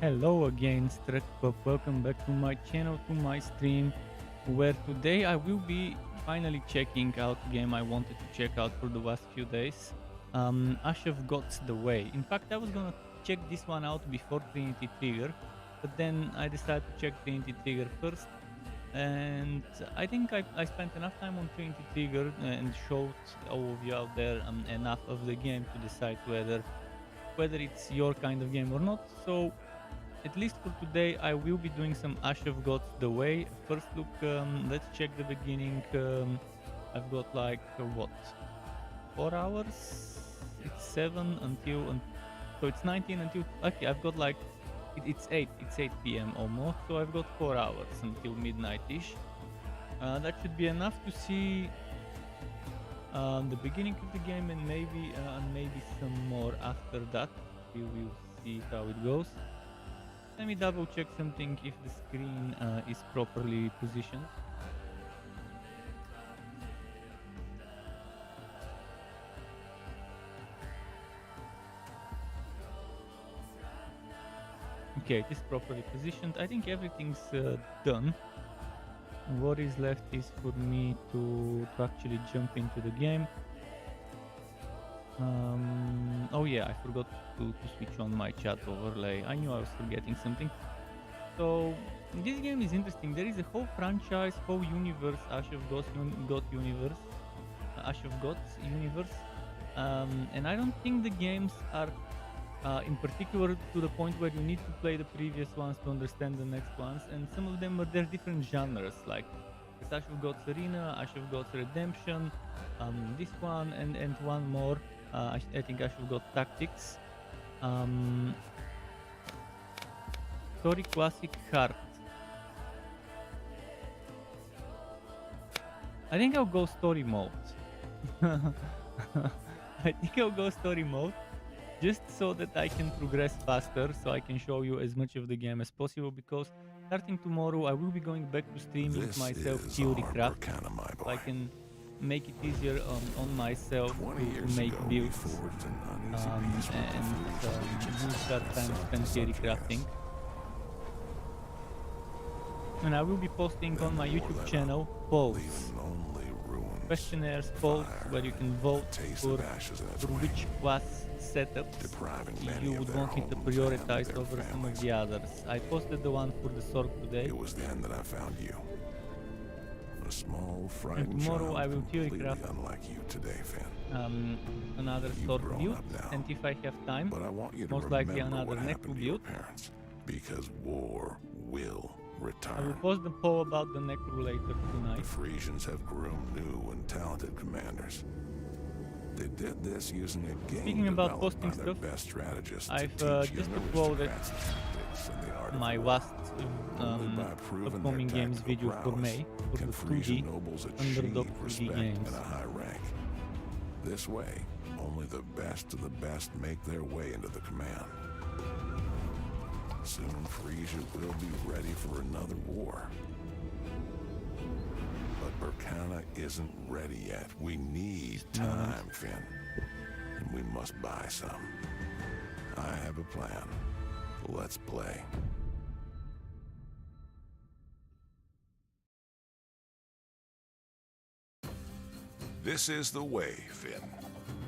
Hello again, Strekpop. Welcome back to my channel, to my stream, where today I will be finally checking out a game I wanted to check out for the last few days. Ash of Gods The Way. In fact, I was gonna check this one out before Trinity Trigger, but then I decided to check Trinity Trigger first. And I think I spent enough time on Trinity Trigger and showed all of you out there enough of the game to decide whether it's your kind of game or not. So at least for today, I will be doing some Ash of Gods The Way. First look, let's check the beginning. I've got like, what, 4 hours? It's 7 until, so it's 19 until, okay, I've got like, it's 8 p.m. almost, so I've got 4 hours until midnight-ish. That should be enough to see the beginning of the game and maybe some more after that. We will see how it goes. Let me double check something if the screen is properly positioned. Okay, it is properly positioned. I think everything's done. What is left is for me to actually jump into the game. Oh yeah, I forgot to switch on my chat overlay. I knew I was forgetting something. So this game is interesting. There is a whole franchise, whole universe, Ash of Gods universe, Ash of Gods universe, and I don't think the games are in particular to the point where you need to play the previous ones to understand the next ones. And some of them are they're different genres, like it's Ash of Gods Arena, Ash of Gods Redemption, this one, and one more. I think Ash of Gods Tactics. Story Classic Heart. I think I'll go story mode. I think I'll go story mode just so that I can progress faster, so I can show you as much of the game as possible, because starting tomorrow I will be going back to streaming myself theory craft, so I can make it easier on myself to make builds and use that time spent theory crafting. And I will be posting on my YouTube channel polls, questionnaires, polls, where you can vote for which class setups you would want me to prioritize over some of the others. I posted the one for the sword today. It was then that I found you. A small, frightened And tomorrow child, I will theory completely craft unlike you today, Finn. another You've sword grown build, up now. and if I have time, But I want you to most remember likely another what necro happened to your build. parents, because war will I will return. post the poll about the necro later tonight. The Frisians have groomed new and talented commanders. They did this using a game Speaking about developed by posting their stuff, best strategists I've to teach just young uploaded aristocrats tactics and the art my of war. last Only by proving upcoming their games tactical video for prowess May, for can the Frisian 2D nobles Underdog achieve 2D respect games. and a high rank. This way, only the best of the best make their way into the command. Soon Frisia will be ready for another war. But Burkana isn't ready yet. We need time, Finn. And we must buy some. I have a plan. Let's play. This is the way, Finn.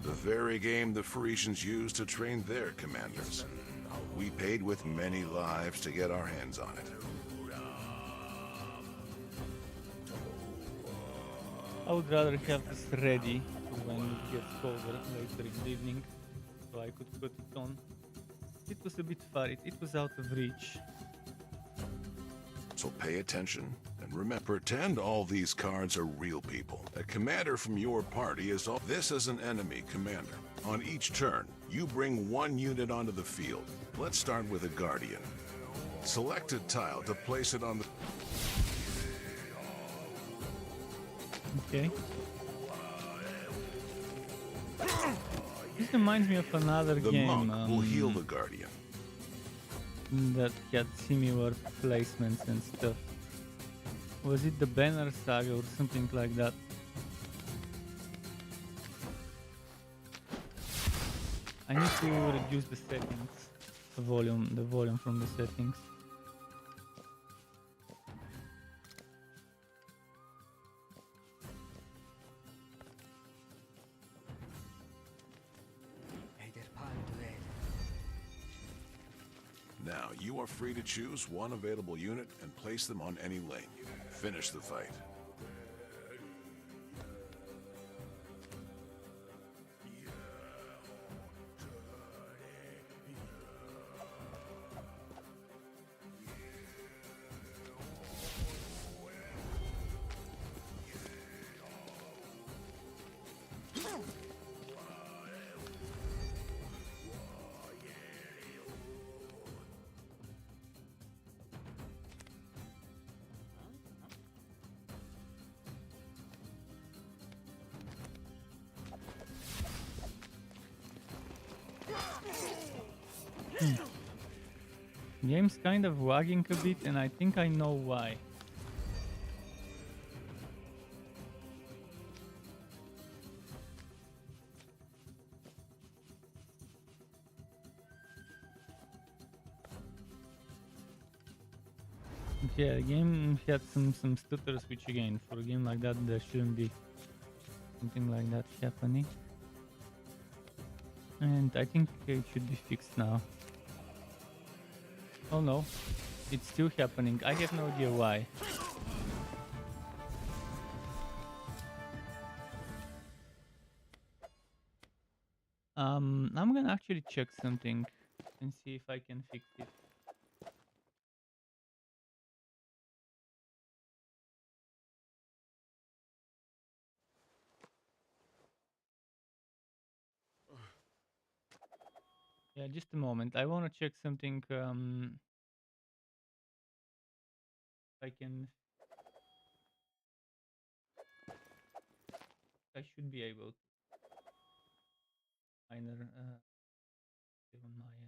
The very game the Frisians used to train their commanders. We paid with many lives to get our hands on it. I would rather have this ready for when it gets colder later in the evening, so I could put it on. It was a bit far, it was out of reach. So pay attention and remember, pretend all these cards are real people. A commander from your party is all. This is an enemy commander. On each turn, you bring one unit onto the field. Let's start with a guardian. Select a tile to place it on the... Okay. This reminds me of another The game monk will heal the guardian. that had similar placements and stuff. Was it the Banner Saga or something like that? I need to reduce the settings. the volume from the settings. Now, you are free to choose one available unit and place them on any lane. Finish the fight. Game's kind of lagging a bit, and I think I know why. Yeah, the game had some stutters, which again, for a game like that, there shouldn't be something like that happening. And I think it should be fixed now. Oh no, it's still happening. I have no idea why. I'm gonna actually check something and see if I can fix it. Yeah, just a moment. I wanna check something. If I can. I should be able to. Minor on my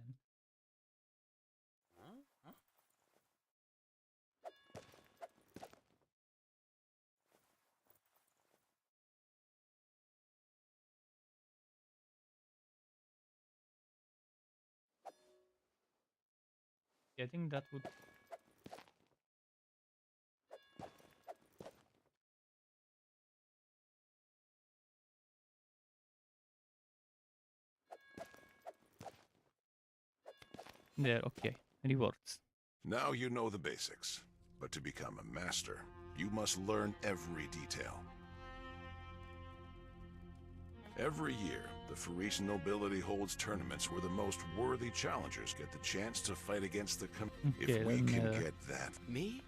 end. Yeah, I think that would. There, okay. Rewards. Now you know the basics, but to become a master, you must learn every detail. Every year, the Frisian nobility holds tournaments where the most worthy challengers get the chance to fight against the Okay, If we then, can get that, Me?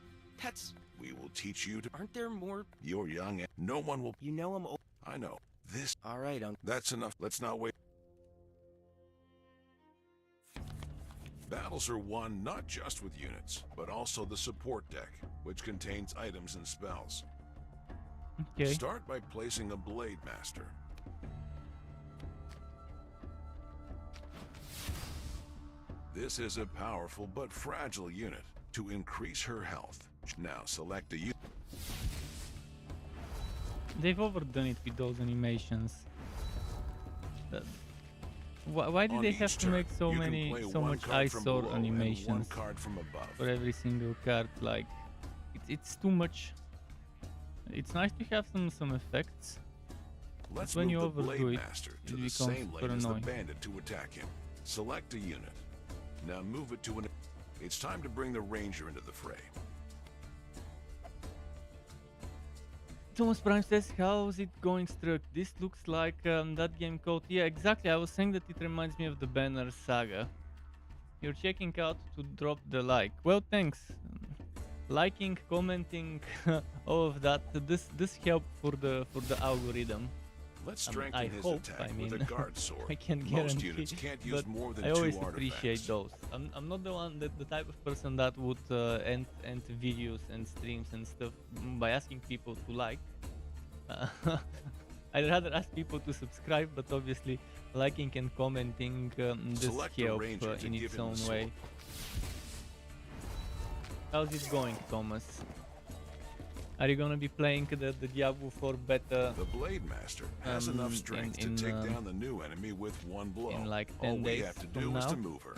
That's... we will teach you to... Aren't there more... You're young and no one will... You know I'm old. I know. This... Alright, That's enough. Let's not wait. Battles are won not just with units, but also the support deck, which contains items and spells. Okay. Start by placing a Blade Master. This is a powerful but fragile unit to increase her health. Now select a unit. They've overdone it with those animations. Why did they have to make so much eyesore animations for every single card? Like, it's too much. It's nice to have some effects. Let's when you move the overdo Blade it, Master it to the becomes same super lane as the annoying. bandit to attack him. Select a unit. Now move it to an... It's time to bring the ranger into the fray. Thomas Prime says, how's it going, Struck? This looks like that game called... Yeah, exactly. I was saying that it reminds me of the Banner Saga. You're checking out to drop the like. Well, thanks. Liking, commenting, all of that. This helps for the algorithm. Let's strengthen I his hope, attack I mean, with a guard sword. I can Most guarantee, units can't use but more than I 2 always artifacts. appreciate those. I'm not the type of person that would end videos and streams and stuff by asking people to like. I'd rather ask people to subscribe, but obviously liking and commenting does Select a help ranger to in give its him the own sword. way. How's it going, Thomas? Are you gonna be playing the Diablo 4 beta The Blade Master has enough strength to take down the new enemy with one blow. in like 10 All we days have to from do is now? to move her.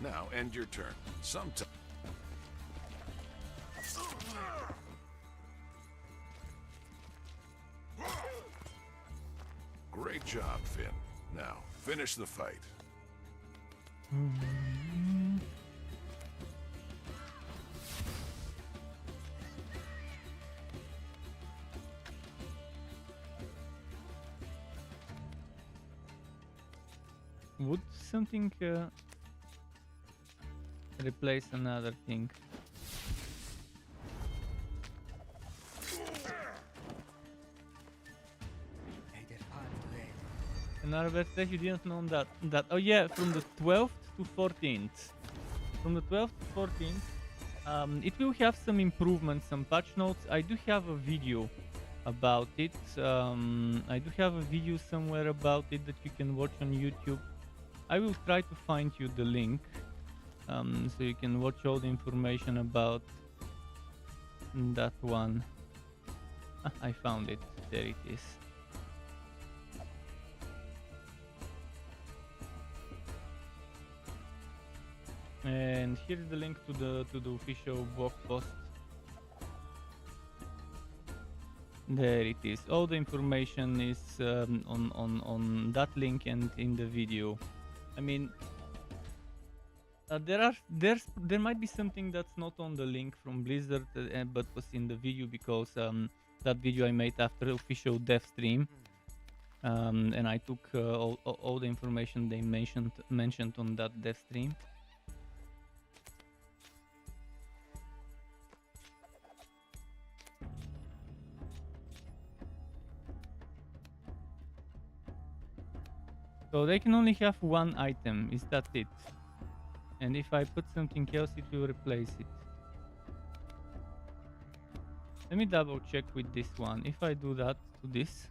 Now end your turn. Sometime. Great job, Finn. Now, finish the fight. Would something replace another thing? Another birthday you didn't know that. Oh yeah, from the 12th to 14th. From the 12th to 14th, it will have some improvements, some patch notes. I do have a video about it. I do have a video somewhere about it that you can watch on YouTube. I will try to find you the link, so you can watch all the information about that one. I found it. There it is. And here's the link to the official blog post. There it is. All the information is on that link and in the video. I mean, there might be something that's not on the link from Blizzard, but was in the video because that video I made after official dev stream, and I took all the information they mentioned on that dev stream. So they can only have one item, is that it? And if I put something else, it will replace it. Let me double check with this one. If I do that to this.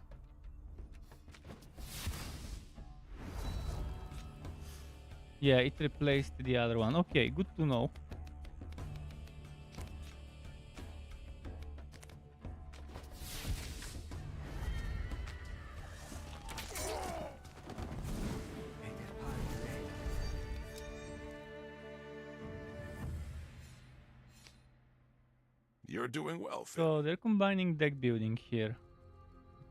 Yeah, it replaced the other one. Okay, good to know. You're doing well, Finn. So they're combining deck building here.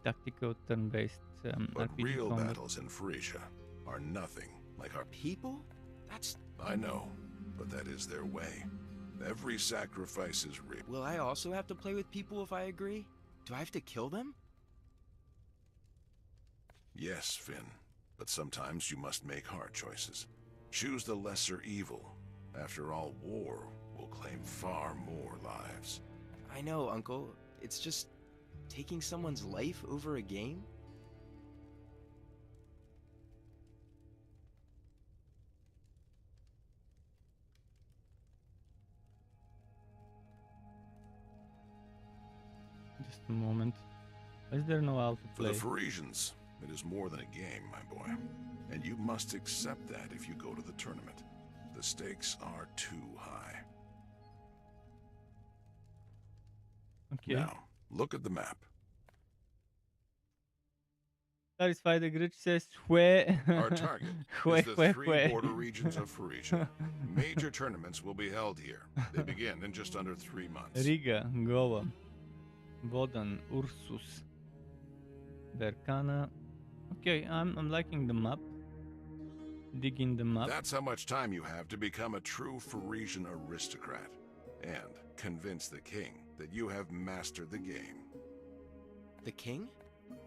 Tactical turn-based But RPG real combat. battles in Frisia are nothing like our... People? That's... I know, but that is their way. Every sacrifice is real. Will I also have to play with people if I agree? Do I have to kill them? Yes, Finn, but sometimes you must make hard choices. Choose the lesser evil. After all, war will claim far more lives. I know, Uncle. It's just... taking someone's life over a game? Just a moment. Is there no how to For the play? Parisians, it is more than a game, my boy. And you must accept that if you go to the tournament. The stakes are too high. Okay. Now, look at the map. Satisfy the Grudge says where Our target is the three border regions of Frisia. Major tournaments will be held here. They begin in just under 3 months. Riga, Goa, Vodan, Ursus, Berkana. Okay, I'm liking the map. Digging the map. That's how much time you have to become a true Parisian aristocrat and convince the king that you have mastered the game. The king?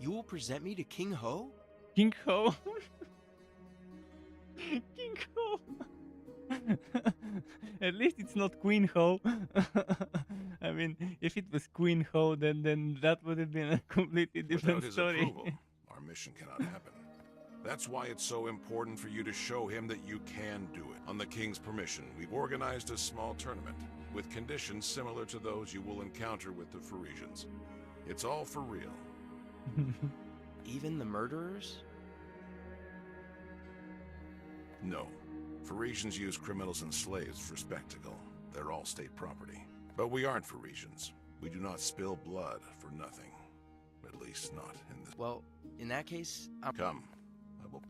You will present me to King Ho? King Ho. King Ho. At least it's not Queen Ho. I mean, if it was Queen Ho, then that would have been a completely different Without his story. approval, our mission cannot happen. That's why it's so important for you to show him that you can do it. On the king's permission, we've organized a small tournament with conditions similar to those you will encounter with the Parisians. It's all for real. Even the murderers? No. Parisians use criminals and slaves for spectacle. They're all state property. But we aren't Parisians. We do not spill blood for nothing. At least not in this... Well, in that case, I'm... Come. I will...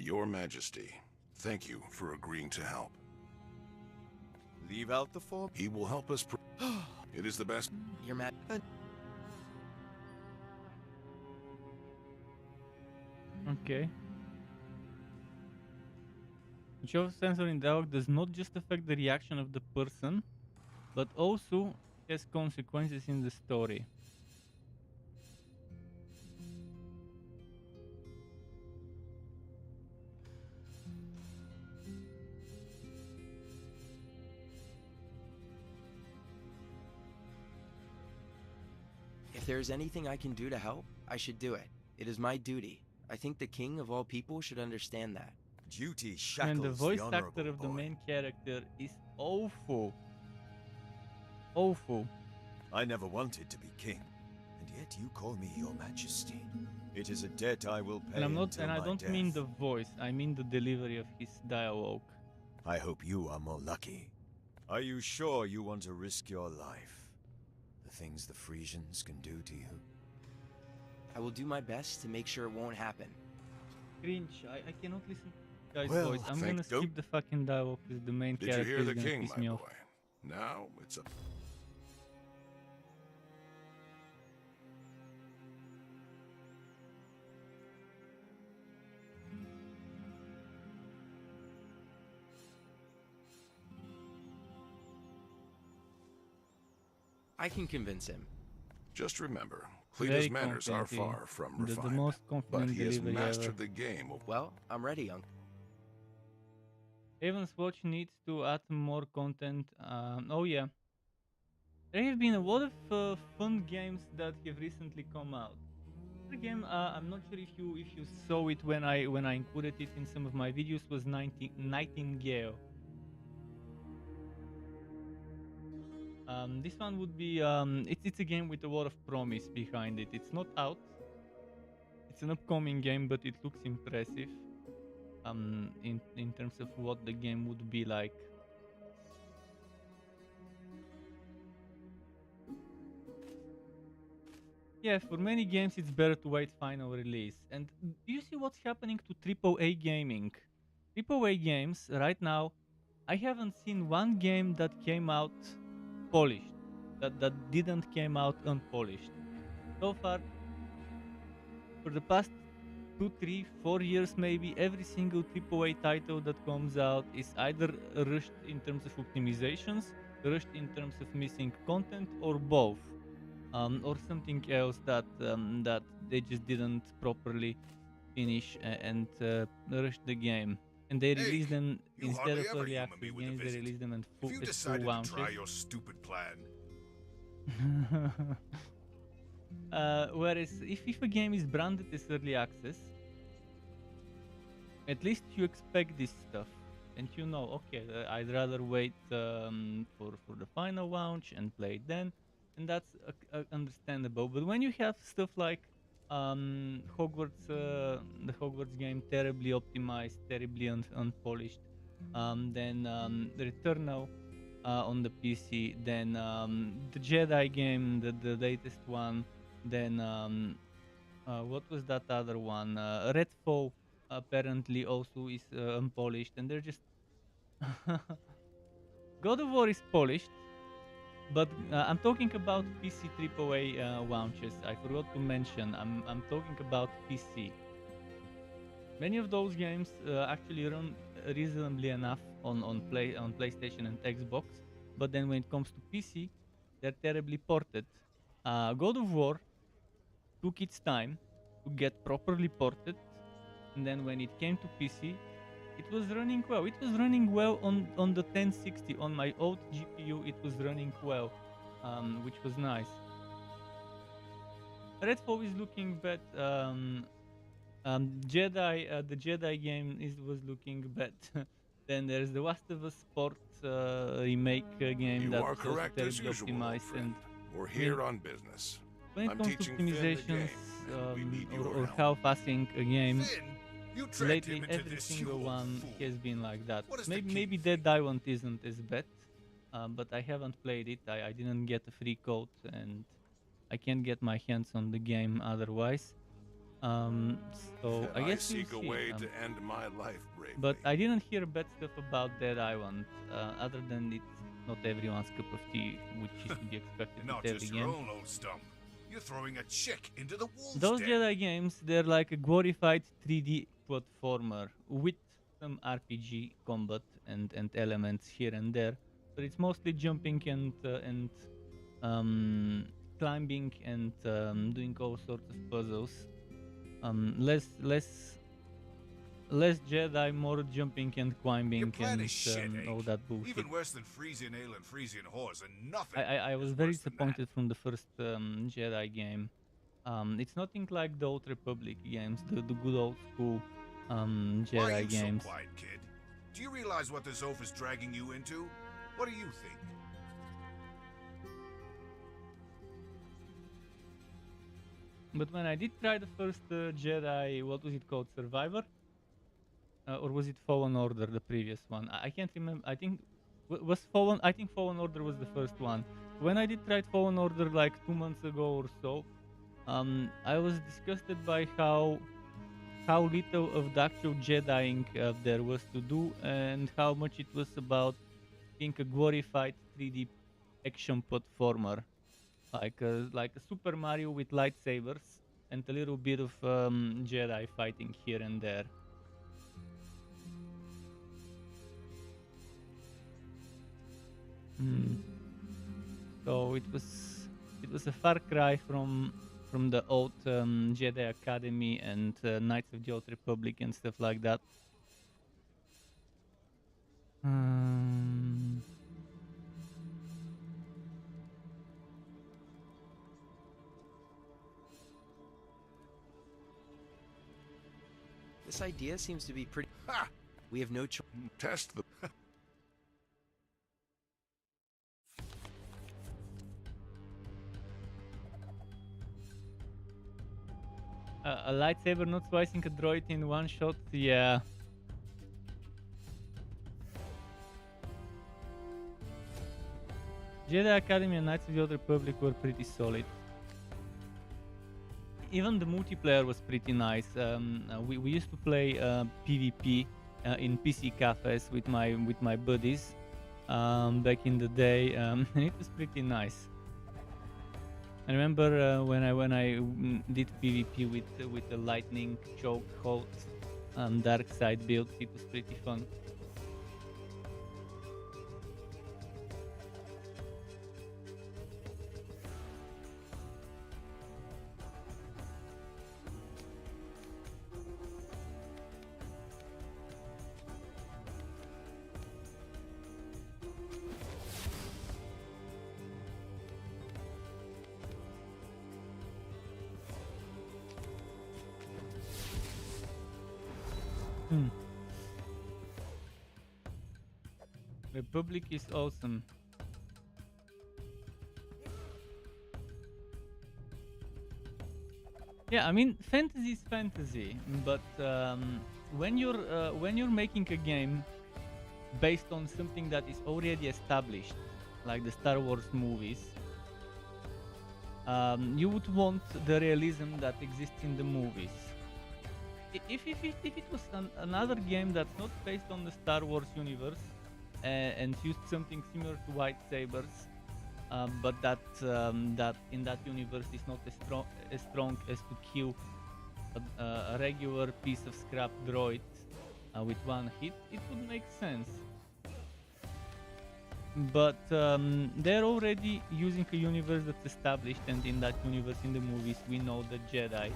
Your Majesty, thank you for agreeing to help. Leave out the form. He will help us. It is the best. You're mad. Okay. Show sensor in dialogue does not just affect the reaction of the person, but also has consequences in the story. If there is anything I can do to help, I should do it. It is my duty. I think the king of all people should understand that. Duty And shackles the voice honorable actor of the boy. main character is awful. Awful. I never wanted to be king, and yet you call me your majesty. It is a debt I will pay And I'm not, until and I my don't death. mean the voice. I mean the delivery of his dialogue. I hope you are more lucky. Are you sure you want to risk your life? The things the Frisians can do to you? I will do my best to make sure it won't happen. Cringe. I cannot listen to the guy's Well, voice. I'm thank- gonna skip the fucking dialogue because the main Did you character hear is the gonna king, piss my me boy? off. Now it's a. I can convince him. Just remember, Very Cleta's manners are confident, far from the refined, most but confident he has delivery ever. mastered the game of. Well, I'm ready, Uncle. Evan's Watch needs to add more content. Oh yeah, there have been a lot of fun games that have recently come out. The game, I'm not sure if you saw it when I included it in some of my videos, was Nightingale. This one would be it's a game with a lot of promise behind it. It's not out. It's an upcoming game, but it looks impressive. In terms of what the game would be like. Yeah, for many games it's better to wait final release. And do you see what's happening to AAA gaming? AAA games right now, I haven't seen one game that came out polished, that didn't came out unpolished. So far, for the past 2, 3, 4 years maybe, every single AAA title that comes out is either rushed in terms of optimizations, rushed in terms of missing content, or both. Or something else that they just didn't properly finish and rush the game. And they release them You instead hardly of ever early humor access me with a games. They visit. release them If you as full decided to launches. try your stupid plan, Whereas if a game is branded as early access, at least you expect this stuff, and you know, okay, I'd rather wait for the final launch and play it then, and that's understandable. But when you have stuff like Hogwarts, the Hogwarts game, terribly optimized, terribly unpolished, then the Returnal on the PC, then the Jedi game, the latest one, then what was that other one? Redfall apparently also is unpolished, and they're just God of War is polished, but I'm talking about PC AAA launches. I forgot to mention. I'm talking about PC. Many of those games actually run reasonably enough on PlayStation and Xbox, but then when it comes to PC, they're terribly ported. God of War took its time to get properly ported, and then when it came to PC, it was running well. It was running well on the 1060 on my old GPU. It was running well, which was nice. Redfall is looking bad. The Jedi game was looking bad. Then there's the Last of Us Sport remake game You that are was also correct as terribly usual, old optimized. friend. And We're here on business. when it I'm comes to teaching Finn the optimizations game, and we need or your help. half-assing a game, Finn, you dragged lately him into every this, you single old one fool. has been like that. What is the Maybe king Dead Island isn't as bad, but I haven't played it. I didn't get a free code, and I can't get my hands on the game otherwise. Um, so I I guess we'll seek a see. way to end my life bravely. But I didn't hear bad stuff about Dead Island, other than it's not everyone's cup of tea, which is to be expected And with not every just your game. own old stump. You're throwing a chick into the wolves' Those den. Jedi games, they're like a glorified 3D platformer with some RPG combat and elements here and there, but it's mostly jumping and um, climbing and doing all sorts of puzzles. Less Jedi, more jumping and Your climbing plan is and shit, all Ake. that bullshit. Even worse than Frisian ale and Frisian horse, and nothing I was is very worse than that. disappointed from the first Jedi game. It's nothing like the old Republic games, the good old school Why are Jedi you games. so quiet, kid? Do you realize what this oaf is dragging you into? What do you think? But when I did try the first Jedi, what was it called, Survivor, or was it Fallen Order, the previous one? I can't remember. I think was Fallen. I think Fallen Order was the first one. When I did try Fallen Order like 2 months ago or so, I was disgusted by how little of the actual Jediing there was to do, and how much it was about being a glorified 3D action platformer, like a Super Mario with lightsabers and a little bit of Jedi fighting here and there. So it was a far cry from the old Jedi Academy and Knights of the Old Republic and stuff like that. Um, This idea seems to be pretty. Ha! We have no choice. Test the. a lightsaber not slicing a droid in one shot, yeah. Jedi Academy and Knights of the Old Republic were pretty solid. Even the multiplayer was pretty nice. We used to play PvP in PC cafes with my buddies back in the day, and it was pretty nice. I remember when I did PvP with the lightning choke hold dark side build. It was pretty fun. Republic is awesome. Yeah, I mean, fantasy is fantasy, but when you're making a game based on something that is already established, like the Star Wars movies, you would want the realism that exists in the movies. If it was another game that's not based on the Star Wars universe and used something similar to lightsabers, but that in that universe is not as strong as to kill a regular piece of scrap droid with one hit, it would make sense. But they're already using a universe that's established, and in that universe, in the movies, we know that Jedi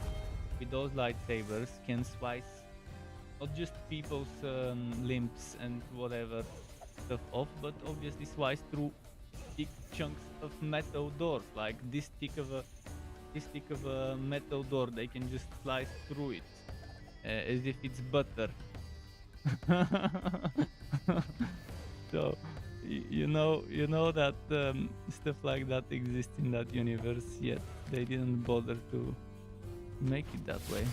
with those lightsabers can slice not just people's limbs and whatever stuff off, but obviously slice through big chunks of metal doors, like this thick of a metal door. They can just slice through it as if it's butter. So you know that stuff like that exists in that universe, yet they didn't bother to make it that way.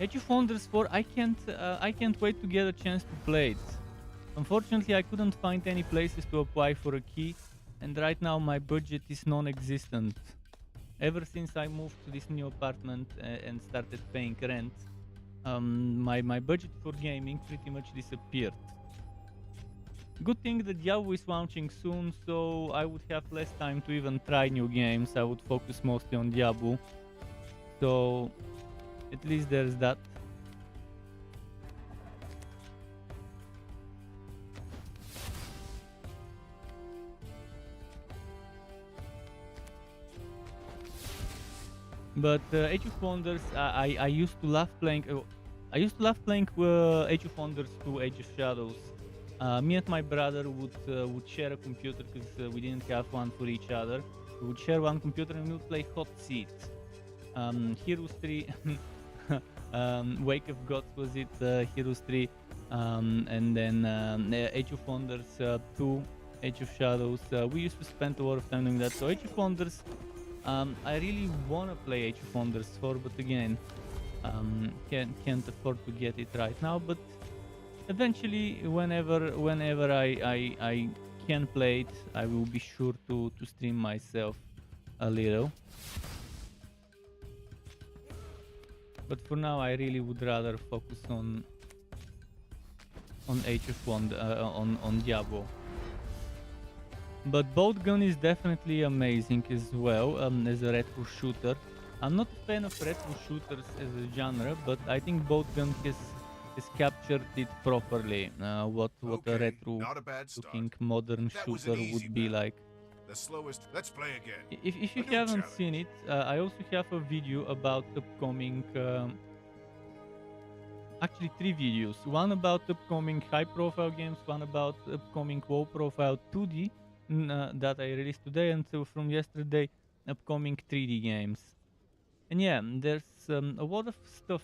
Age of Wonders 4, I can't wait to get a chance to play it. Unfortunately, I couldn't find any places to apply for a key, and right now my budget is non-existent. Ever since I moved to this new apartment and started paying rent, my budget for gaming pretty much disappeared. Good thing that Diablo is launching soon, so I would have less time to even try new games. I would focus mostly on Diablo. So at least there's that. But Age of Wonders, I used to love playing. I used to love playing Age of Wonders 2, Age of Shadows. Me and my brother would share a computer because we didn't have one for each other. We would share one computer and we would play Hot Seat. Heroes 3, Wake of Gods was it, Heroes 3, and then Age of Wonders 2, Age of Shadows. We used to spend a lot of time doing that. So Age of Wonders, I really wanna play Age of Wonders 4, but again, can't afford to get it right now. But eventually, whenever I can play it, I will be sure to stream myself a little. But for now, I really would rather focus on Age of Wonder, on Diablo. But Bolt Gun is definitely amazing as well, as a retro shooter. I'm not a fan of retro shooters as a genre, but I think Bolt Gun has captured it properly. What Okay, a retro not a bad start. looking modern That was an shooter easy would be battle. like. The slowest. Let's play again. If you A new haven't challenge. seen it, I also have a video about upcoming. Actually, 3 videos. One about upcoming high-profile games, one about upcoming low-profile 2D that I released today, and so from yesterday, upcoming 3D games. And yeah, there's a lot of stuff.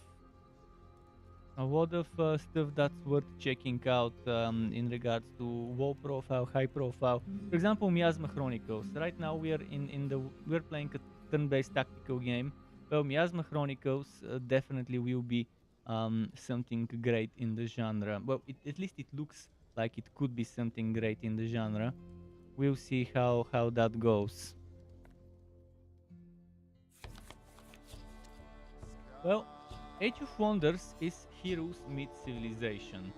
A lot of stuff that's worth checking out in regards to low profile, high profile. For example, Miasma Chronicles. Right now we're playing a turn-based tactical game. Well, Miasma Chronicles definitely will be something great in the genre. Well, at least it looks like it could be something great in the genre. We'll see how that goes. Well, Age of Wonders is Heroes meet Civilization.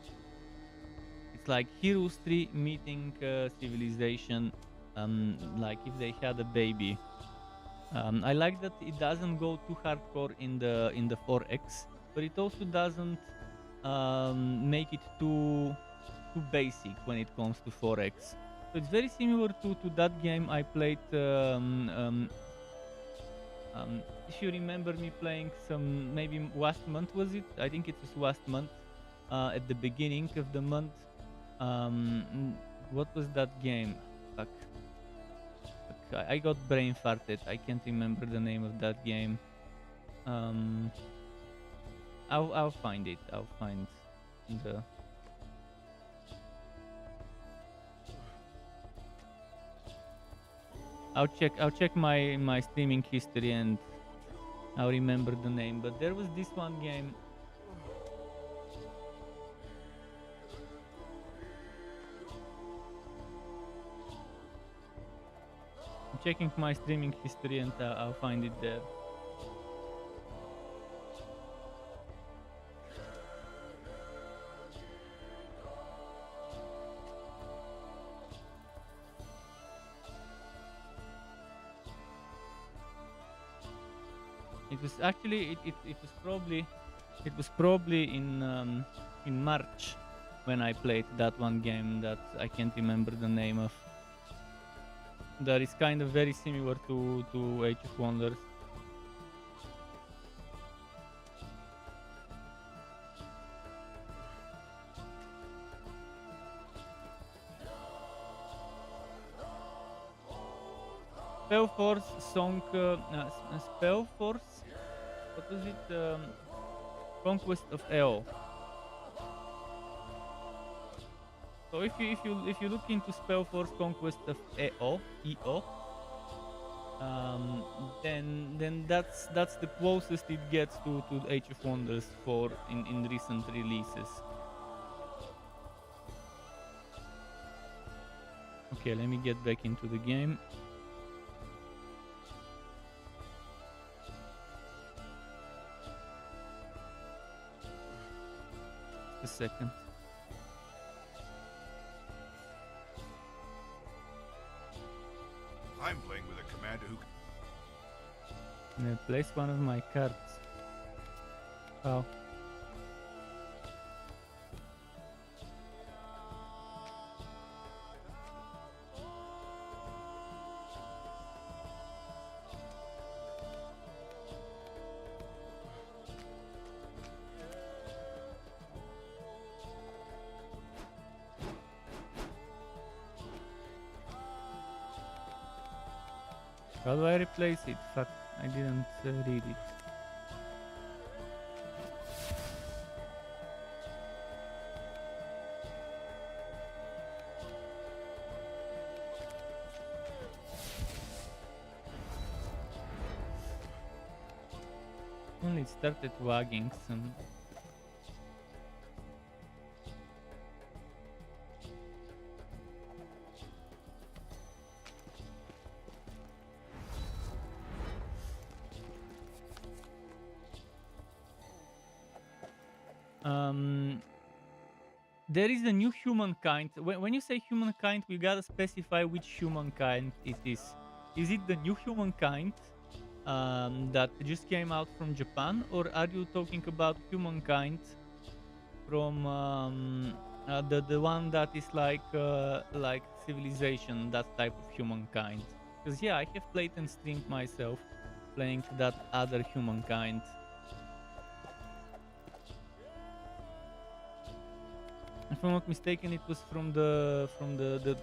It's like Heroes 3 meeting Civilization, like if they had a baby. I like that it doesn't go too hardcore in the 4X, but it also doesn't make it too basic when it comes to 4X. So it's very similar to that game I played. If you remember me playing some, maybe last month was it? I think it was last month, at the beginning of the month. What was that game? Fuck. I got brain farted. I can't remember the name of that game. I'll find it. I'll find the. I'll check my streaming history and I'll remember the name. But there was this one game. I'm checking my streaming history and I'll find it there. It was actually it was probably in March when I played that one game that I can't remember the name of. That is kind of very similar to Age of Wonders. Spellforce song, Spellforce. What was it? Conquest of Eo. So if you look into Spellforce Conquest of EO, then that's the closest it gets to Age of Wonders 4 in recent releases. Okay, let me get back into the game. A second. I'm playing with a commander who Place one of my cards. Wow. How do I replace it? Fuck, I didn't read it. Only it started wagging some. There is a new humankind. When you say humankind, we gotta specify which humankind it is. Is it the new humankind that just came out from Japan, or are you talking about humankind from the one that is like civilization, that type of humankind? Because yeah, I have played and streamed myself playing that other humankind. If I'm not mistaken, it was from the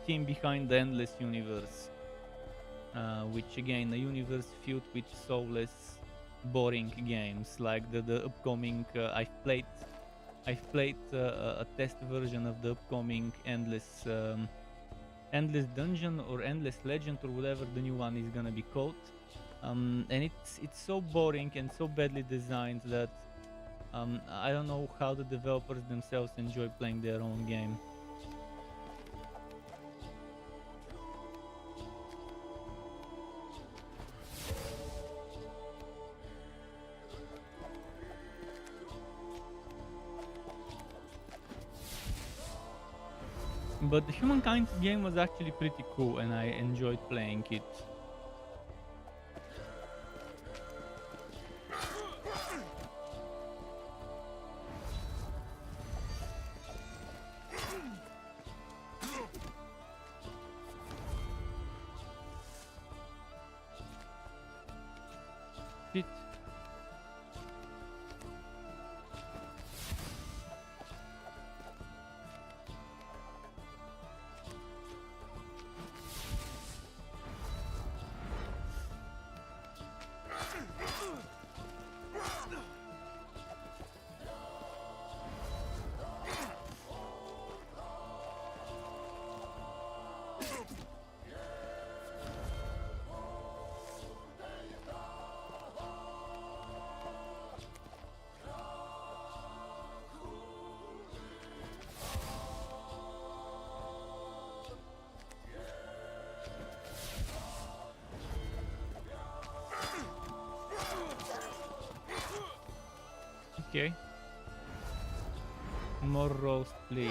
team behind the Endless Universe, which again, a universe filled with soulless, boring games like the upcoming. I've played a test version of the upcoming Endless Dungeon or Endless Legend or whatever the new one is gonna be called, and it's so boring and so badly designed that. I don't know how the developers themselves enjoy playing their own game. But the Humankind game was actually pretty cool and I enjoyed playing it. Shit. Okay. More roast, please.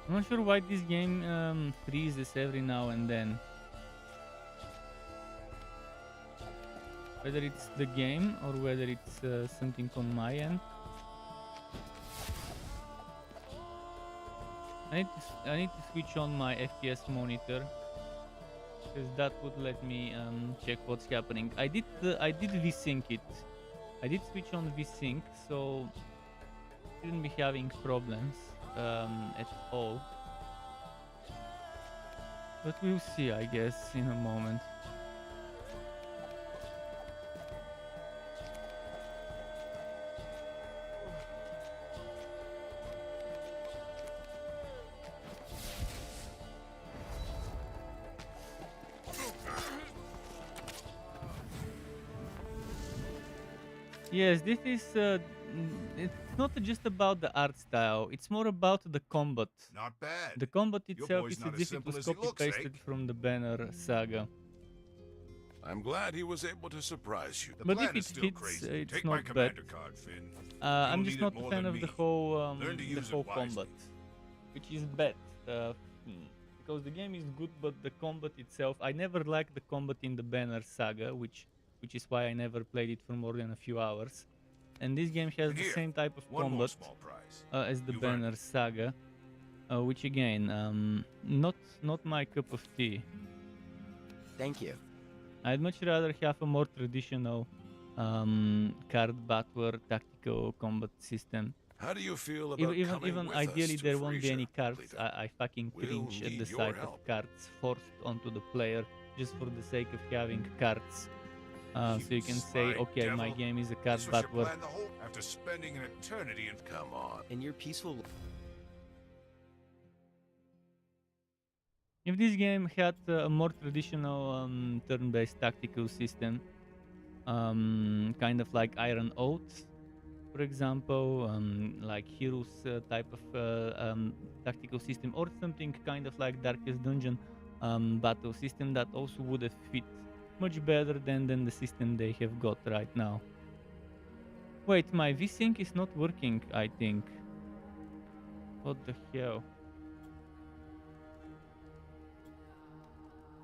I'm not sure why this game freezes every now and then. Whether it's the game or whether it's something on my end. I need to switch on my FPS monitor because that would let me check what's happening. I did VSync it. I did switch on VSync, so shouldn't be having problems at all. But we'll see, I guess, in a moment. Yes, this is. It's not just about the art style. It's more about the combat. Not bad. The combat Your itself boy's is not as as if it simple was as he copy looks, eh? pasted from the Banner saga. I'm glad he was able to surprise you. The But plan if is it still fits, crazy. it's Take my not bad. commander card, Finn. I'm You'll just need not it a more fan than of the me. whole Learn to the use it whole wisely. combat, which is bad. Because the game is good, but the combat itself, I never liked the combat in the Banner saga, which is why I never played it for more than a few hours. And this game has And the here, same type of one more combat small prize. as the You've earned Banner it. saga, which again, not my cup of tea. Thank you. I'd much rather have a more traditional card battler tactical combat system. How do you feel about coming Even with ideally, us to there won't be any Frisia, cards. leader? I fucking We'll cringe at the need your sight of help. cards forced onto the player just for the sake of having cards. So you can say, sly okay, my devil. game is a card This was your battler. plan the whole after spending an eternity in. Come on. In your peaceful If this game had a more traditional turn-based tactical system, kind of like Iron Oath, for example, like Heroes type of tactical system, or something kind of like Darkest Dungeon battle system, that also would have fit much better than the system they have got right now. Wait, my VSync is not working, I think. What the hell?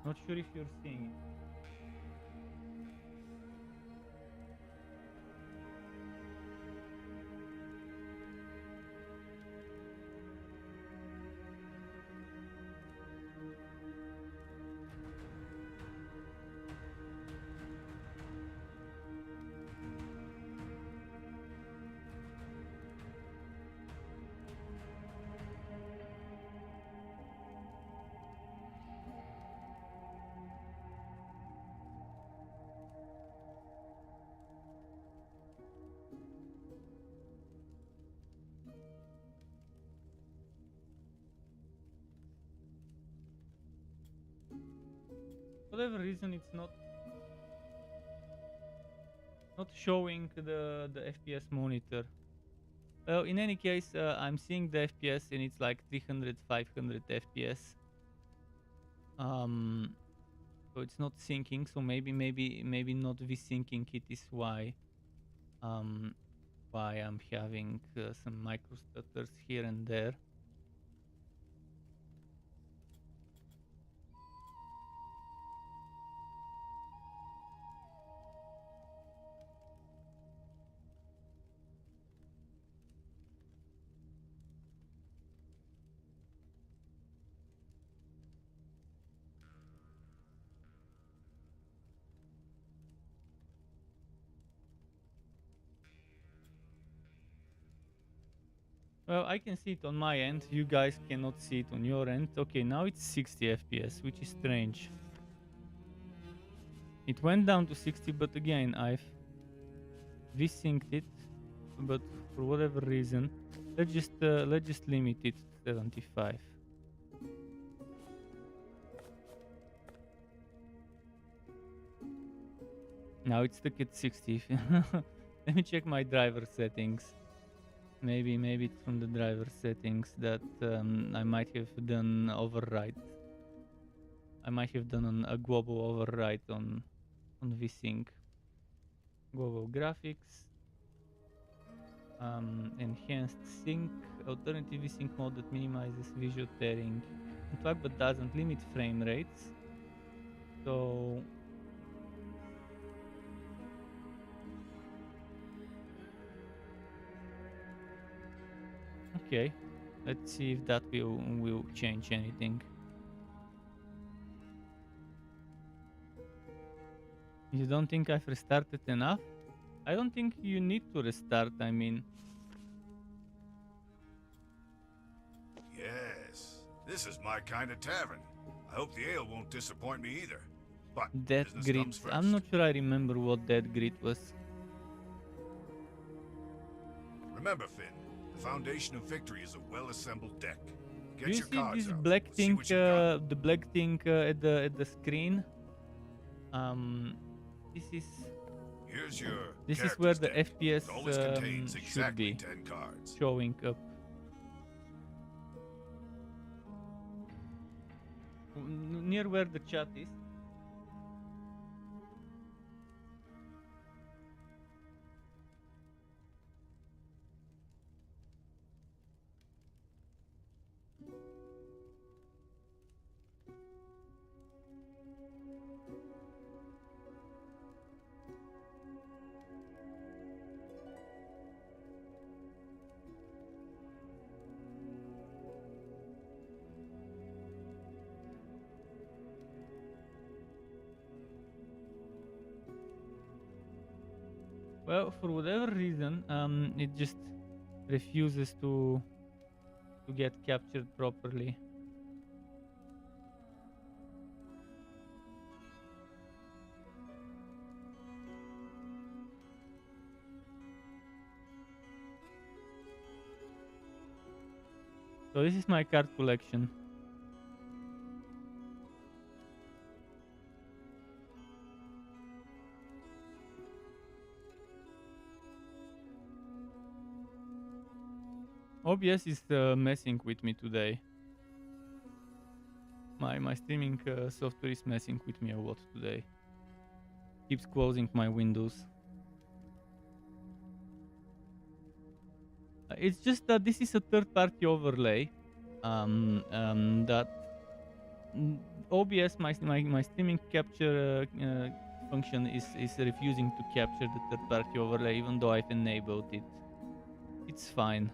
Not sure if you're seeing it. Whatever reason, it's not showing the FPS monitor. Well, in any case, I'm seeing the FPS and it's like 300, 500 FPS. So it's not syncing. So maybe not v-syncing it is why I'm having some micro stutters here and there. Well, I can see it on my end. You guys cannot see it on your end. Okay, now it's 60 FPS, which is strange. It went down to 60, but again, I've v-synced it. But for whatever reason, let's just limit it to 75. Now it's stuck at 60. Let me check my driver settings. Maybe it's from the driver settings that I might have done override. I might have done a global override on VSync. Global graphics, enhanced sync, alternative VSync mode that minimizes visual tearing, in fact, but doesn't limit frame rates. So okay, let's see if that will change anything. You don't think I've restarted enough? I don't think you need to restart, I mean. Yes, this is my kind of tavern. I hope the ale won't disappoint me either. But That business grit. comes first. I'm not sure I remember what that grit was. Remember, Finn, the foundation of victory is a well-assembled deck. Get Do you your see cards this out. black See thing? what you got. The black thing at the screen. This is Here's your This is where the character's deck. FPS It always contains should exactly be 10 cards. showing up. Near where the chat is. Well, for whatever reason, it just refuses to get captured properly. So this is my card collection. OBS is messing with me today. My streaming software is messing with me a lot today. Keeps closing my windows. It's just that this is a third-party overlay. That OBS, my streaming capture function is refusing to capture the third-party overlay, even though I've enabled it. It's fine.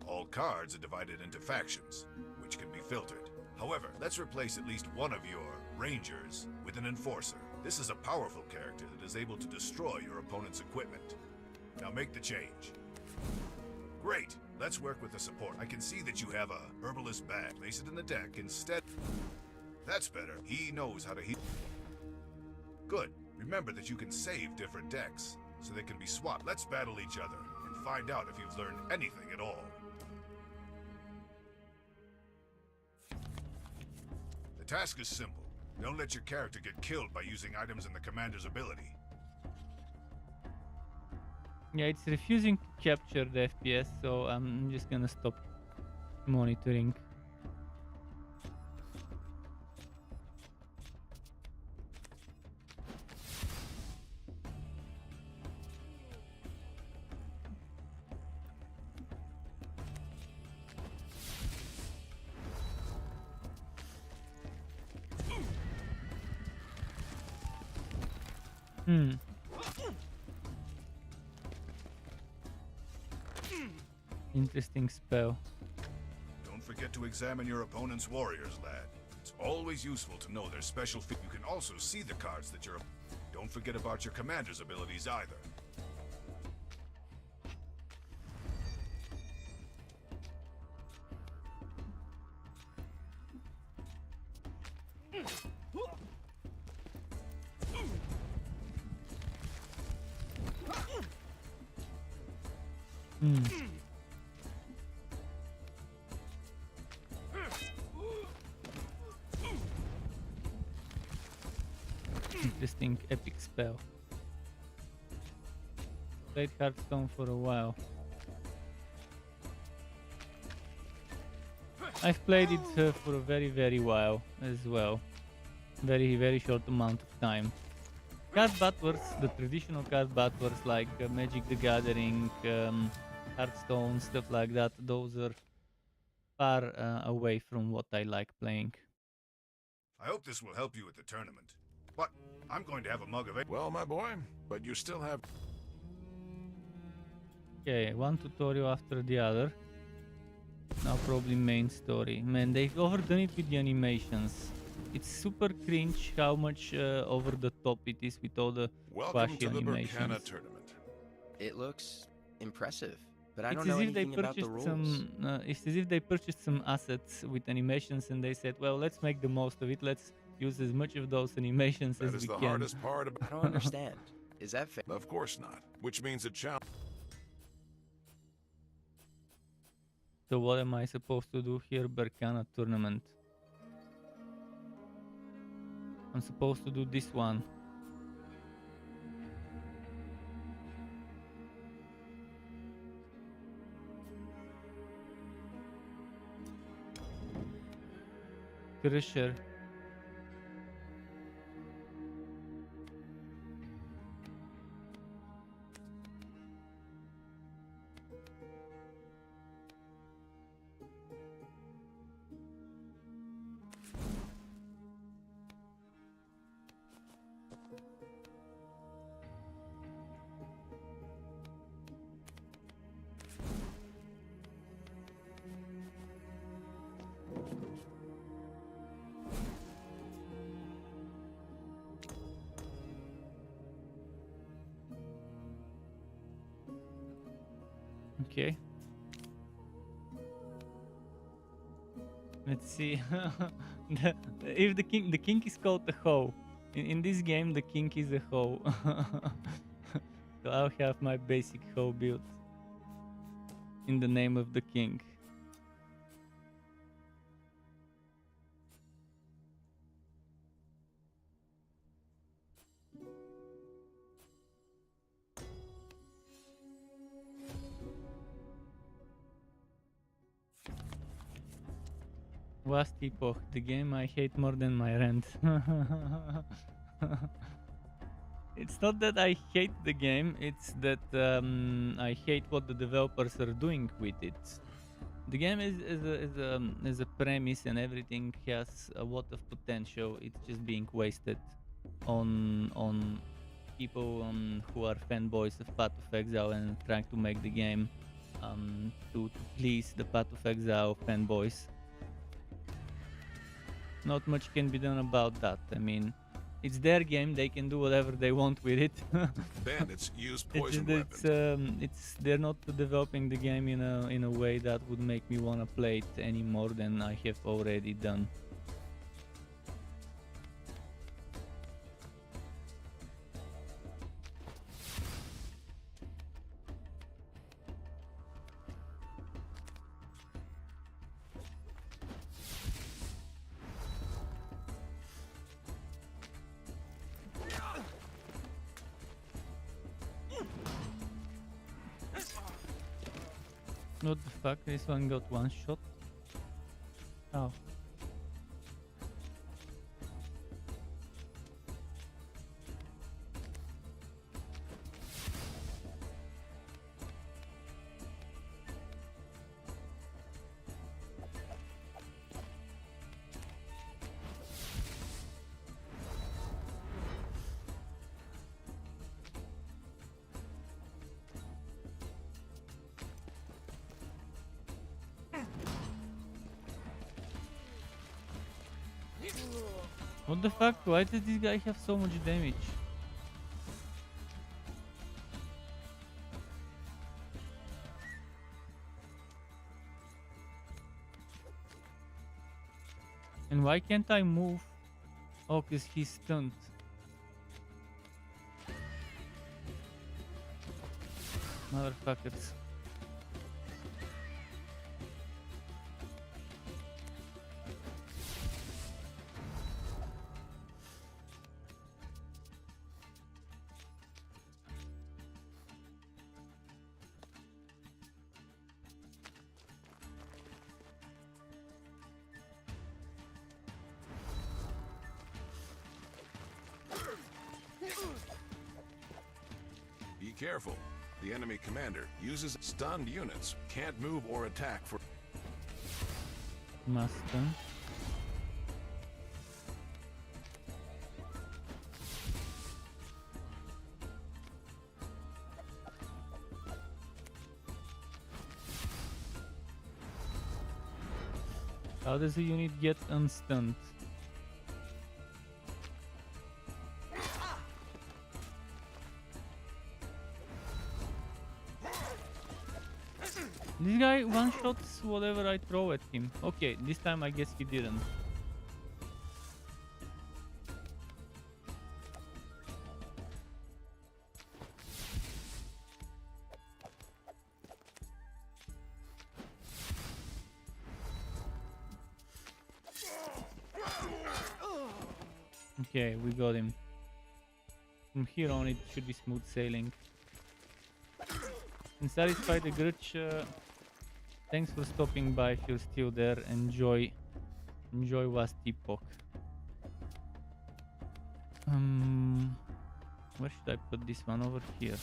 All cards are divided into factions, which can be filtered. However, let's replace at least one of your rangers with an enforcer. This is a powerful character that is able to destroy your opponent's equipment. Now make the change. Great! Let's work with the support. I can see that you have a herbalist bag. Place it in the deck instead. That's better. He knows how to heal. Good. Remember that you can save different decks, so they can be swapped. Let's battle each other and find out if you've learned anything at all. The task is simple. Don't let your character get killed by using items in the commander's ability. Yeah, it's refusing to capture the FPS, so I'm just gonna stop monitoring. Interesting spell. Don't forget to examine your opponent's warriors, lad. It's always useful to know their special feat. You can also see the cards that you're... Don't forget about your commander's abilities either. Interesting epic spell. Played Hearthstone for a while. I've played it for a very while as well. Very short amount of time. Card battlers, the traditional card battlers like Magic the Gathering, Hearthstone, stuff like that, those are far away from what I like playing. I hope this will help you at the tournament. But I'm going to have a mug of ale. Well, my boy, but you still have... Okay, one tutorial after the other. Now probably main story. Man, they've overdone it with the animations. It's super cringe how much over the top it is with all the Welcome flashy to the animations. Burkana tournament. It looks impressive, but I It's don't know as if they anything about the purchased rules. it's as if they purchased some assets with animations and they said, well, let's make the most of it. Let's use as much of those animations That as is we the can. hardest part I about... don't understand. Is that fair? Of course not. Which means a challenge. So what am I supposed to do here, Burkana tournament? I'm supposed to do this one. Crusher. Okay. Let's see. If the king is called a hoe. In this game, the king is a hoe. So I'll have my basic hoe built in the name of the king. Last Epoch, the game I hate more than my rent. It's not that I hate the game, it's that I hate what the developers are doing with it. The game is a premise and everything has a lot of potential. It's just being wasted on people who are fanboys of Path of Exile and trying to make the game to please the Path of Exile fanboys. Not much can be done about that. I mean, it's their game; they can do whatever they want with it. Bandits use poison weapons. It's they're not developing the game in a way that would make me wanna play it any more than I have already done. What the fuck? This one got one shot. Oh. What the fuck? Why does this guy have so much damage? And why can't I move? Oh, cause he's stunned. Motherfuckers. Be careful. The enemy commander uses stunned units. Can't move or attack for... Master. How does the unit get unstunned? This guy one-shots whatever I throw at him. Okay, this time I guess he didn't. Okay, we got him. From here on it should be smooth sailing. And satisfy the grudge. Thanks for stopping by. If you're still there, enjoy Enjoy vast epoch. Where should I put this one? Over here.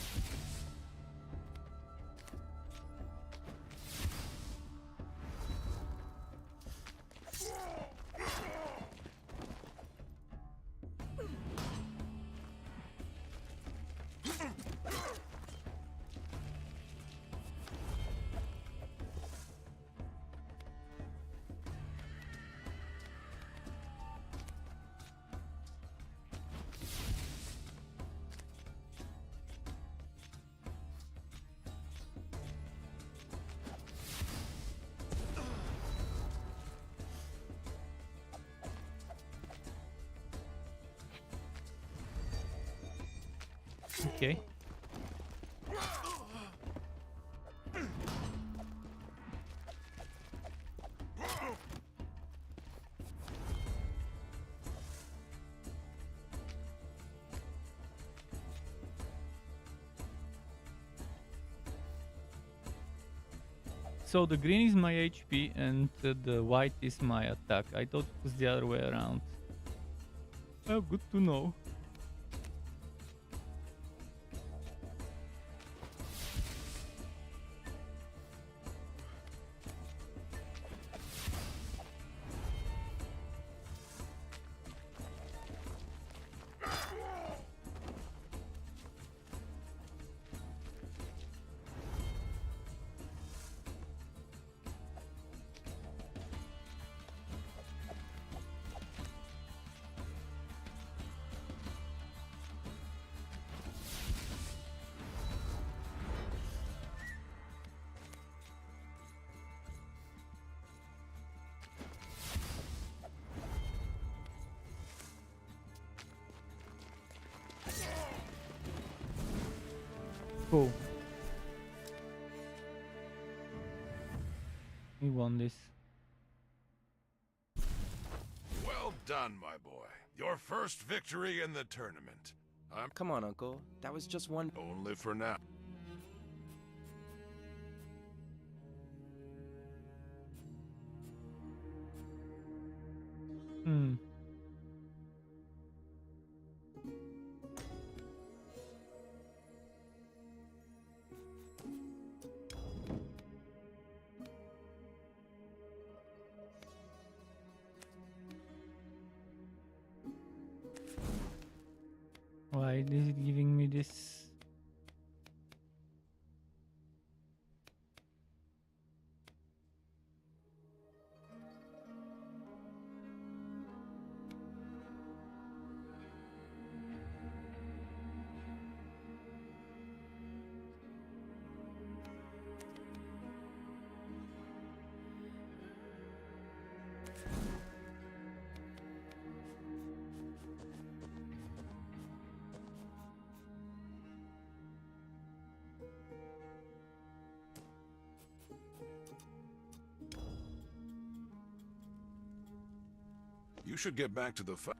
Okay. So the green is my HP and the white is my attack. I thought it was the other way around. Oh, good to know. Cool. We won this. Well done, my boy. Your first victory in the tournament. I'm Come on, Uncle. That was just one. only for now. Hmm. Why is it giving me this? You should get back to the fight.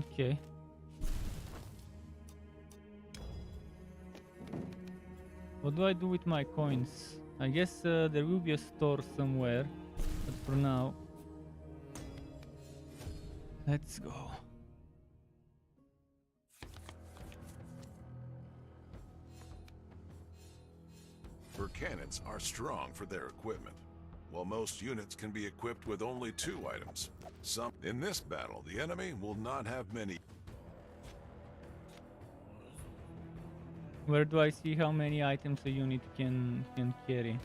Okay. What do I do with my coins? I guess there will be a store somewhere, but for now, let's go. For cannons are strong for their equipment, while most units can be equipped with only 2 items. In this battle, the enemy will not have many. Where do I see how many items a unit can carry?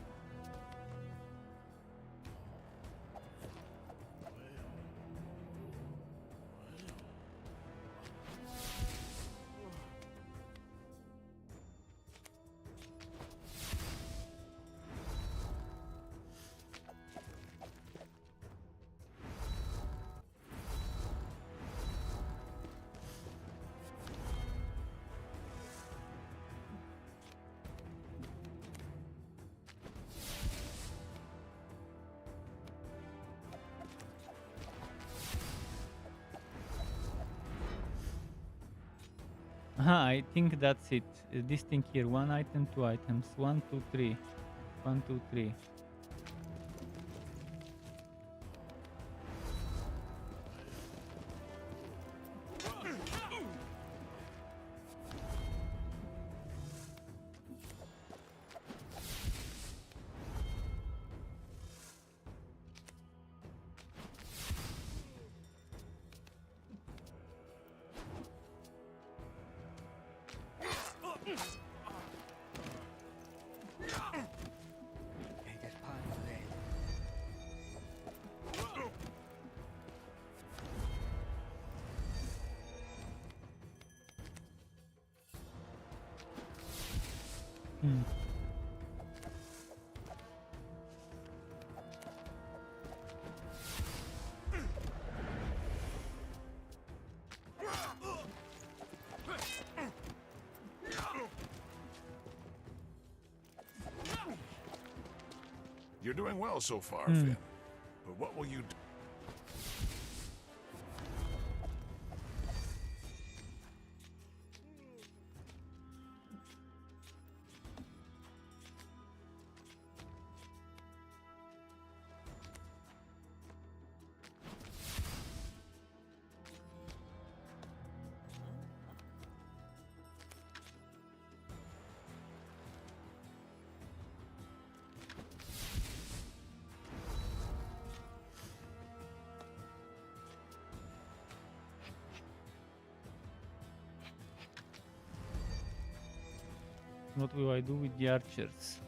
Aha, I think that's it. This thing here, 1 item, 2 items, 1, 2, 3, 1, 2, 3. Hmm. You're doing well so far, Hmm. Finn. But what will you do? What will I do with the archers?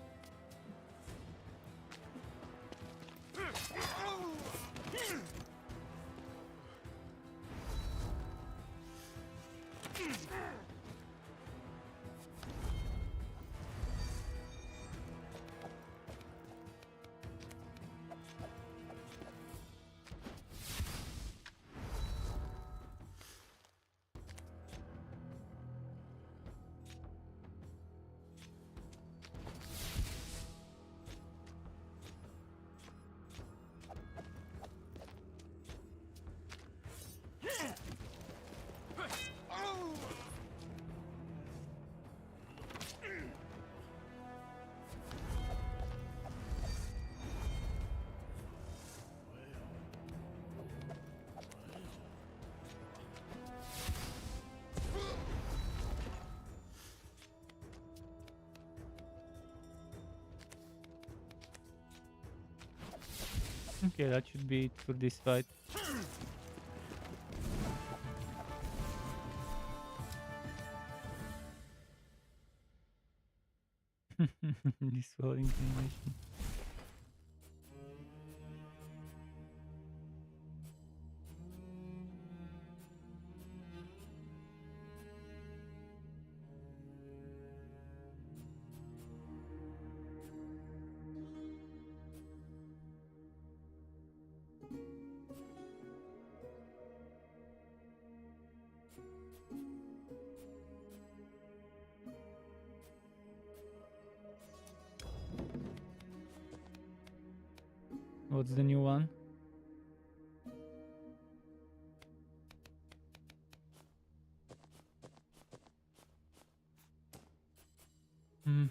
Okay, that should be it for this fight. This whole inclination. What's the new one? Hmm.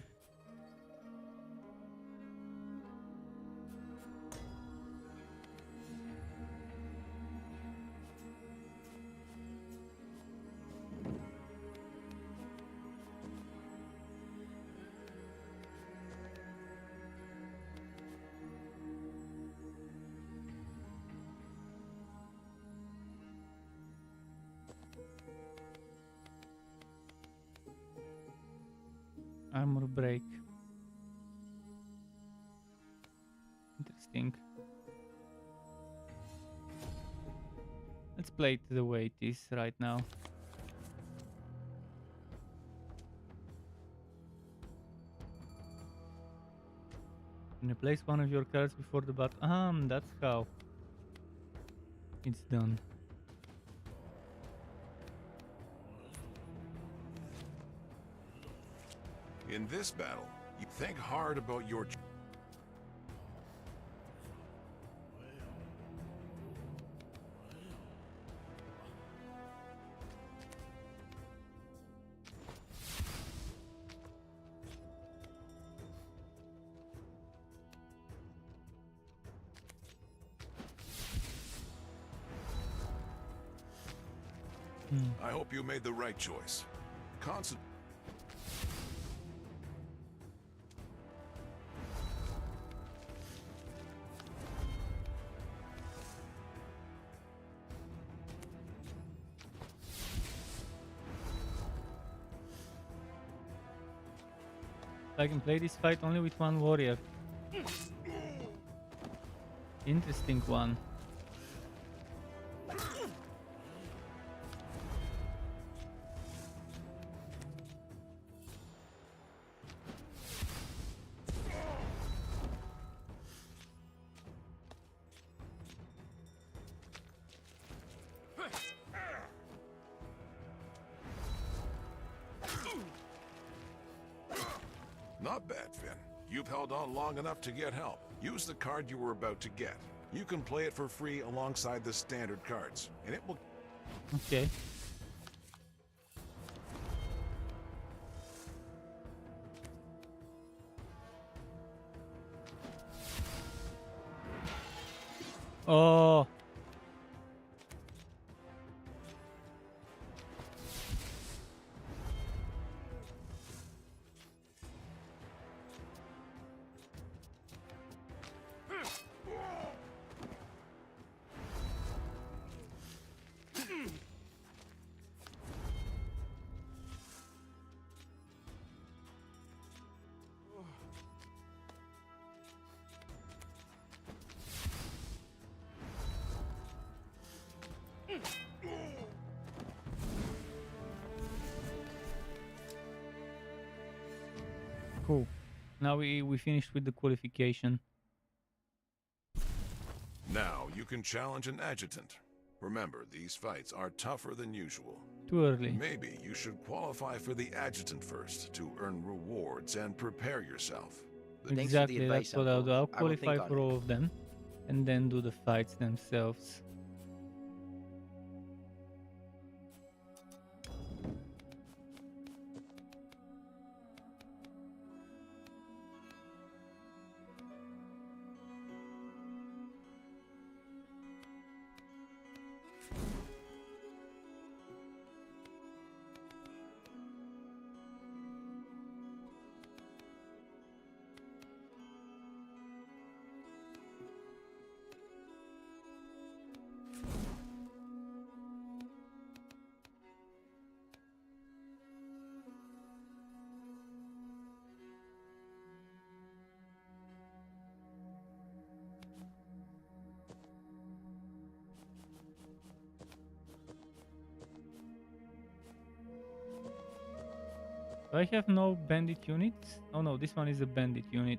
Armor break. Interesting. Let's play it the way it is right now. When you place one of your cards before the battle. That's how it's done. In this battle, you think hard about your... I hope you made the right choice. Constant... I can play this fight only with one warrior. Interesting one. Not bad, Finn. You've held on long enough to get help. Use the card you were about to get. You can play it for free alongside the standard cards, and it will... Okay. Oh. Cool. Now we finished with the qualification. Now you can challenge an adjutant. Remember, these fights are tougher than usual. Too early. Maybe you should qualify for the adjutant first to earn rewards and prepare yourself. Thanks for the Exactly, advice, that's what I'll do. I'll Uncle. I will think qualify on for it. all of them and then do the fights themselves. Do I have no bandit units? Oh no, this one is a bandit unit.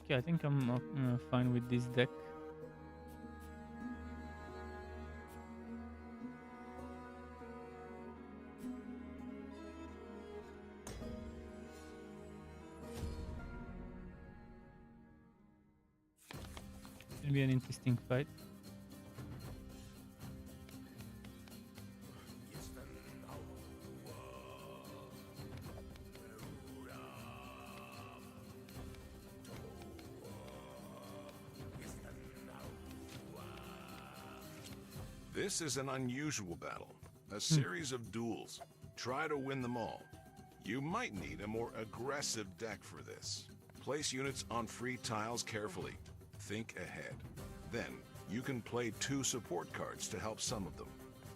Okay, I think I'm fine with this deck. It'll be an interesting fight. This is an unusual battle, a series of duels. Try to win them all. You might need a more aggressive deck for this. Place units on free tiles carefully. Think ahead. Then, you can play 2 support cards to help some of them.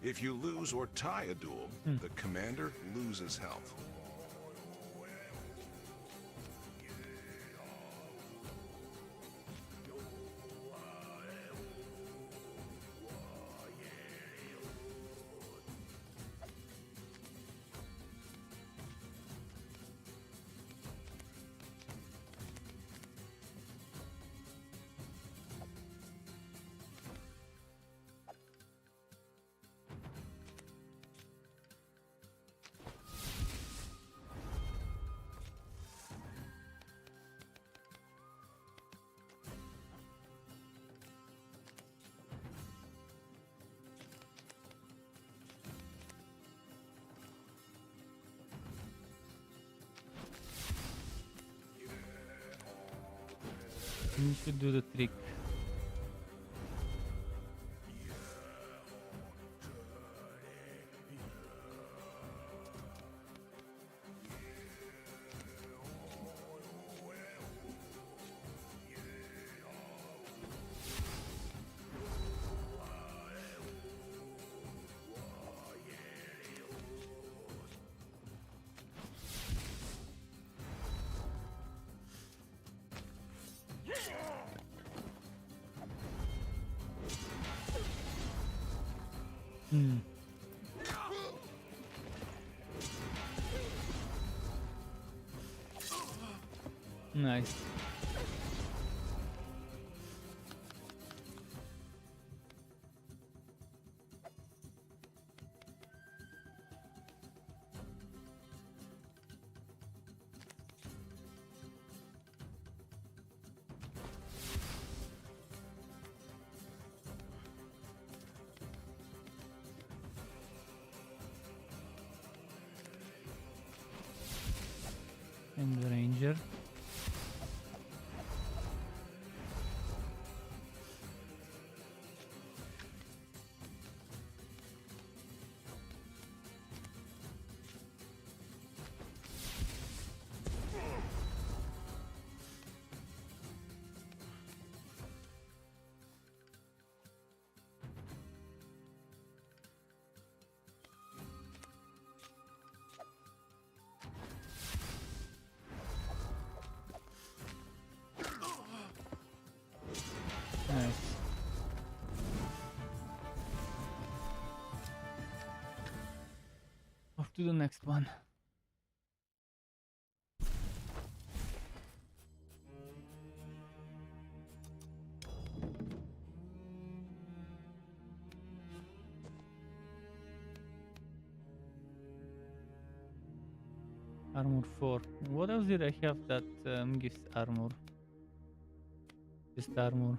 If you lose or tie a duel, the commander loses health. You should do the trick. Hmm. Nice. And the ranger. Nice. Off to the next one. Armor 4. What else did I have that gives armor? Just armor.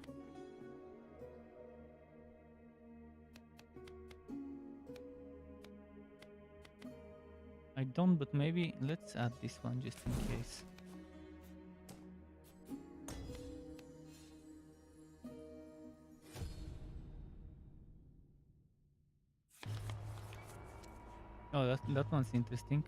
I don't, but maybe let's add this one just in case. Oh, that one's interesting.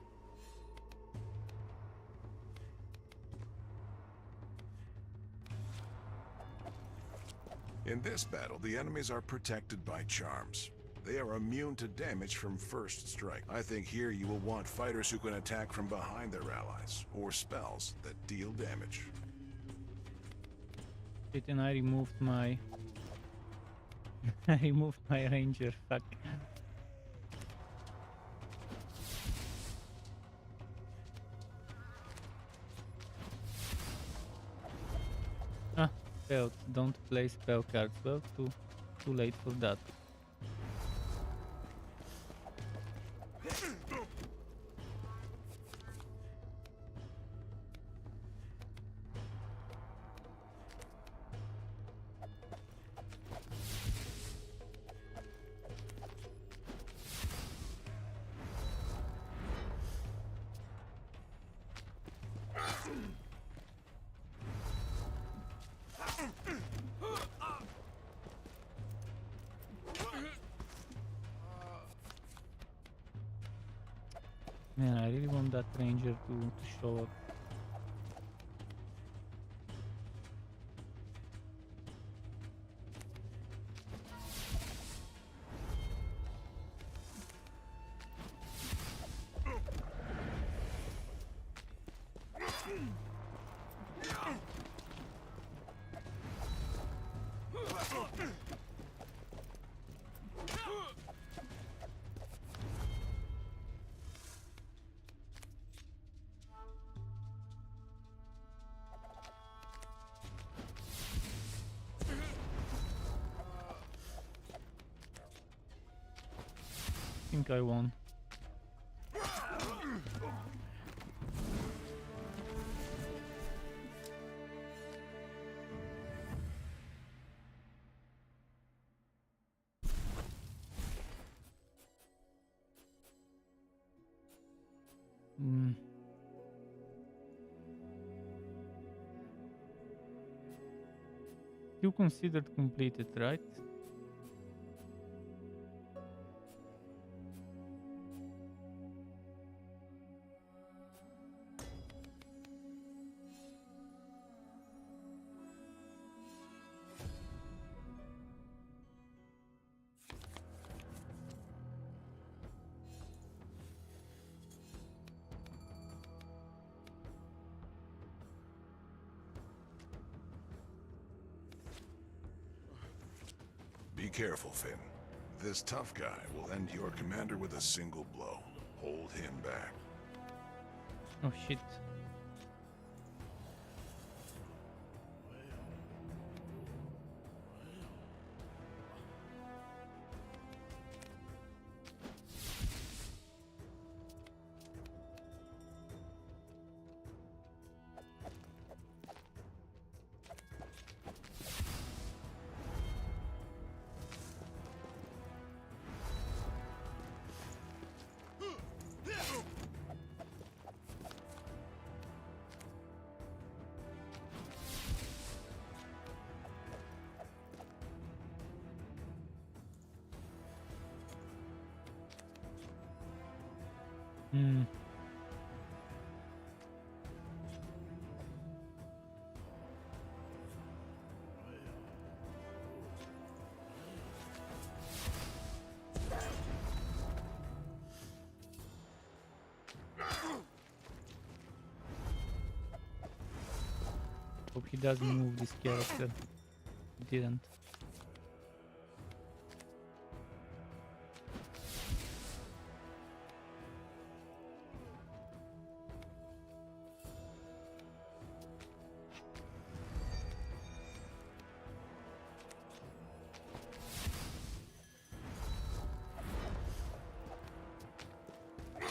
In this battle, the enemies are protected by charms. They are immune to damage from first strike. I think here you will want fighters who can attack from behind their allies, or spells that deal damage. Shit, and I removed my... I removed my ranger, fuck. Ah, spells. Don't play spell cards. Well, too late for that. Man, I really want that ranger to show up. I think I won. Hmm. You considered completed, right? Be careful, Finn. This tough guy will end your commander with a single blow. Hold him back. Oh shit. Hmm. Hope he doesn't move this character. He didn't.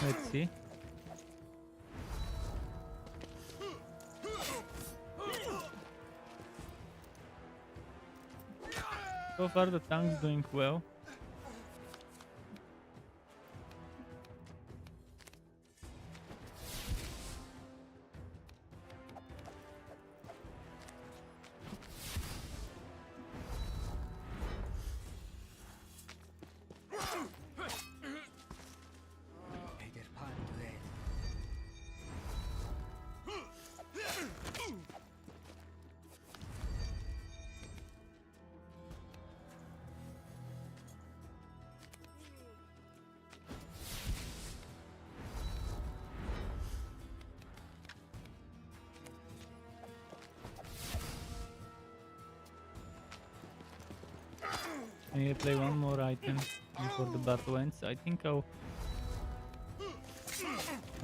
Let's see. So far the tank's doing well. I need to play one more item before the battle ends. I think I'll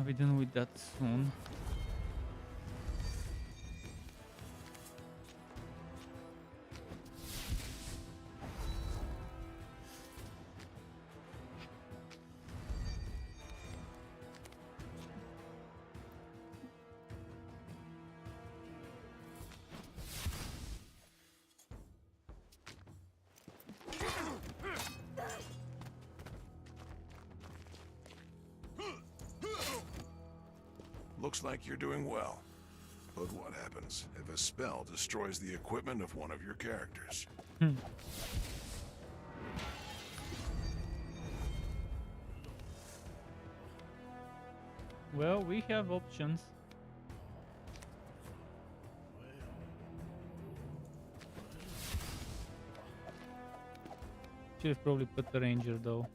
be done with that soon. Looks like you're doing well. But what happens if a spell destroys the equipment of one of your characters? Well, we have options. Should have probably put the ranger though.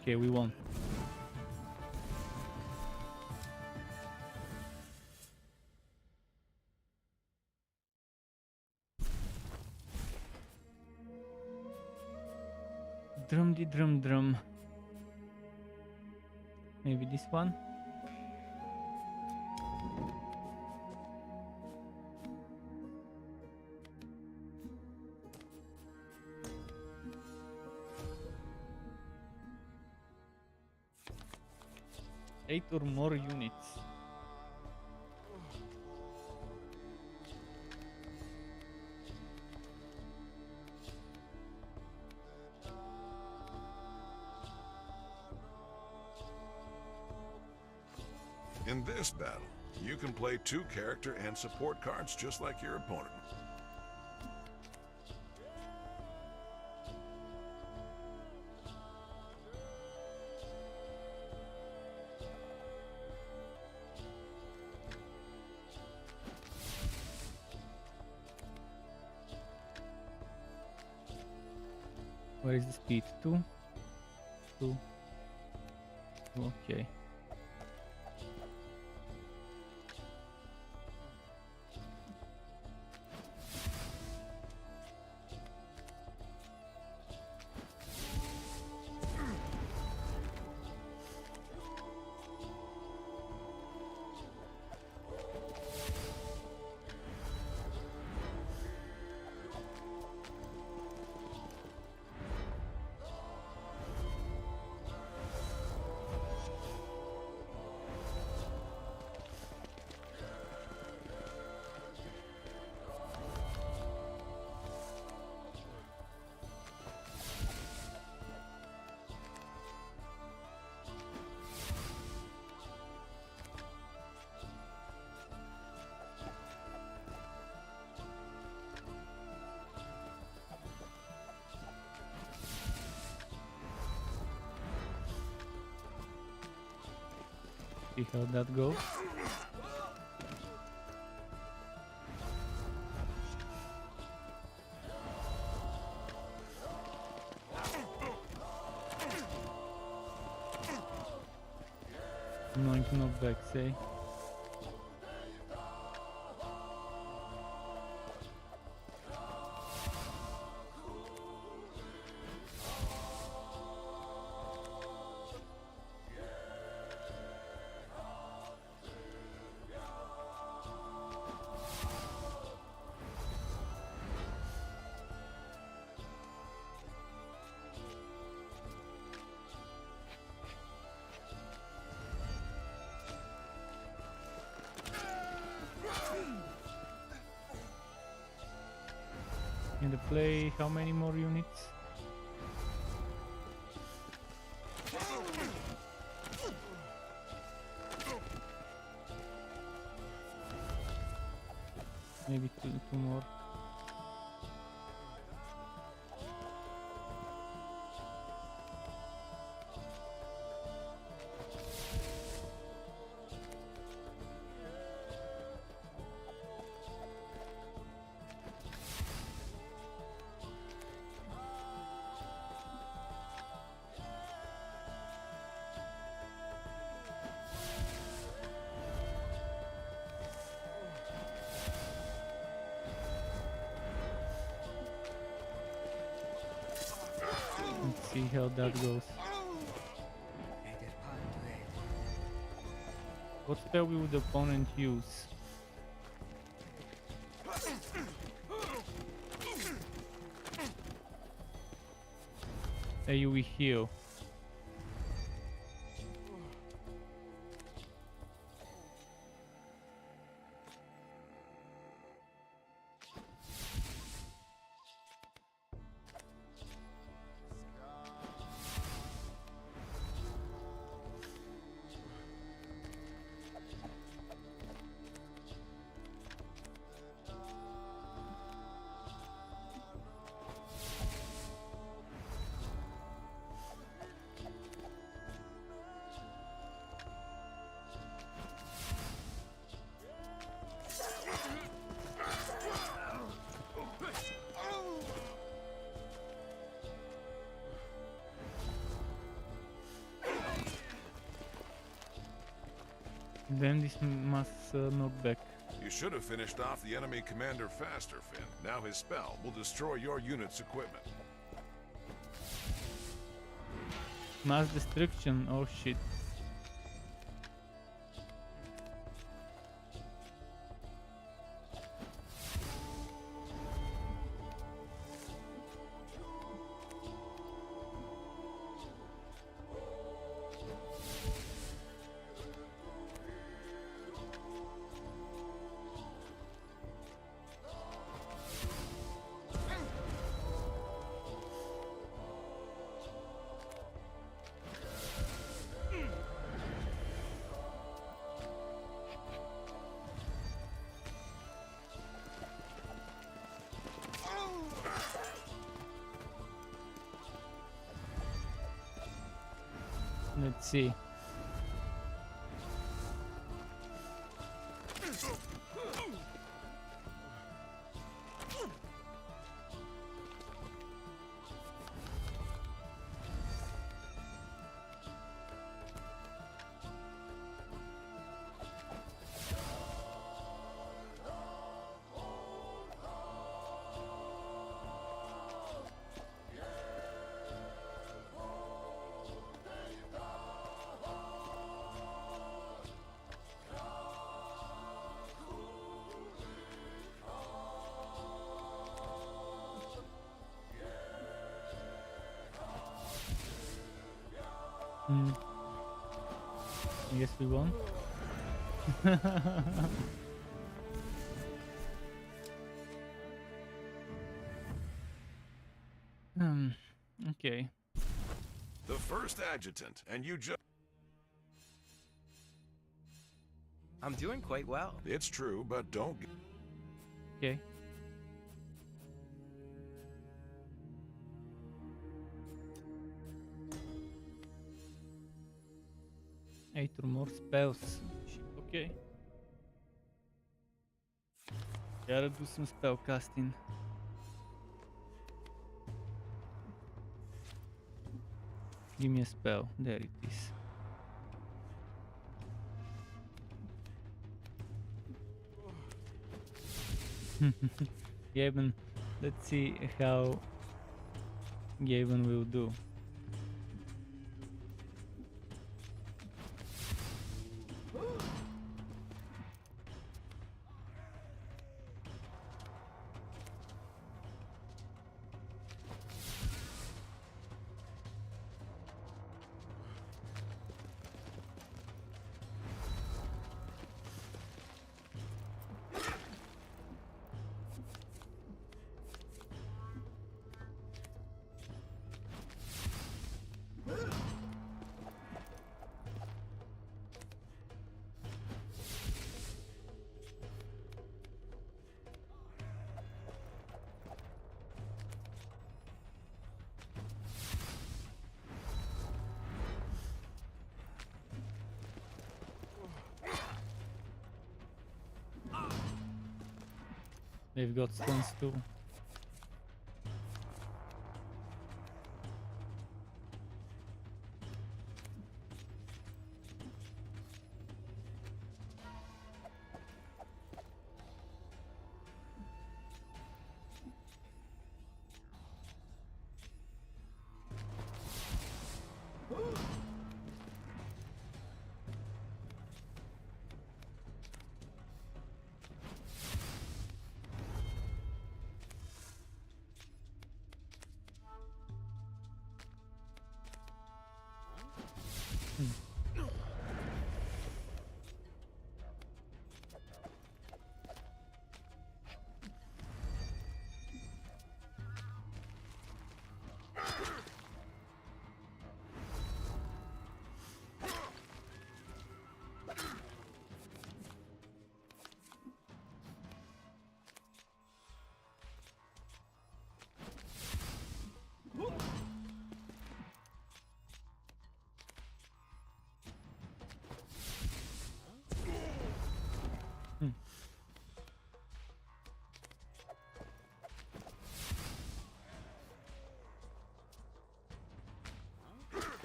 Okay, we won. Drum de drum drum. Maybe this one? Eight or more units. In this battle, You can play 2 character and support cards just like your opponent. Where is the speed? 2? 2. Okay. See how that goes. Annoying knockbacks, eh? In the play, how many more units? Maybe two more. Let's see how that goes. What spell will the opponent use? AoE heal. Then this must knock back. You should have finished off the enemy commander faster, Finn. Now his spell will destroy your unit's equipment. Mass destruction, oh shit. Let's see. I guess we won. Okay. The first adjutant, and you just... I'm doing quite well. It's true, but don't... Okay. Eight or more spells. Okay. Gotta do some spell casting. Give me a spell. There it is. Gaben, let's see how Gaben will do. They've got stones too.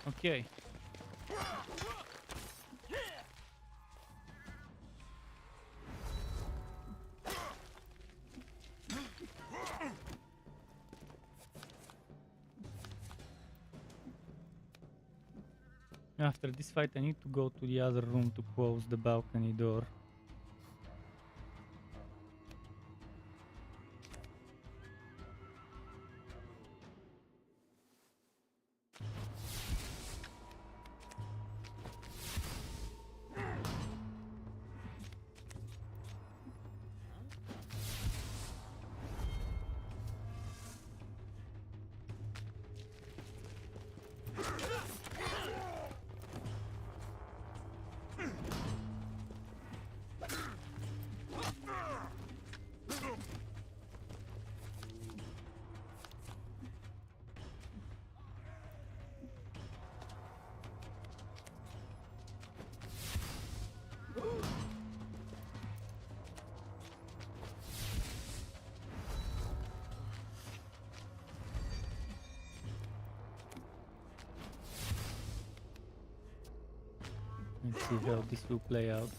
Okay. After this fight, I need to go to the other room to close the balcony door. Let's see how this will play out.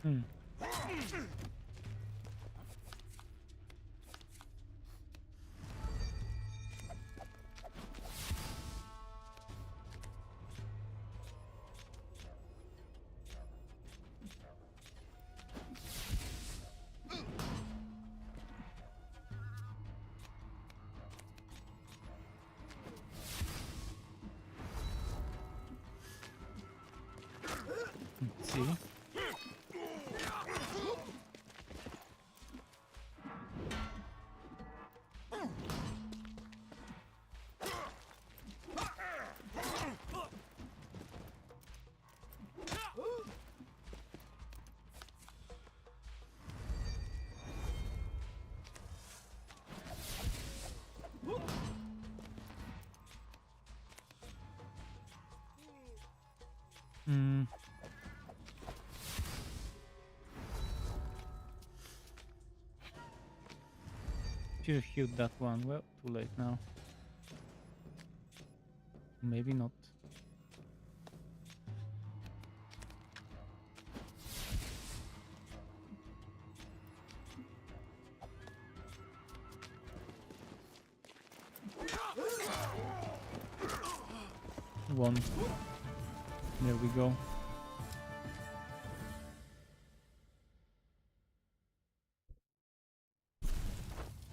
Hmm. Let's see. Hmm. Should have healed that one. Well, too late now. Maybe not. One. There we go.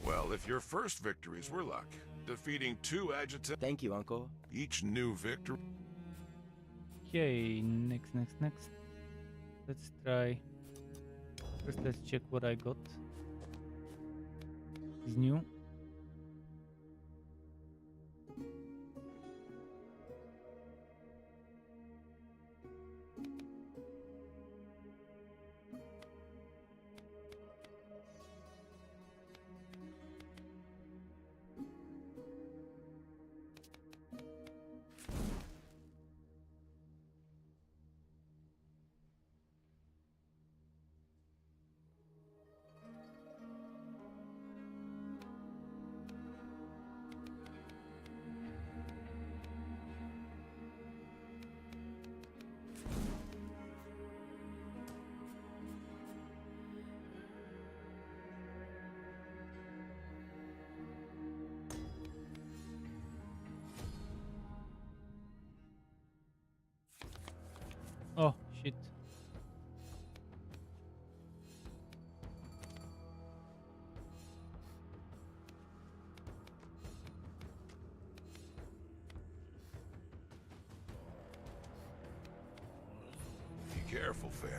Well, if your first victories were luck, defeating 2 adjutants, Thank you, Uncle. each new victory. Okay, next. Let's try. First, let's check what I got. Is new. Oh shit. Be careful, Finn.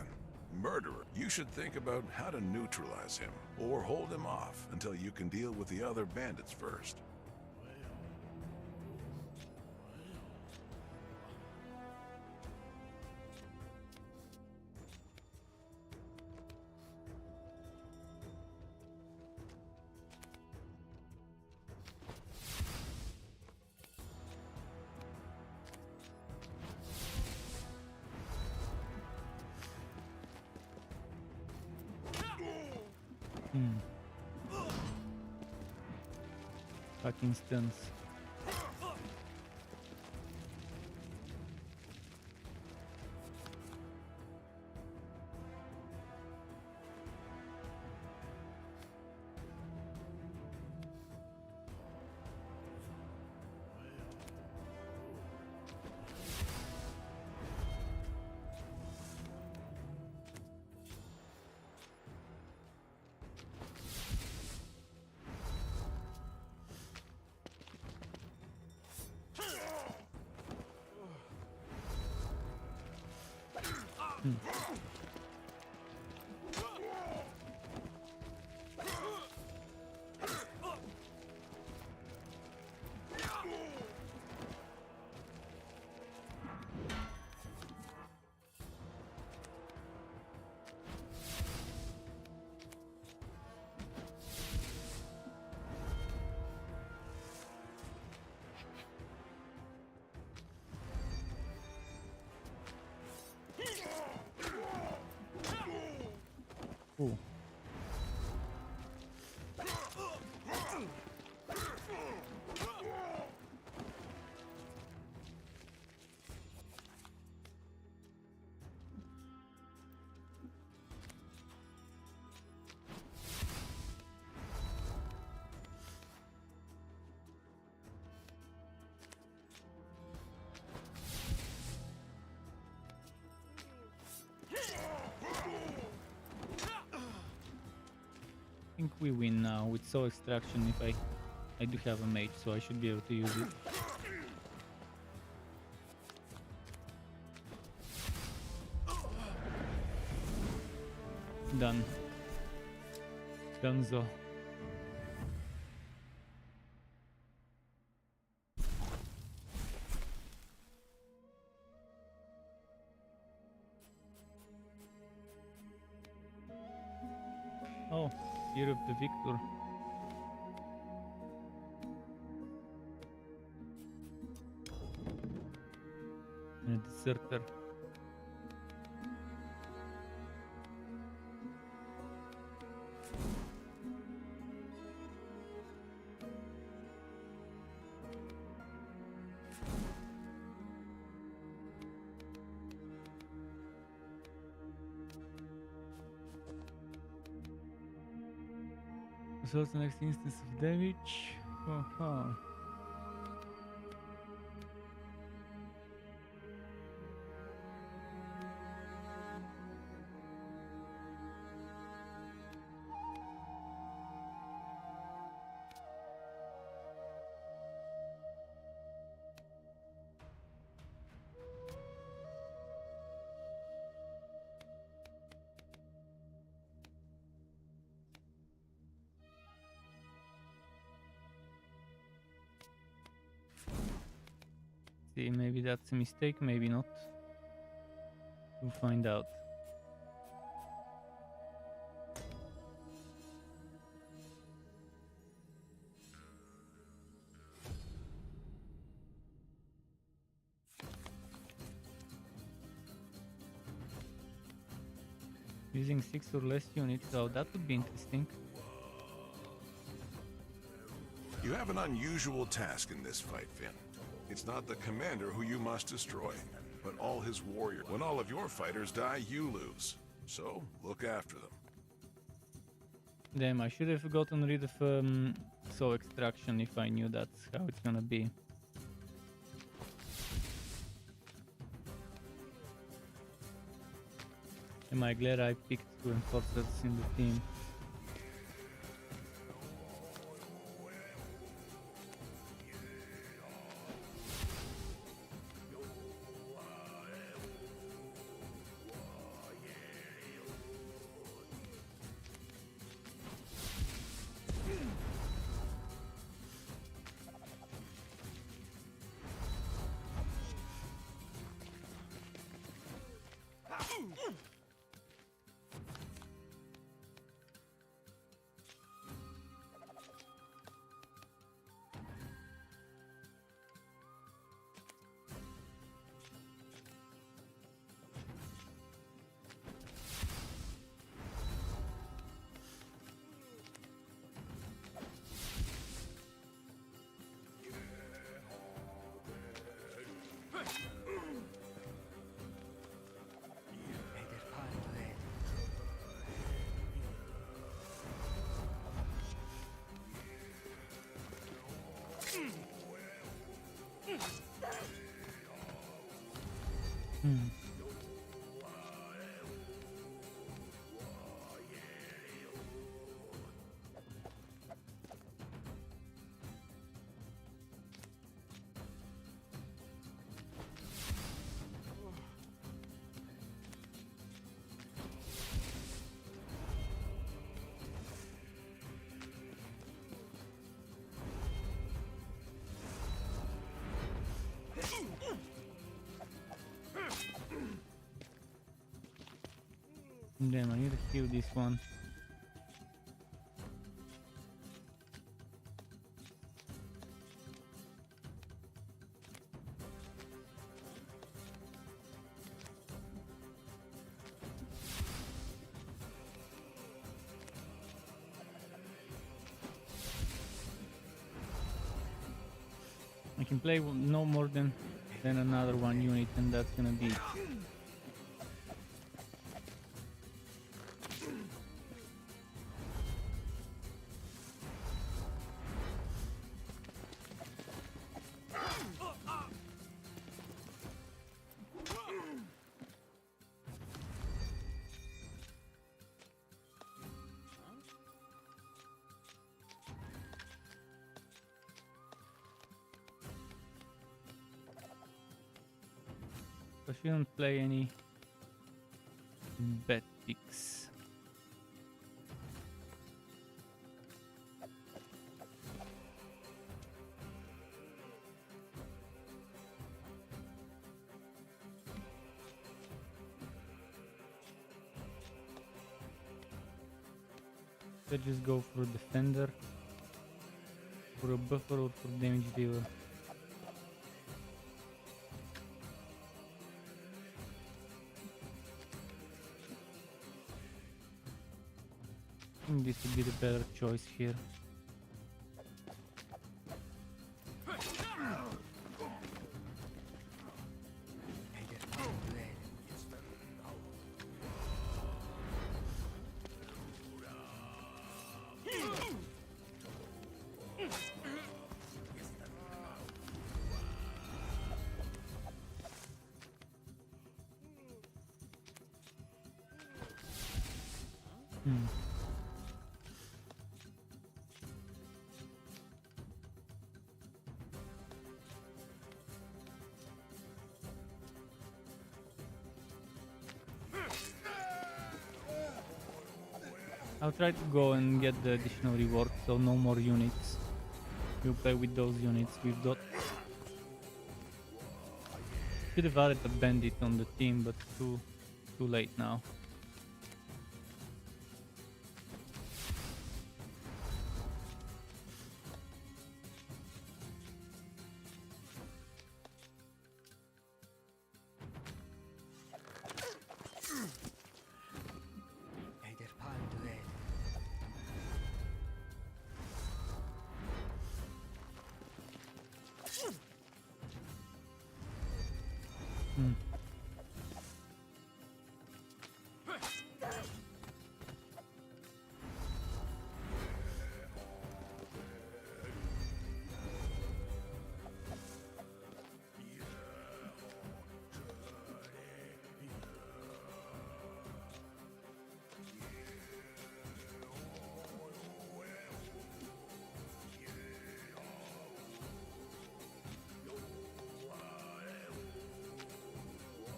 Murderer. You should think about how to neutralize him, or hold him off until you can deal with the other bandits first. Fucking stuns. Hmm. Ooh. I think we win now with soul extraction. If I do have a mage, so I should be able to use it. Done. Donezo. Oh, Year of the Victor. And a deserter. Results the next instance of damage. Uh-huh. See, maybe that's a mistake, maybe not. We'll find out. Using 6 or less units, so that would be interesting. You have an unusual task in this fight, Finn. It's not the commander who you must destroy, but all his warriors. When all of your fighters die, you lose. So, look after them. Damn, I should have gotten rid of soul extraction if I knew that's how it's gonna be. Am I glad I picked two enforcers in the team? Hmm. Damn, I need to heal this one. I can play no more than another one unit, and that's gonna be it. I shouldn't play any bad picks. Let's just go for defender, for a buffer, or for damage dealer. I think this would be the better choice here. I'll try to go and get the additional reward, so no more units. We'll play with those units we've got. Should have added a bandit on the team, but too late now.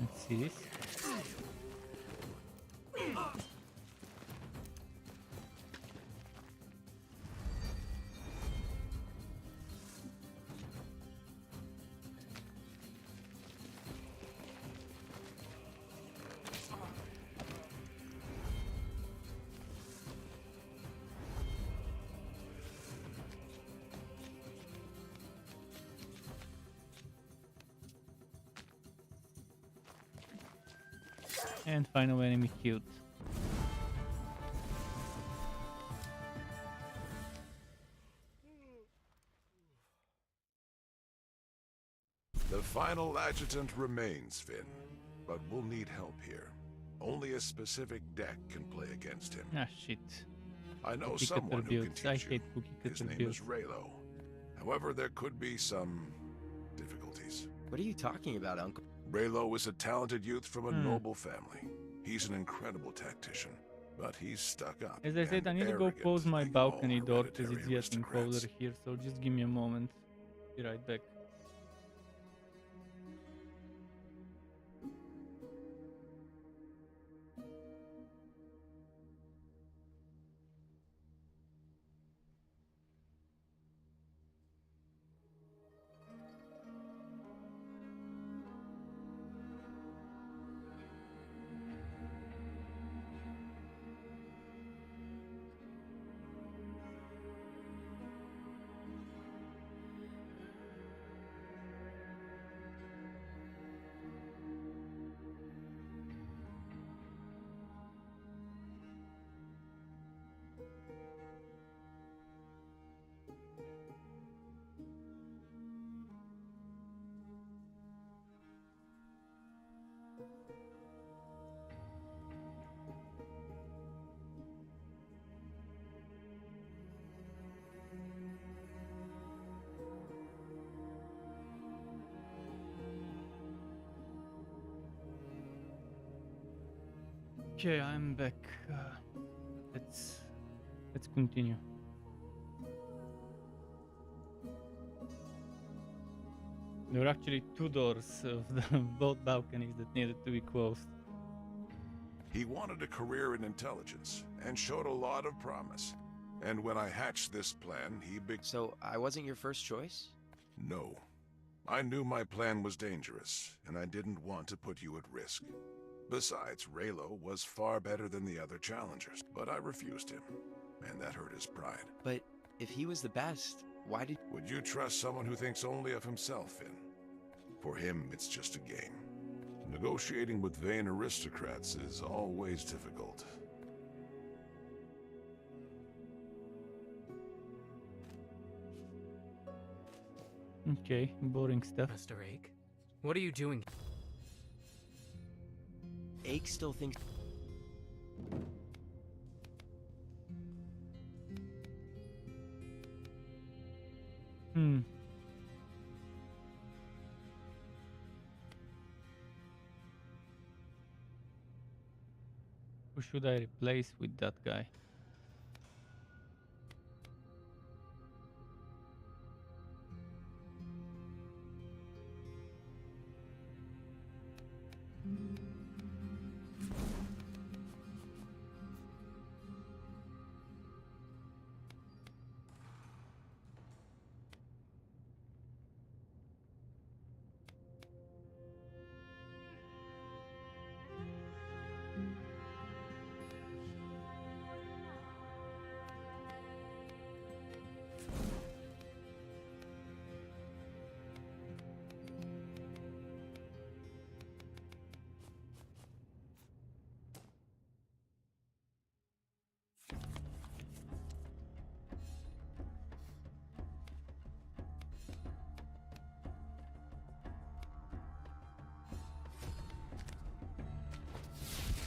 Let's see this. And final enemy killed. The final adjutant remains, Finn, but we'll need help here. Only a specific deck can play against him. Ah shit. I know Cookie someone cutter who can builds. I teach you. hate cookie His cutter name builds. is Raylo. However, there could be some difficulties. What are you talking about, Uncle? Raylo is a talented youth from a noble family. He's an incredible tactician, but he's stuck up. As I said, I and need to go arrogant close my like all balcony door because it's hereditary getting colder aristocrats. here, so just give me a moment. Be right back. Okay, I'm back. Let's continue. There were actually two doors of the both balconies that needed to be closed. He wanted a career in intelligence and showed a lot of promise. And when I hatched this plan, So I wasn't your first choice? No. I knew my plan was dangerous, and I didn't want to put you at risk. Besides, Raylo was far better than the other challengers, but I refused him, and that hurt his pride. But if he was the best, why did... Would you trust someone who thinks only of himself, Finn? For him, it's just a game. Negotiating with vain aristocrats is always difficult. Okay, boring stuff. Mr. Ake, what are you doing? Ake still thinks... Hmm. Who should I replace with that guy?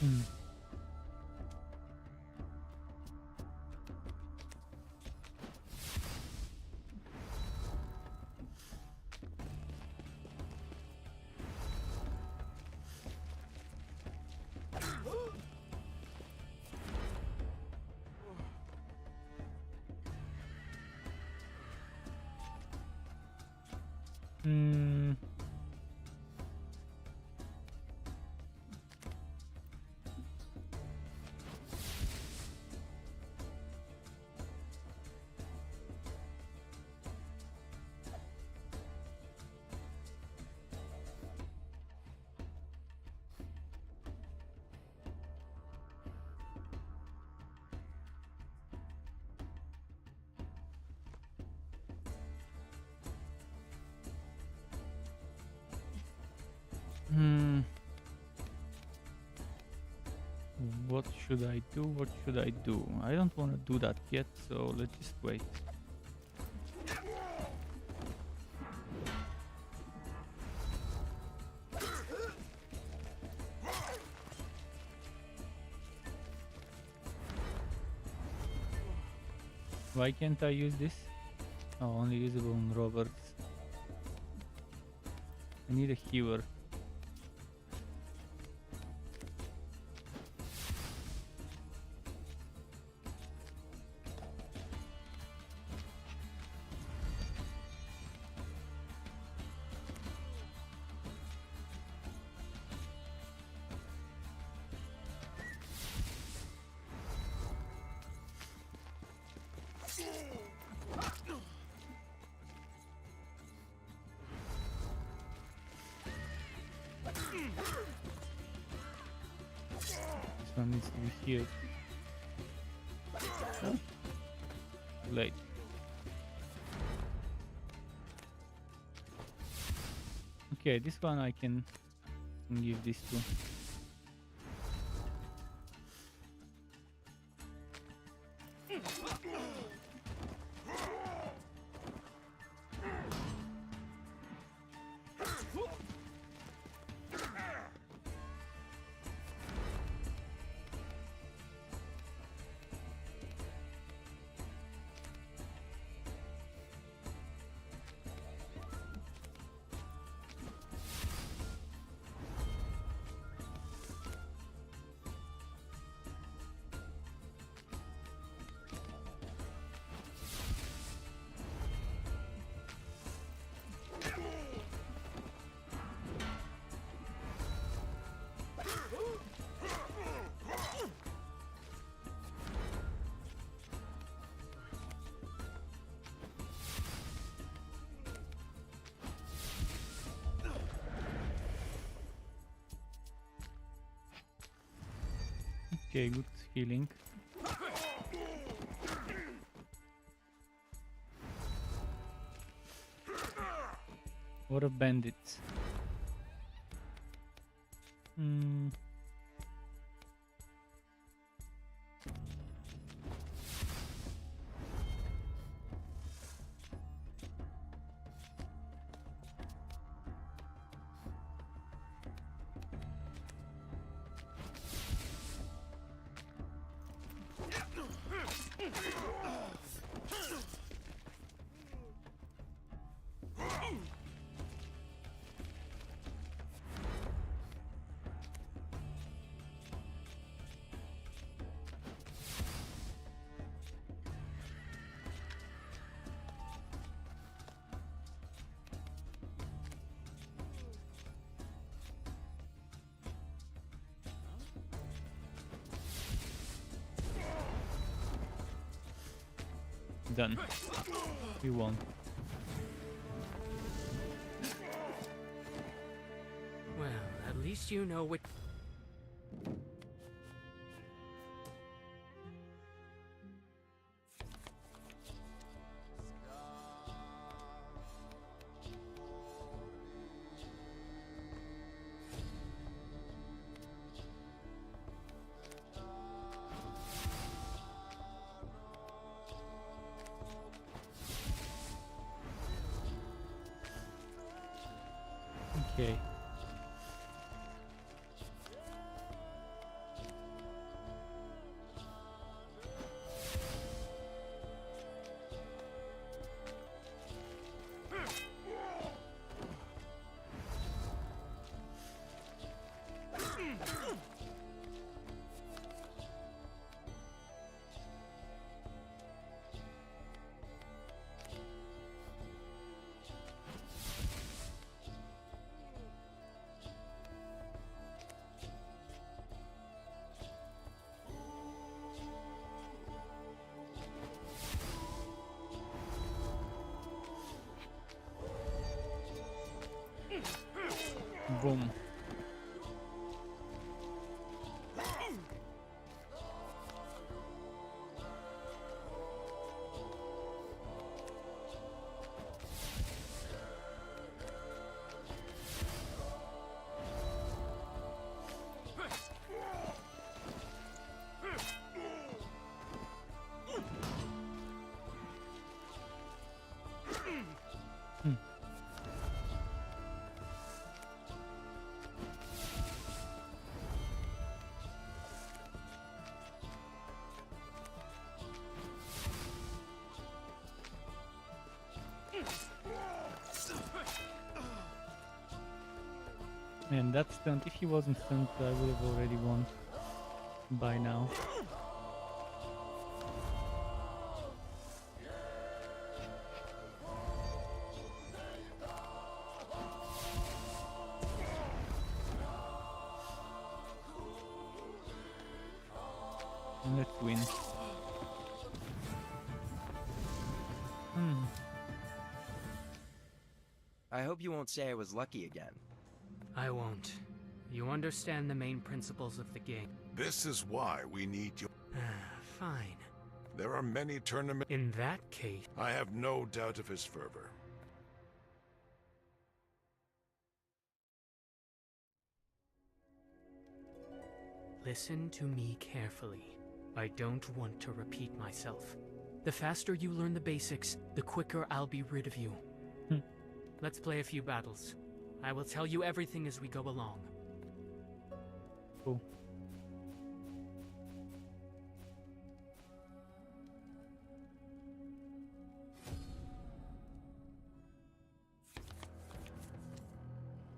Hmm. Hmm. Hmm. What should I do? What should I do? I don't want to do that yet, so let's just wait. Why can't I use this? Oh, only usable on rovers. I need a healer. This one needs to be healed. Oh. Too late. Okay, this one I can give this to. Okay, good healing. What of bandits? Hmm. Done. We won. Well, at least you know what. Okay. Boom. Man, that stunt, if he wasn't stunned, I would have already won by now. And let's win. I hope you won't say I was lucky again. I won't. You understand the main principles of the game. This is why we need you. Fine. There are many tournaments. In that case, I have no doubt of his fervor. listen to me carefully. I don't want to repeat myself. The faster you learn the basics, the quicker I'll be rid of you. Let's play a few battles. I will tell you everything as we go along. Cool.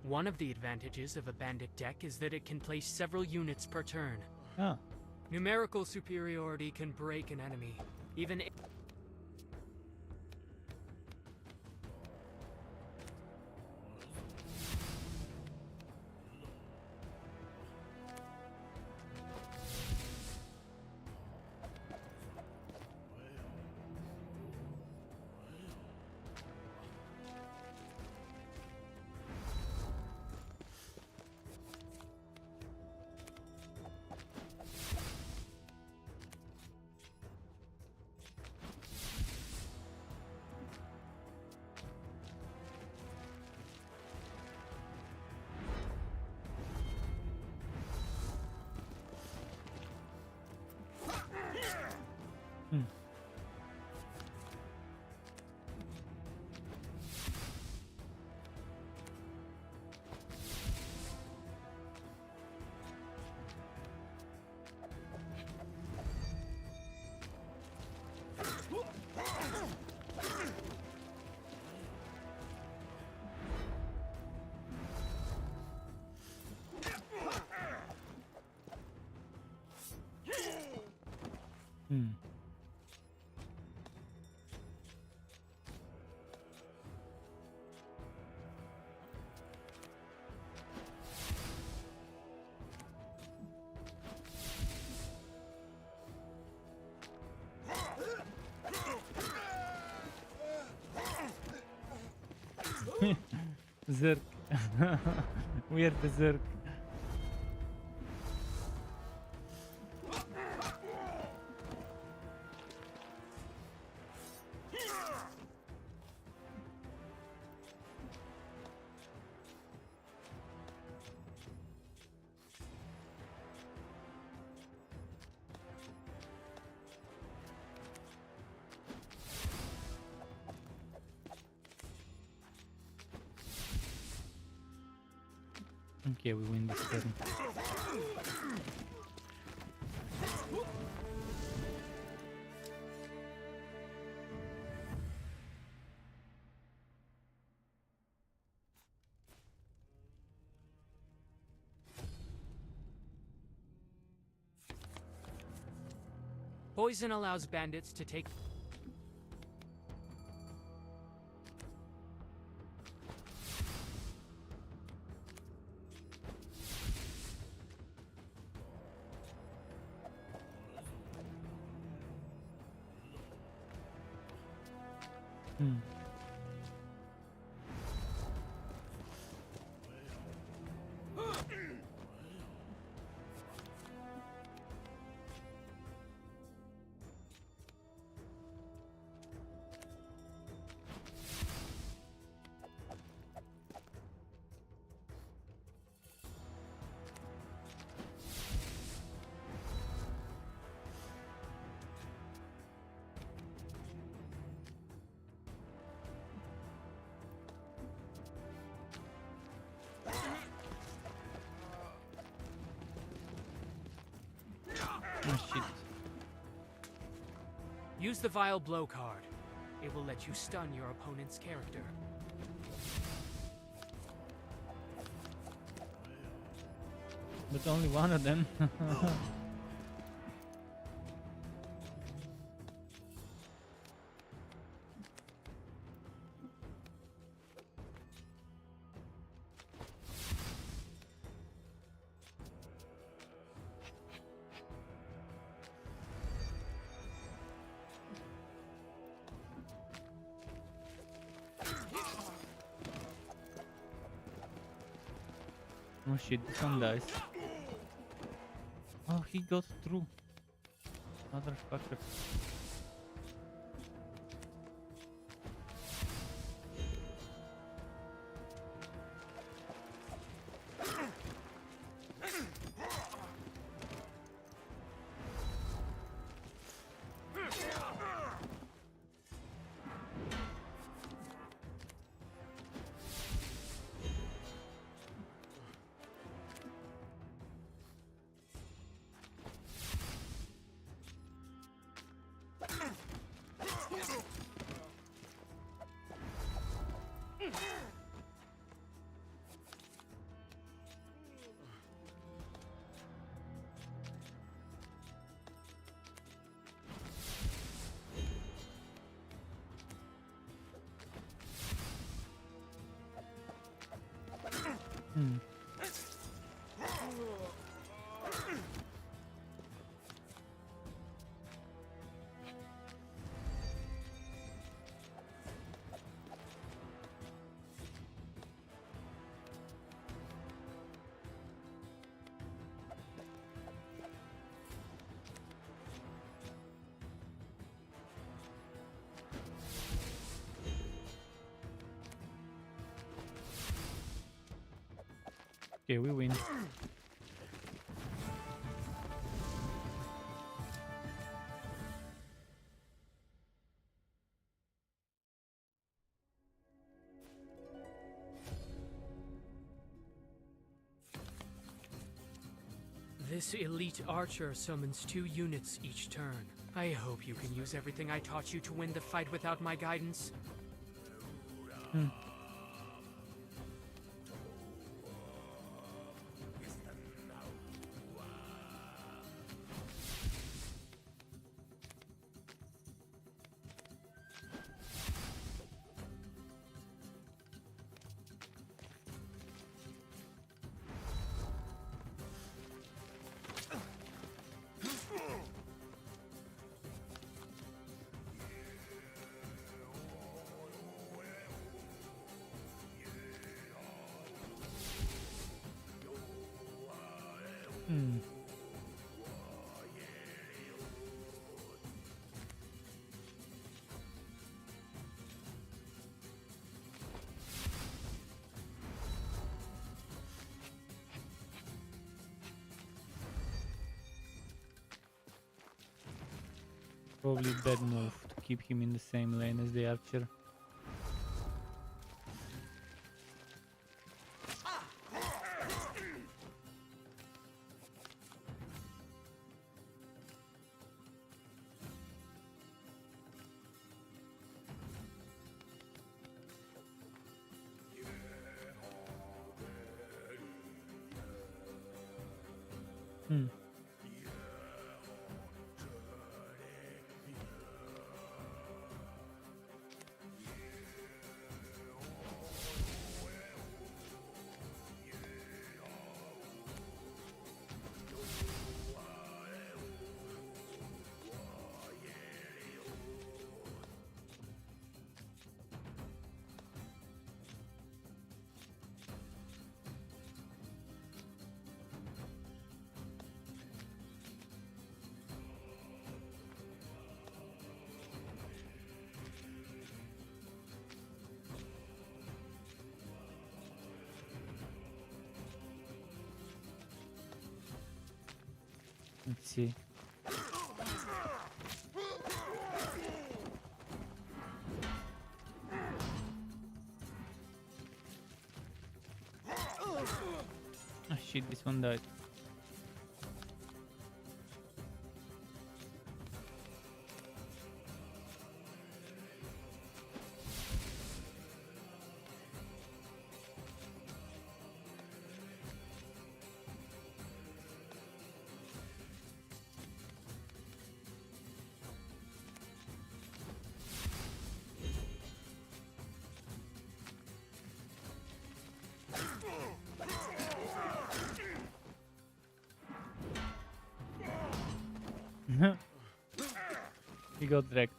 One of the advantages of a bandit deck is that it can place several units per turn. Ah, Numerical superiority can break an enemy, even if... Hmm. Hmm. Zerk. We're the Zerk. Okay, we win this turn. Poison allows bandits to take. Hmm. Oh shit. Use the Vile Blow card. It will let you stun your opponent's character. But only one of them. Oh shit, this one dies. Oh, he got through. Motherfucker. Hmm. Okay, we win. This elite archer summons 2 units each turn. I hope you can use everything I taught you to win the fight without my guidance. Probably bad move to keep him in the same lane as the archer. Let's see. Ah shit, this one died. He got wrecked.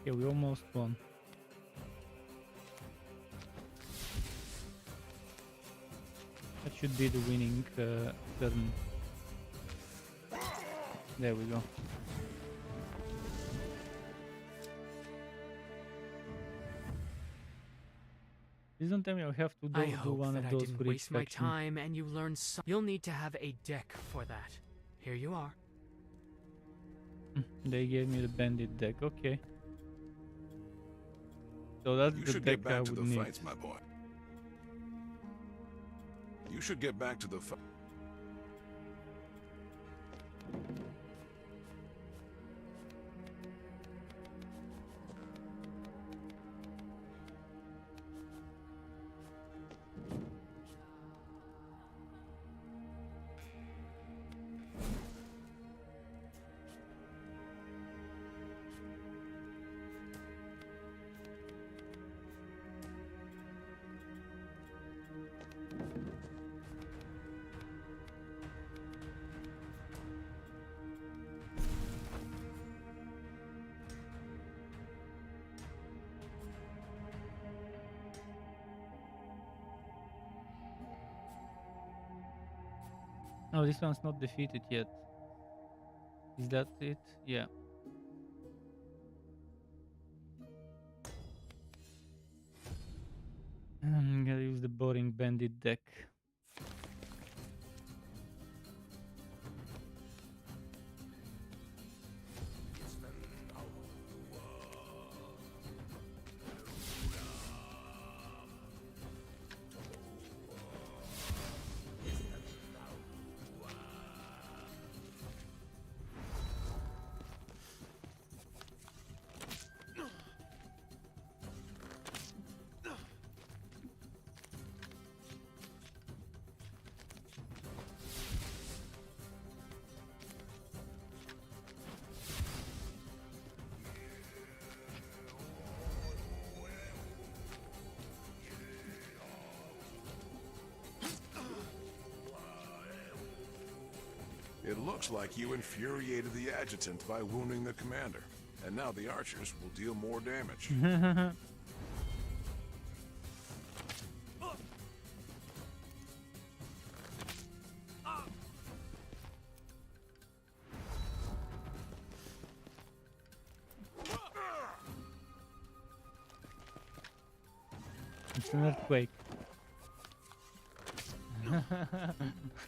Okay, we almost won. That should be the winning turn. There we go. Please don't tell me I have to I do hope one that of I those didn't for each waste my faction. time and you learn some. You'll need to have a deck for that. Here you are. They gave me the bandit deck, okay. So that's You the should deck get I back to would the need. fights, my boy. You should get back to the fight. Oh, this one's not defeated yet. Is that it? Yeah. bandit deck. It looks like you infuriated the adjutant by wounding the commander. And now the archers will deal more damage. It's an earthquake.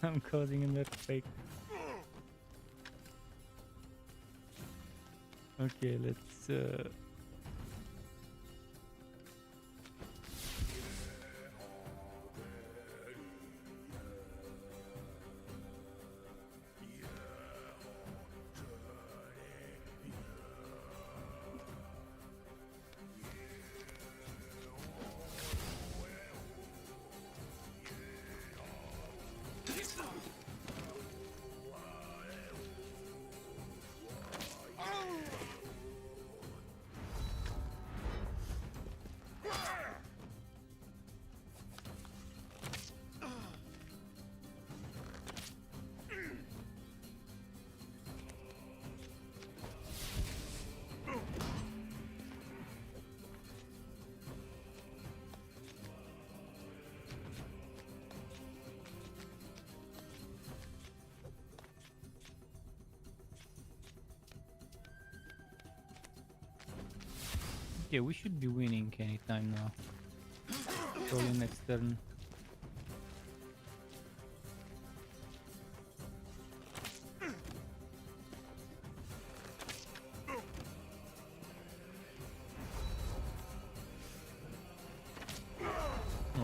I'm causing an earthquake. Okay, let's okay, we should be winning anytime now. Probably next turn.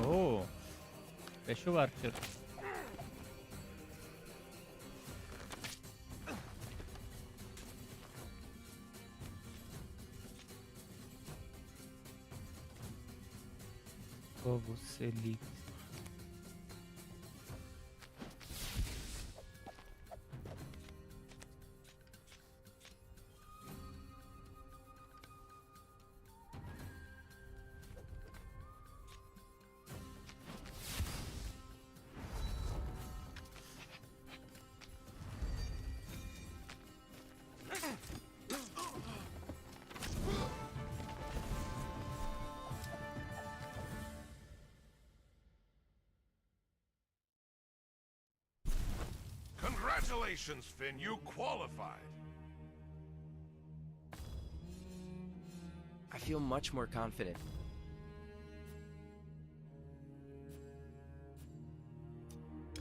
Oh, special archer. Povos elite. Congratulations, Finn, you qualified. I feel much more confident.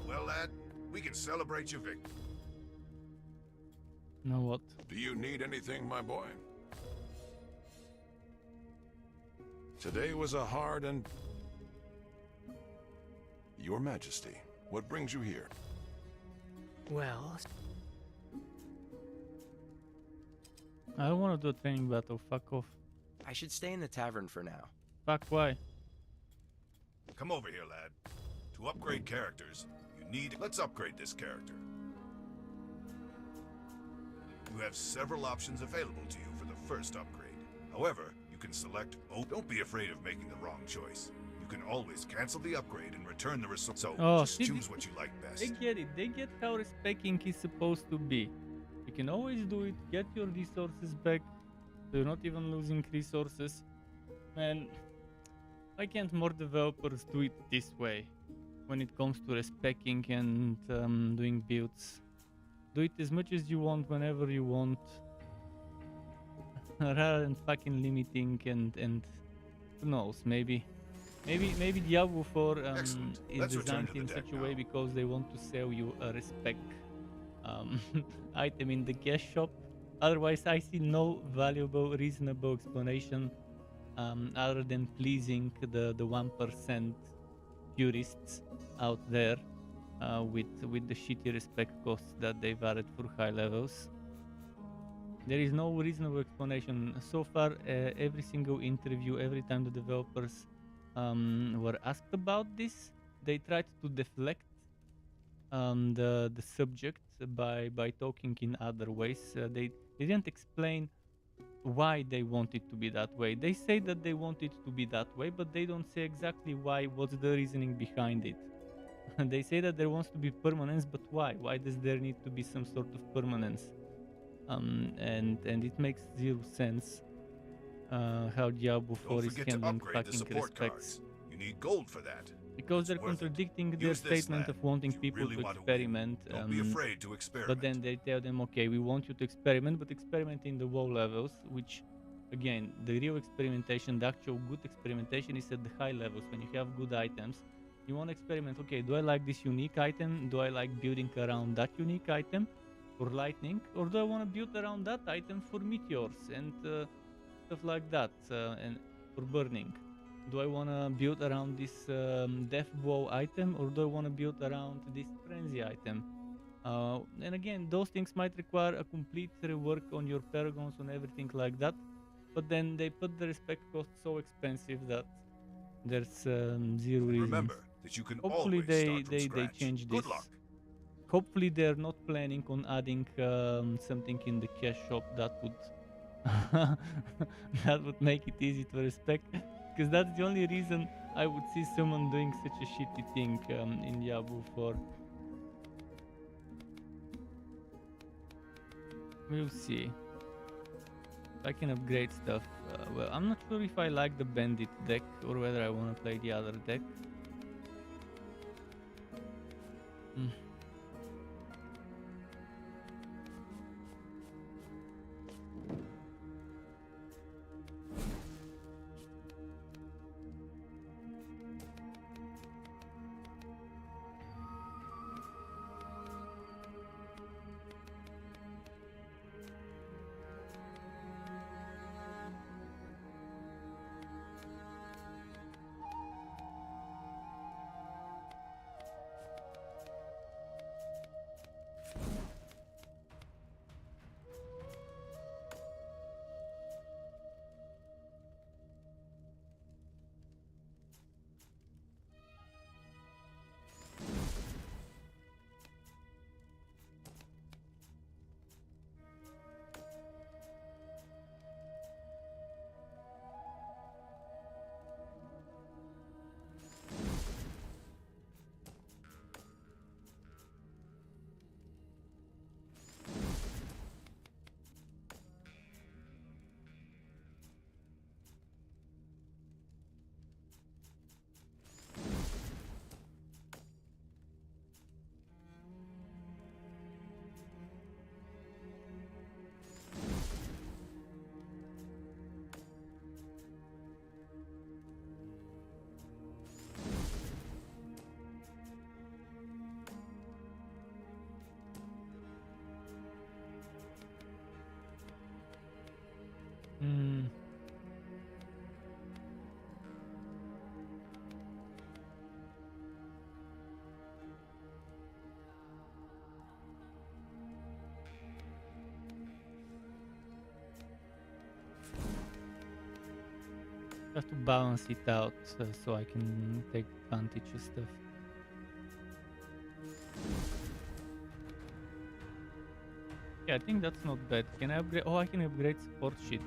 Well, lad, we can celebrate your victory. Now what? Do you need anything, my boy? Today was a hard and... Your Majesty, what brings you here? Well, I don't want to do a training battle. Fuck off. I should stay in the tavern for now. Fuck why? Come over here, lad. To upgrade characters, you need... Let's upgrade this character. You have several options available to you for the first upgrade. However, you can select... Oh, don't be afraid of making the wrong choice. You can always cancel the upgrade and return the resource. So, just see, choose what you like best. They get it. They get how respecting is supposed to be. You can always do it. Get your resources back. So you're not even losing resources. Man, why can't more developers do it this way? When it comes to respecting and doing builds. Do it as much as you want, whenever you want. Rather than fucking limiting and who knows, maybe Maybe Diablo 4 Excellent. is Let's return designed to the in deck such a way now. because they want to sell you a respec um, item in the cash shop. Otherwise, I see no valuable, reasonable explanation other than pleasing the 1% purists out there with the shitty respec costs that they've added for high levels. There is no reasonable explanation. So far, every single interview, every time the developers were asked about this, they tried to deflect the subject by talking in other ways. They didn't explain why they want it to be that way. They say that they want it to be that way, but they don't say exactly why. What's the reasoning behind it? They say that there wants to be permanence, but why? Why does there need to be some sort of permanence? And it makes zero sense how Diablo Don't 4 is forget to handling upgrade the fucking support respects. cards. You need gold for that. Because It's they're worth it. contradicting their Use this statement land of wanting if you people really to want to win. experiment. Don't be afraid to But experiment. then they tell them, okay, we want you to experiment, but experiment in the low levels, which, again, the real experimentation, the actual good experimentation is at the high levels when you have good items. You want to experiment, okay, do I like this unique item? Do I like building around that unique item for lightning? Or do I want to build around that item for meteors and stuff like that and for burning? Do I want to build around this death blow item or do I want to build around this frenzy item? And again, those things might require a complete rework on your paragons and everything like that. But then they put the respect cost so expensive that there's zero And reasons. remember that you can Hopefully always start from they scratch. change Good this. luck. Hopefully they're not planning on adding something in the cash shop that would that would make it easy to respect, because that's the only reason I would see someone doing such a shitty thing in Diablo 4. We'll see. I can upgrade stuff. Well, I'm not sure if I like the bandit deck or whether I want to play the other deck. Mm. Mm. Have to balance it out so I can take advantage of stuff. Yeah, I think that's not bad. Can I upgrade? Oh, I can upgrade support sheet.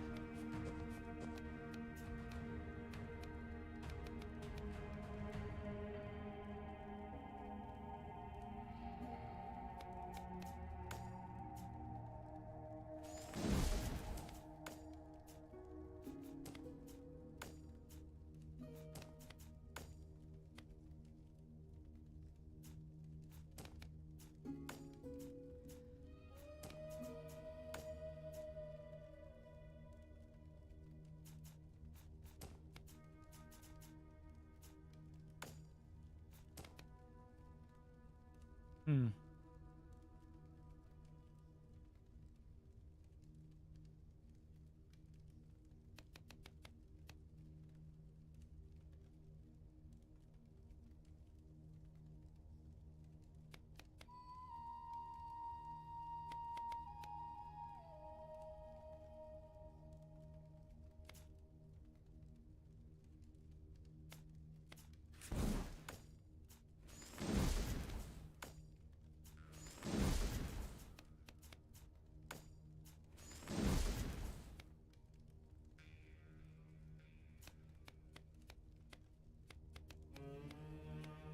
Hmm.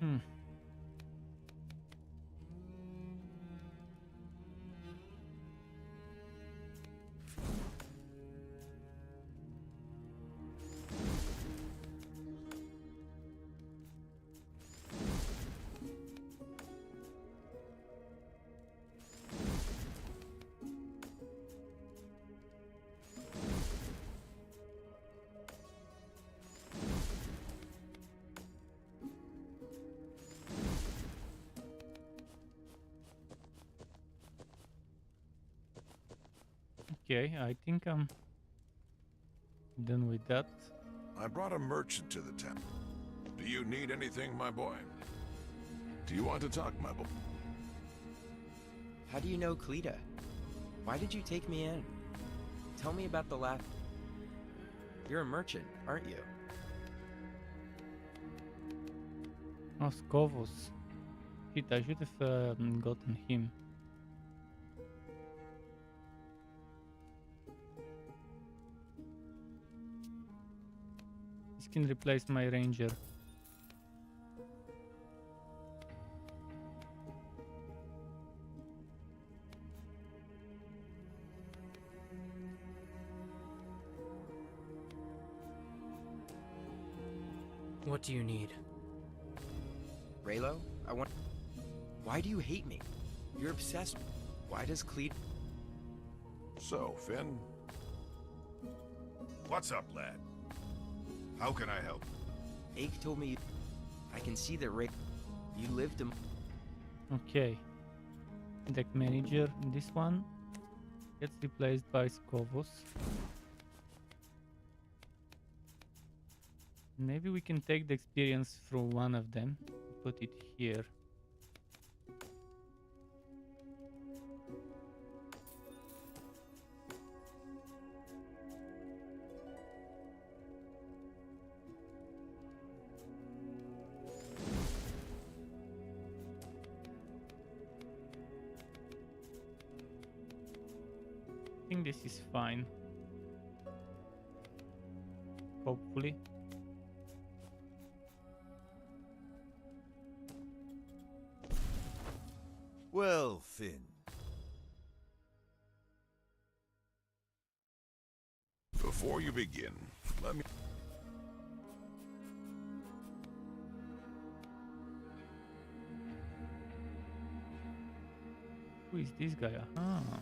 Hmm. Okay, I think I'm done with that. I brought a merchant to the town. Do you need anything, my boy? Do you want to talk, my boy? How do you know Cleta? Why did you take me in? Tell me about the last... You're a merchant, aren't you? Scovos. Shit, I should have gotten him. This can replace my ranger. What do you need? Raylo, I want... Why do you hate me? You're obsessed. Why does Cleta... So, Finn, What's up, lad? How can I help? Ake told me... I can see that Ray... You lived a... Okay. Deck manager. This one gets replaced by Scovos. Maybe we can take the experience from one of them, put it here. I think this is fine. Hopefully. Well, Finn. before you begin, let me... Who is this guy? Aha.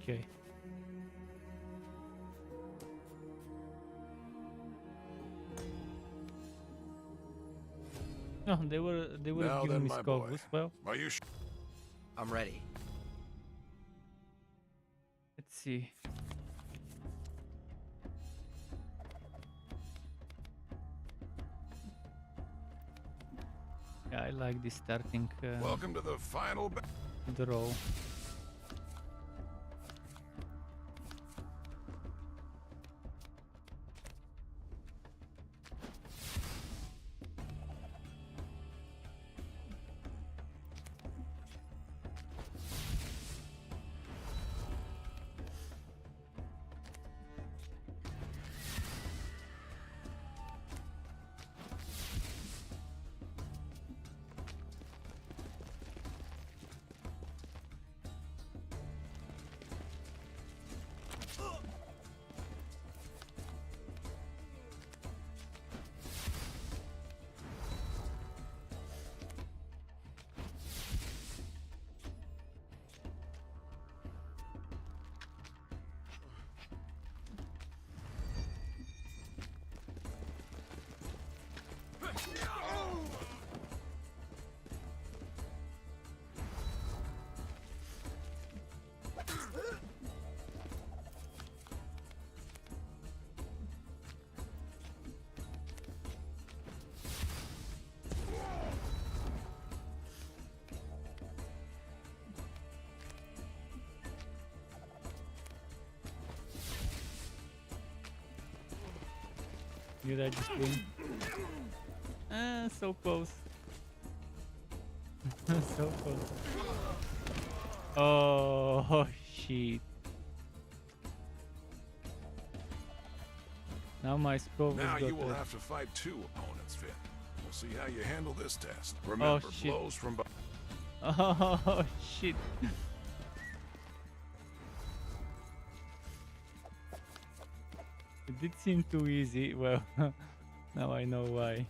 Okay. No, they were Now giving then, me my boy. Scovus. Well, Are you I'm ready. let's see. Yeah, I like this starting welcome to the final... draw. Did I just win? Ah, so close. So close. Oh, shit. Now my scope Now has got you will a- have to fight 2 opponents, Finn. We'll see how you handle this test. Remember, shit. blows from behind. Oh, shit. It did seem too easy. Well, now I know why.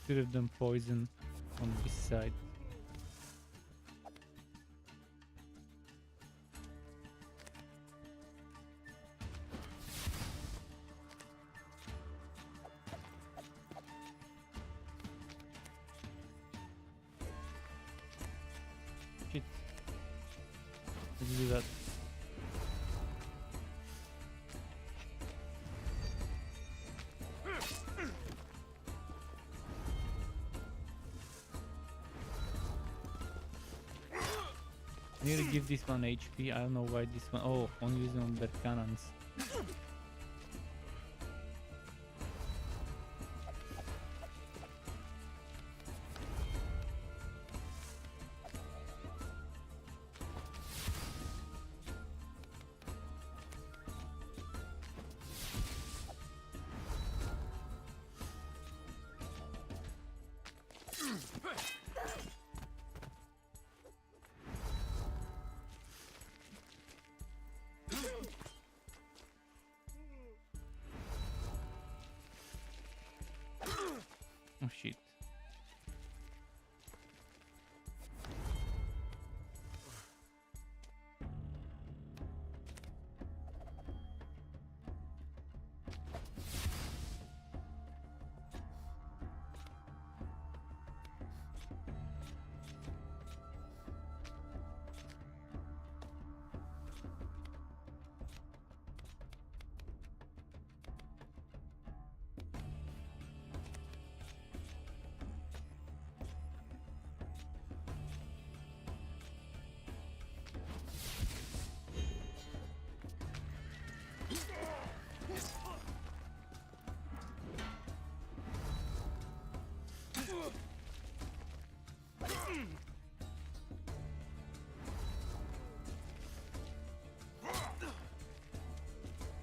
Should have done poison on this side. Shit. Let's do that. I need to give this one HP. I don't know why this one. Oh, I'm using on their cannons. Oh shit.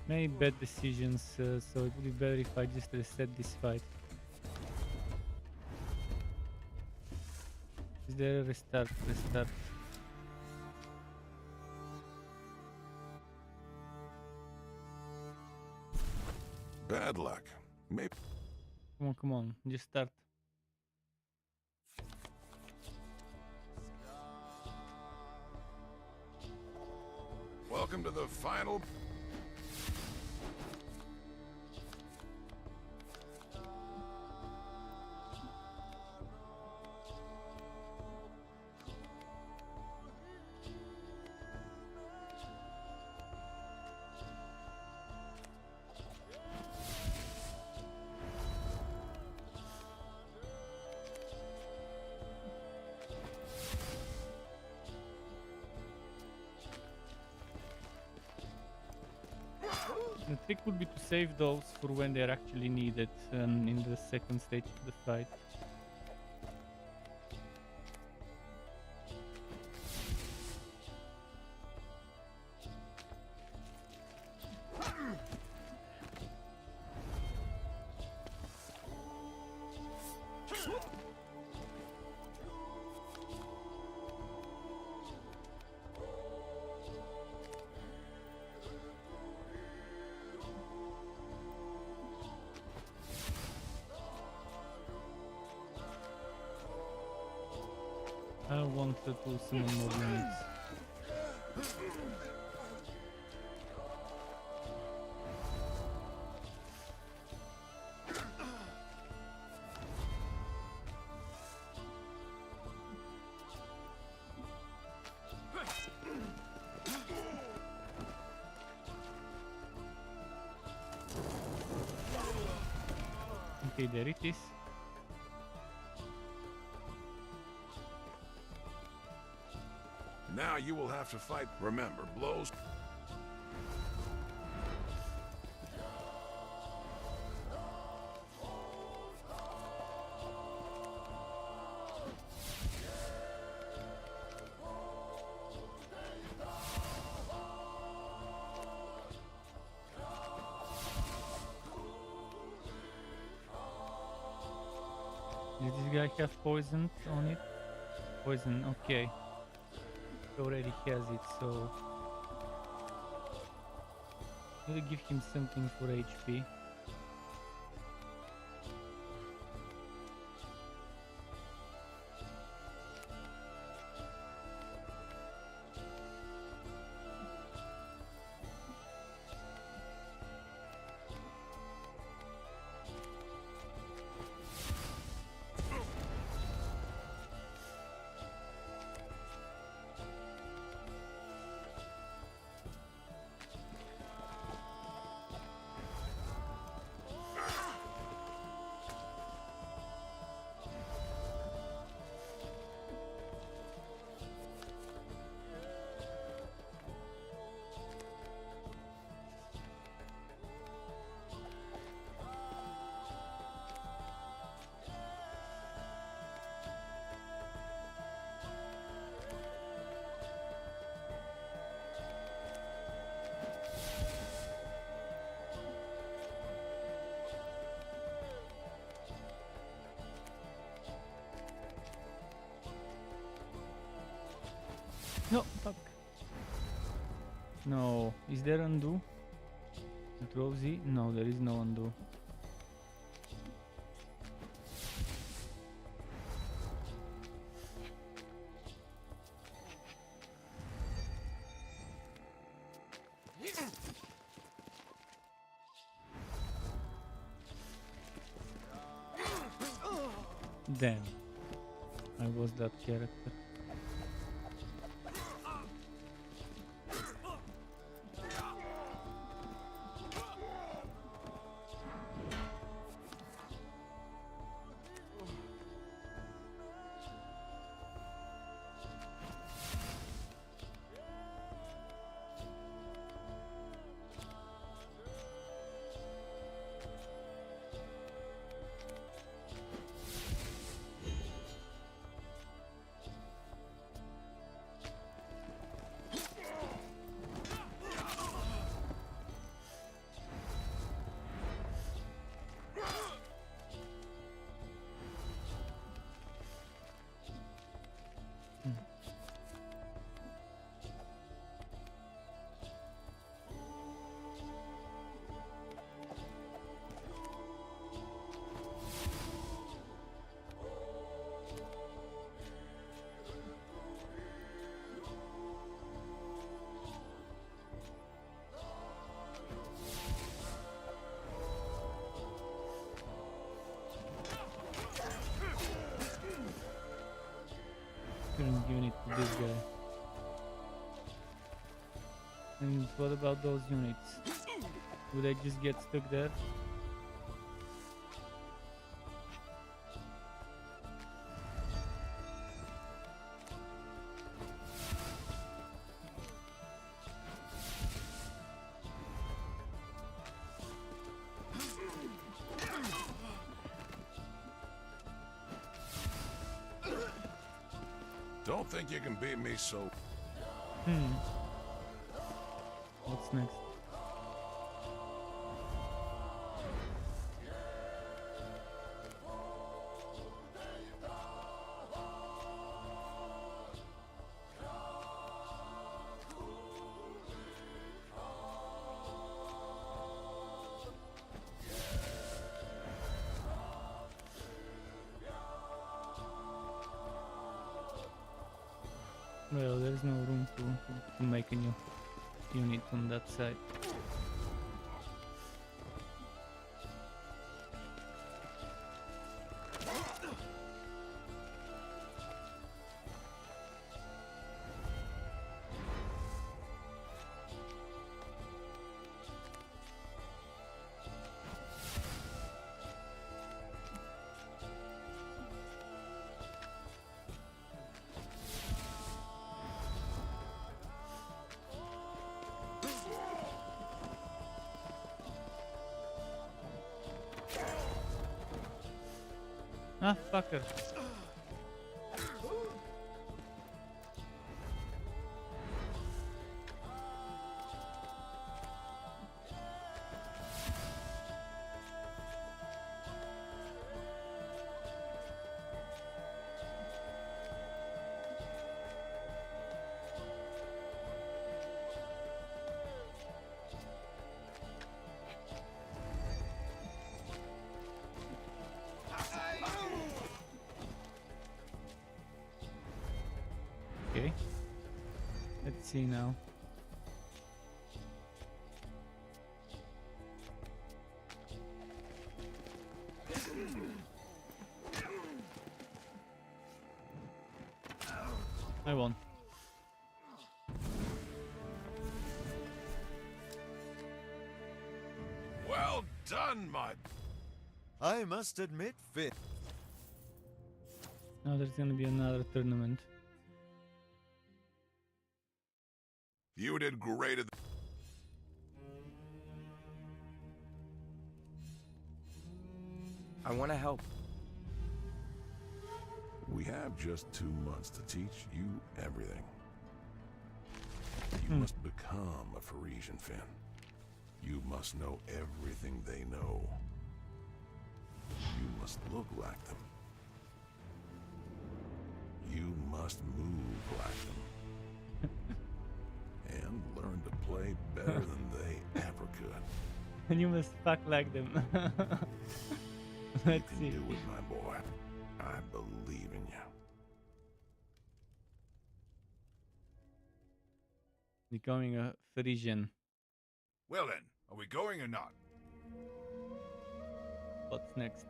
Many bad decisions, so it would be better if I just reset this fight. Is there a restart? Restart. Bad luck. Maybe. Come on, just start. Welcome to the final. The trick would be to save those for when they're actually needed in the second stage of the fight. want to summon more units. Okay, there it is. Now you will have to fight. Remember, blows. Does this guy have poison on it? Poison, okay. He already has it, so we'll give him something for HP. No, fuck. No, is there undo? Control Z? No, there is no undo. Damn, I was that character. Couldn't give it to this guy. And what about those units? Would they just get stuck there? Don't think you can beat me so. What's next? Well, there's no room to make a new unit on that side. Ah, fucker. Okay. Let's see now. I won. Well done, my... I must admit, Finn. Now there's gonna be another tournament. You did great at I want to help. We have just 2 months to teach you everything. You must become a Parisian Finn. You must know everything they know. You must look like them. You must move like them. And learn to play better than they ever could. And you must fuck like them. You Let's can see. do it, my boy. I believe in you. Becoming a Frisian. Well then, are we going or not? What's next?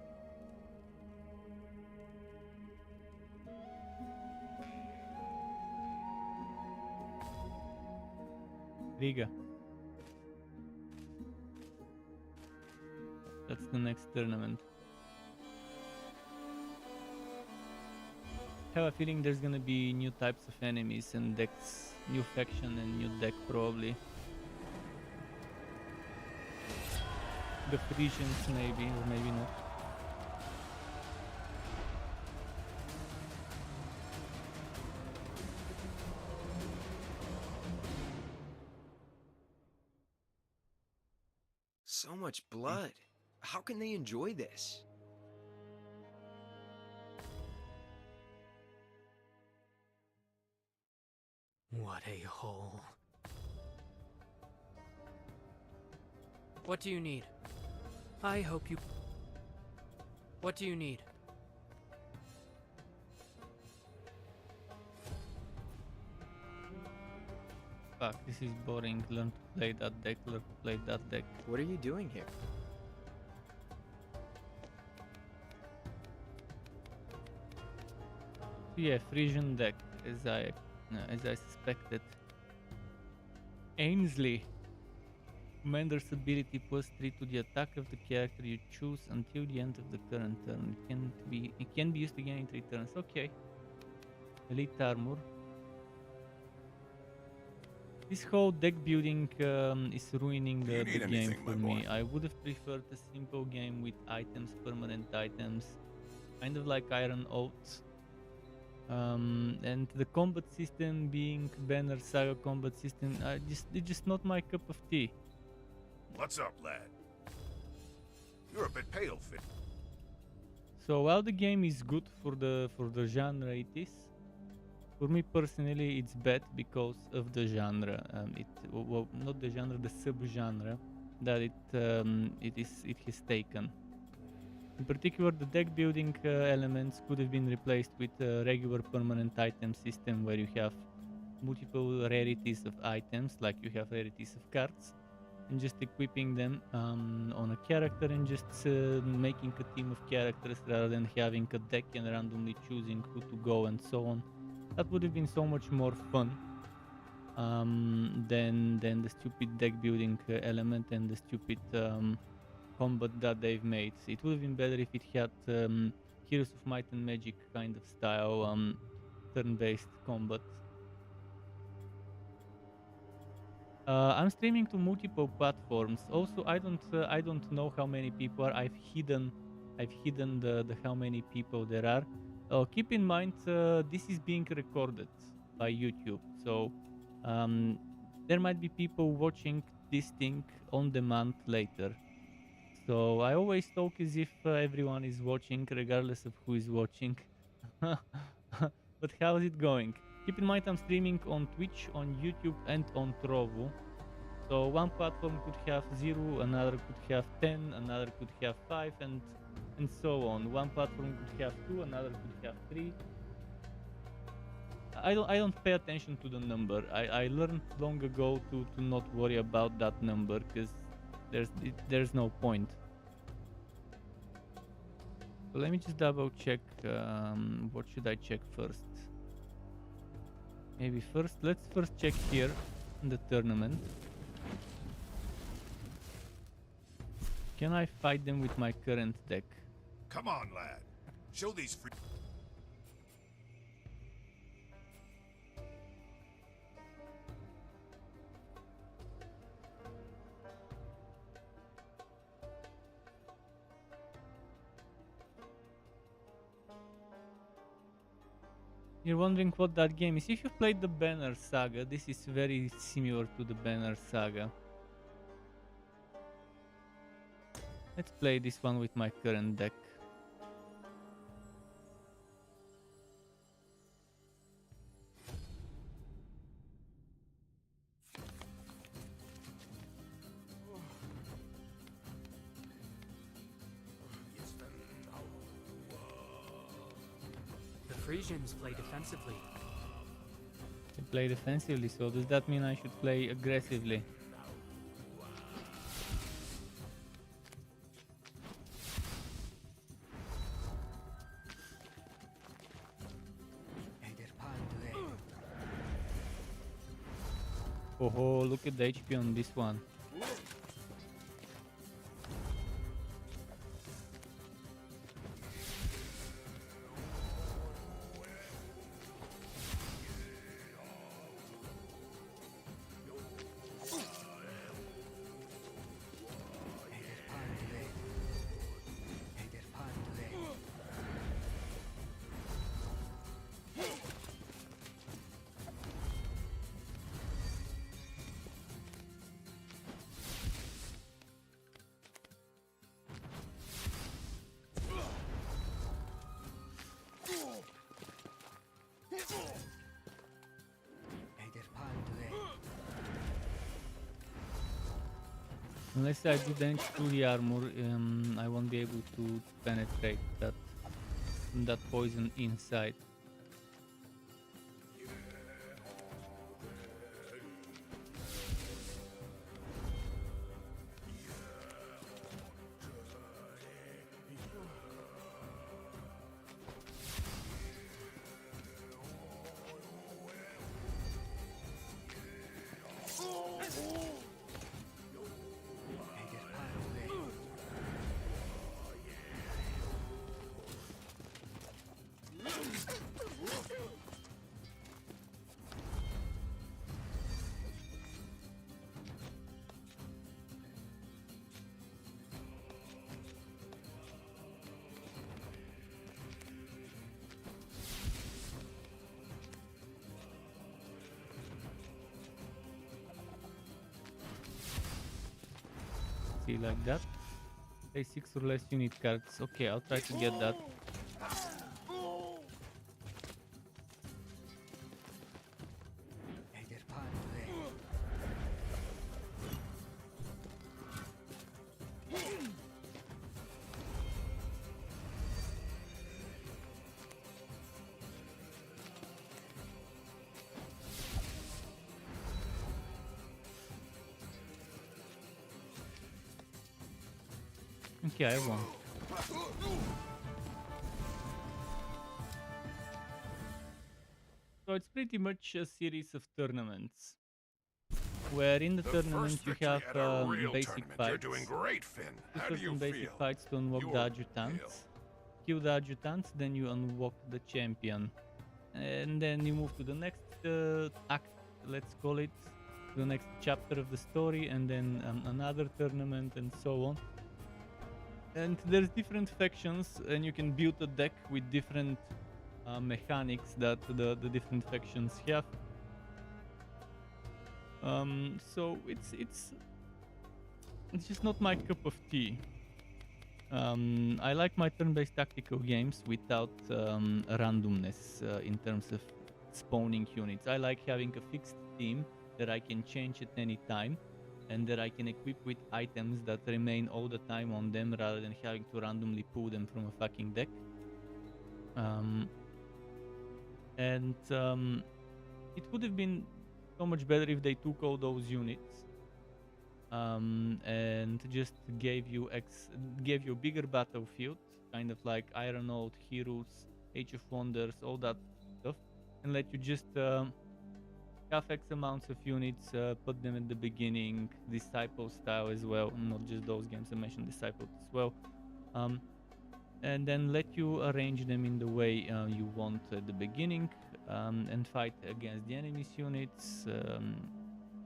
Riga. That's the next tournament. I have a feeling there's gonna be new types of enemies and decks, new faction and new deck probably. The Frisians maybe, or maybe not. So much blood. How can they enjoy this? What a hole. What do you need? I hope you... What do you need? Fuck, this is boring. Learn to play that deck, learn to play that deck. What are you doing here? Yeah, Frisian deck, as I suspected. Ainsley. Commander's ability +3 to the attack of the character you choose until the end of the current turn. It can be used again in 3 turns. Okay. Elite armor. This whole deck building is ruining Do you the need game anything, for my me. boy? I would have preferred a simple game with items, permanent items, kind of like Iron Oath. And the combat system being Banner Saga combat system, it's just not my cup of tea. What's up, lad? You're a bit pale, Finn. So while the game is good for the genre it is, for me personally it's bad because of the genre. Well, not the genre, the sub-genre that it has taken. In particular, the deck building elements could have been replaced with a regular permanent item system where you have multiple rarities of items, like you have rarities of cards, and just equipping them on a character and just making a team of characters rather than having a deck and randomly choosing who to go and so on. That would have been so much more fun than the stupid deck building element and the stupid combat that they've made. It would have been better if it had Heroes of Might and Magic kind of style turn-based combat. I'm streaming to multiple platforms. Also, I don't know how many people are. I've hidden the how many people there are. Keep in mind this is being recorded by YouTube, so um, there might be people watching this thing on demand later. So I always talk as if everyone is watching, regardless of who is watching. But how is it going? Keep in mind I'm streaming on Twitch, on YouTube, and on Trovo. So one platform could have 0, another could have 10, another could have 5, and so on. One platform could have 2, another could have 3. I don't pay attention to the number. I learned long ago to not worry about that number because there's no point. So let me just double check. What should I check first? Maybe let's first check here in the tournament. Can I fight them with my current deck? Come on, lad. Show these free... You're wondering what that game is. If you've played the Banner Saga, this is very similar to the Banner Saga. Let's play this one with my current deck. The Frisians play defensively. They play defensively, so does that mean I should play aggressively? Oh, look at the HP on this one. Unless I do damage to the armor, I won't be able to penetrate that poison inside. Like that. Play 6 or less unit cards. Okay, I'll try to get that. Okay, I won. So it's pretty much a series of tournaments, where in the The tournament first you victory have at a real basic tournament. fights. You're doing great, Finn. Two How do you certain basic feel? fights to unlock the You're adjutants. Kill the adjutants, then you unlock the champion. And then you move to the next act, let's call it, the next chapter of the story, and then another tournament, and so on. And there's different factions, and you can build a deck with different mechanics that the different factions have. So it's just not my cup of tea. I like my turn-based tactical games without randomness in terms of spawning units. I like having a fixed team that I can change at any time, and that I can equip with items that remain all the time on them rather than having to randomly pull them from a fucking deck. It would have been so much better if they took all those units and just gave you a bigger battlefield, kind of like Iron Oath, Heroes, Age of Wonders, all that stuff, and let you just have X amounts of units, put them at the beginning, Disciple style as well, not just those games I mentioned, Disciple as well, and then let you arrange them in the way you want at the beginning, and fight against the enemy's units,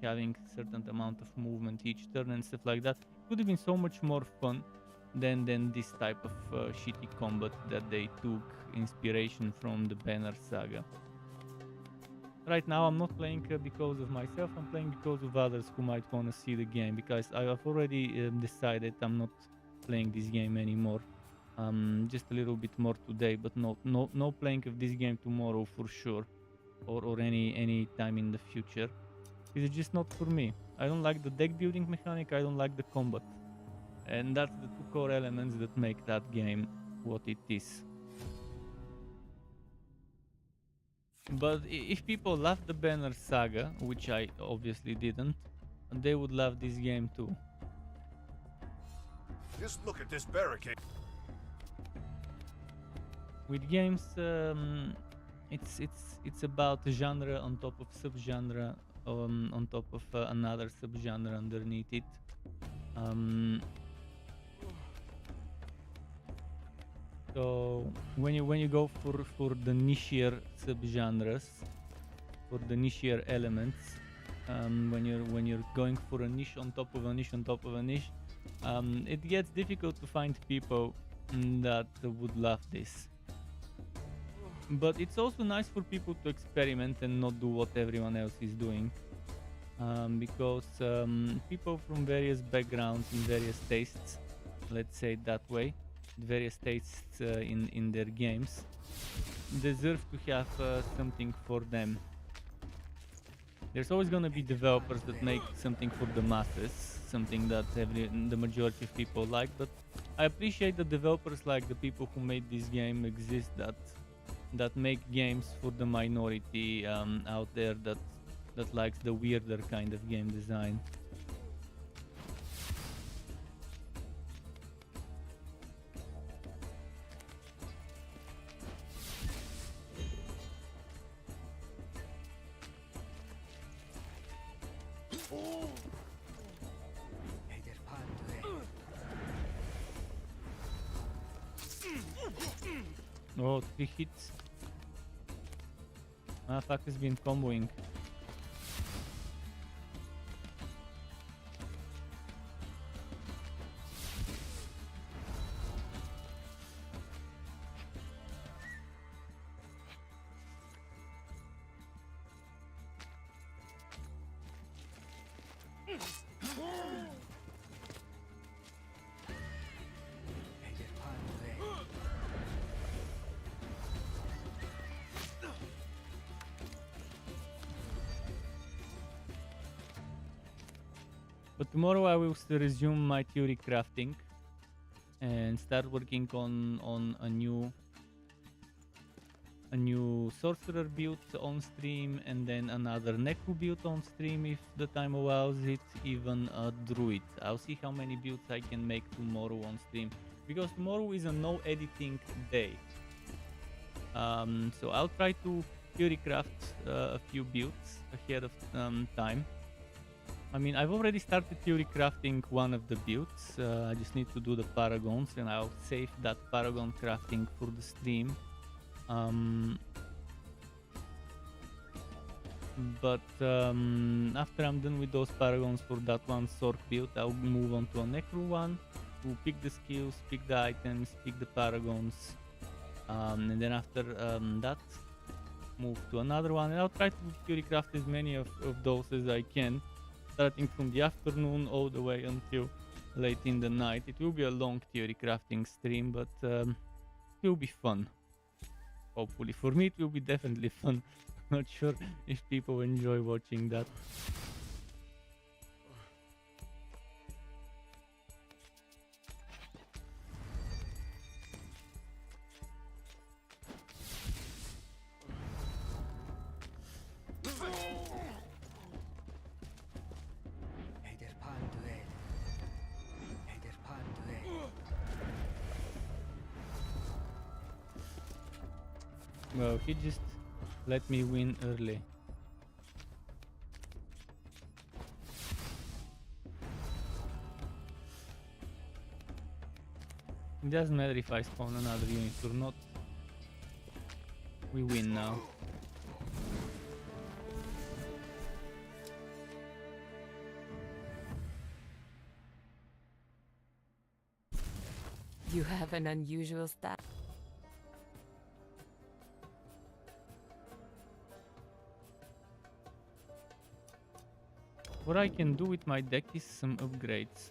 having certain amount of movement each turn and stuff like that. It would have been so much more fun than this type of shitty combat that they took inspiration from the Banner Saga. Right now I'm not playing because of myself, I'm playing because of others who might want to see the game, because I've already decided I'm not playing this game anymore. Just a little bit more today, but no playing of this game tomorrow for sure, or any time in the future. It's just not for me. I don't like the deck building mechanic, I don't like the combat. And that's the two core elements that make that game what it is. But if people love the Banner Saga, which I obviously didn't, they would love this game too. Just look at this barricade. With games, it's about genre on top of subgenre, on top of another subgenre underneath it. So when you go for the nichier subgenres, for the nichier elements, when you're going for a niche on top of a niche on top of a niche, it gets difficult to find people that would love this. But it's also nice for people to experiment and not do what everyone else is doing, because people from various backgrounds and various tastes, let's say it that way, various tastes in their games, deserve to have something for them. There's always going to be developers that make something for the masses, something that the majority of people like, but I appreciate the developers, like the people who made this game exist, that make games for the minority out there that likes the weirder kind of game design. Oh, 3 hits. Motherfucker's been comboing. But tomorrow I will resume my theory crafting and start working on a new a new sorcerer build on stream, and then another Neku build on stream if the time allows it, even a druid. I'll see how many builds I can make tomorrow on stream, because tomorrow is a no editing day. So I'll try to theory craft a few builds ahead of time. I mean, I've already started theory crafting one of the builds. I just need to do the paragons, and I'll save that paragon crafting for the stream. But after I'm done with those paragons for that one Sork build, I'll move on to a Necro one to pick the skills, pick the items, pick the paragons, and then after that, move to another one. And I'll try to theory craft as many of those as I can, starting from the afternoon all the way until late in the night. It will be a long theory crafting stream, but it will be fun. Hopefully, for me it will be definitely fun. Not sure if people enjoy watching that. Well, he just let me win early. It doesn't matter if I spawn another unit or not. We win now. You have an unusual stat. What I can do with my deck is some upgrades.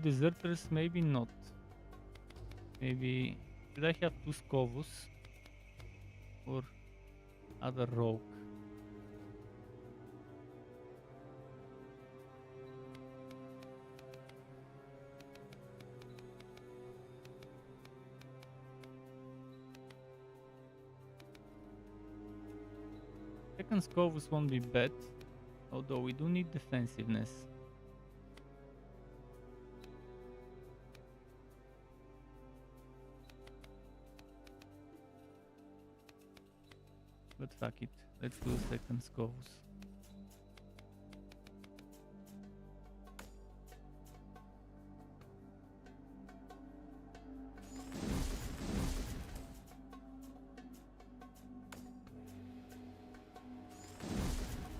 Deserters, maybe not. Maybe should I have 2 Scovus or other rogue? Second Scovus won't be bad, although we do need defensiveness. But fuck it, let's do second Scovus.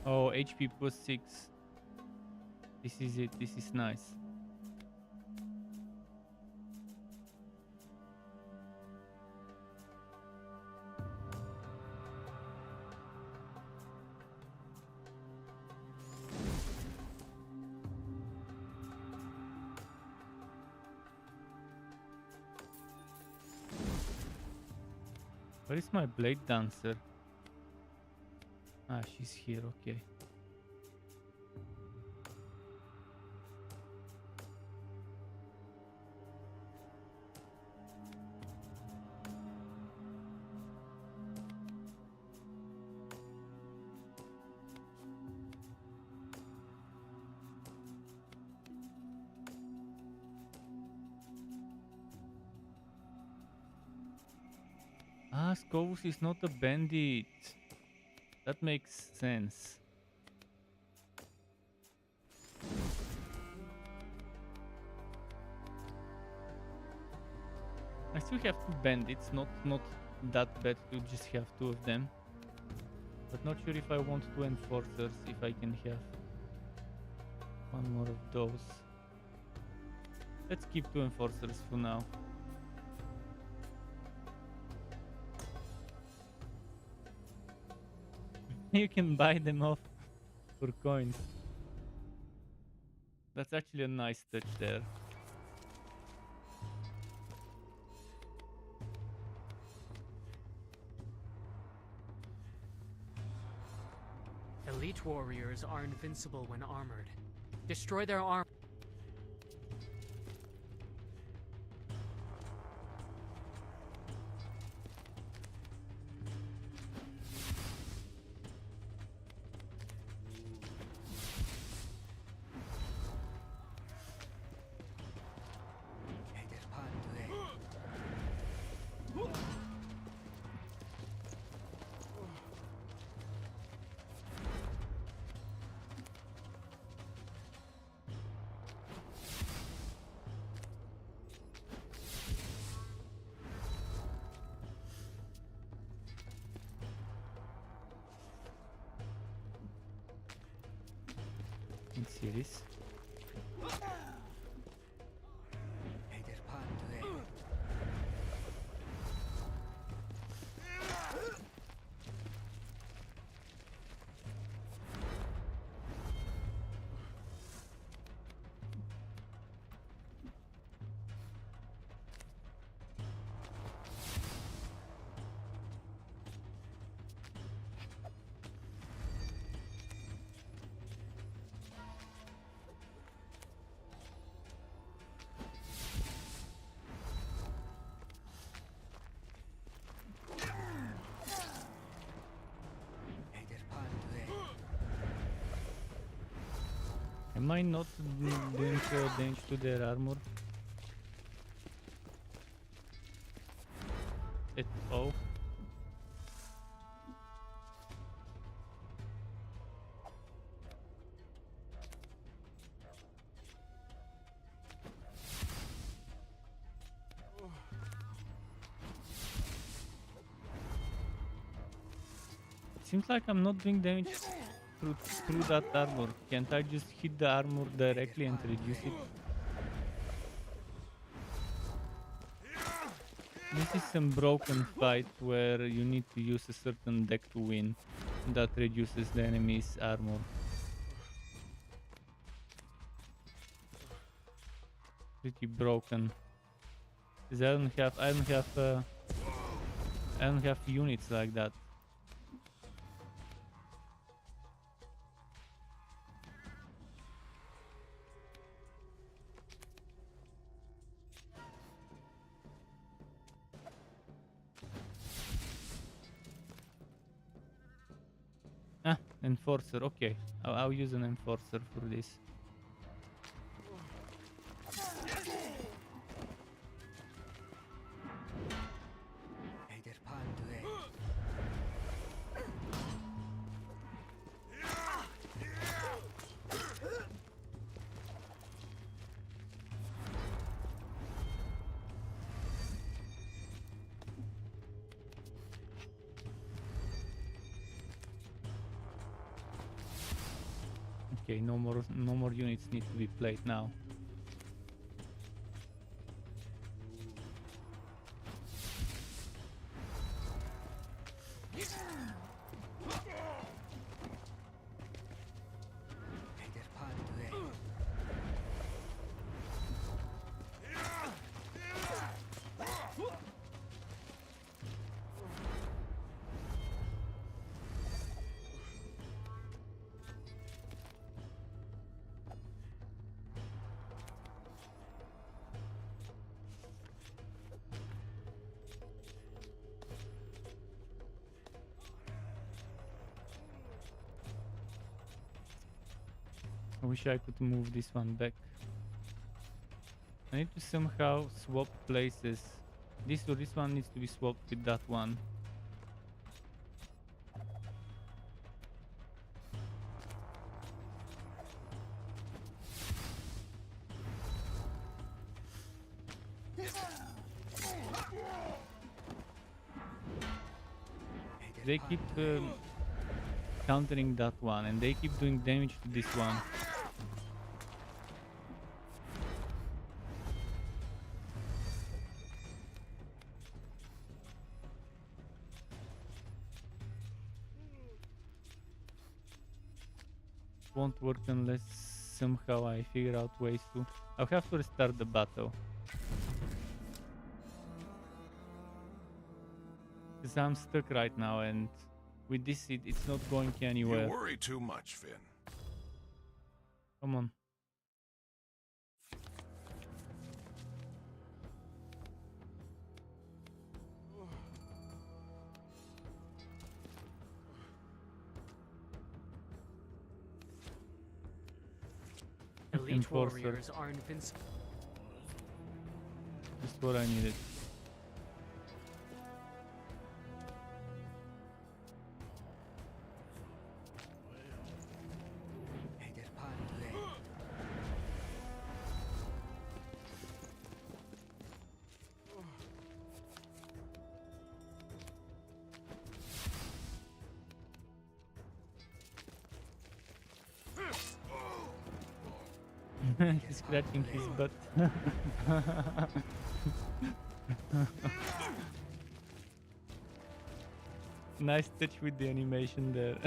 Oh, HP plus 6. This is it, this is nice. Where is my blade dancer? Ah, she's here, okay. Ah, Scovus is not a bandit. That makes sense. I still have 2 bandits, not that bad to just have 2 of them. But not sure if I want 2 enforcers, if I can have 1 more of those. Let's keep 2 enforcers for now. You can buy them off for coins. That's actually a nice touch there. Elite warriors are invincible when armored. Destroy their armor. In series. Am I not doing damage to their armor? At all? Seems like I'm not doing damage through that armor. Can't I just hit the armor directly and reduce it? This is some broken fight where you need to use a certain deck to win that reduces the enemy's armor. Pretty broken. 'Cause I don't have units like that. Enforcer, okay. I'll use an enforcer for this. Okay, no more units need to be played now. I wish I could move this one back. I need to somehow swap places. This one needs to be swapped with that one. They keep countering that one, and they keep doing damage to this one. Won't work unless somehow I figure out ways to... I'll have to restart the battle. Because I'm stuck right now and With this, it's not going You anywhere. worry too much, Finn. Come on. Elite Enforcer. warriors are invincible. Just what I needed. He's scratching his butt. Nice touch with the animation there.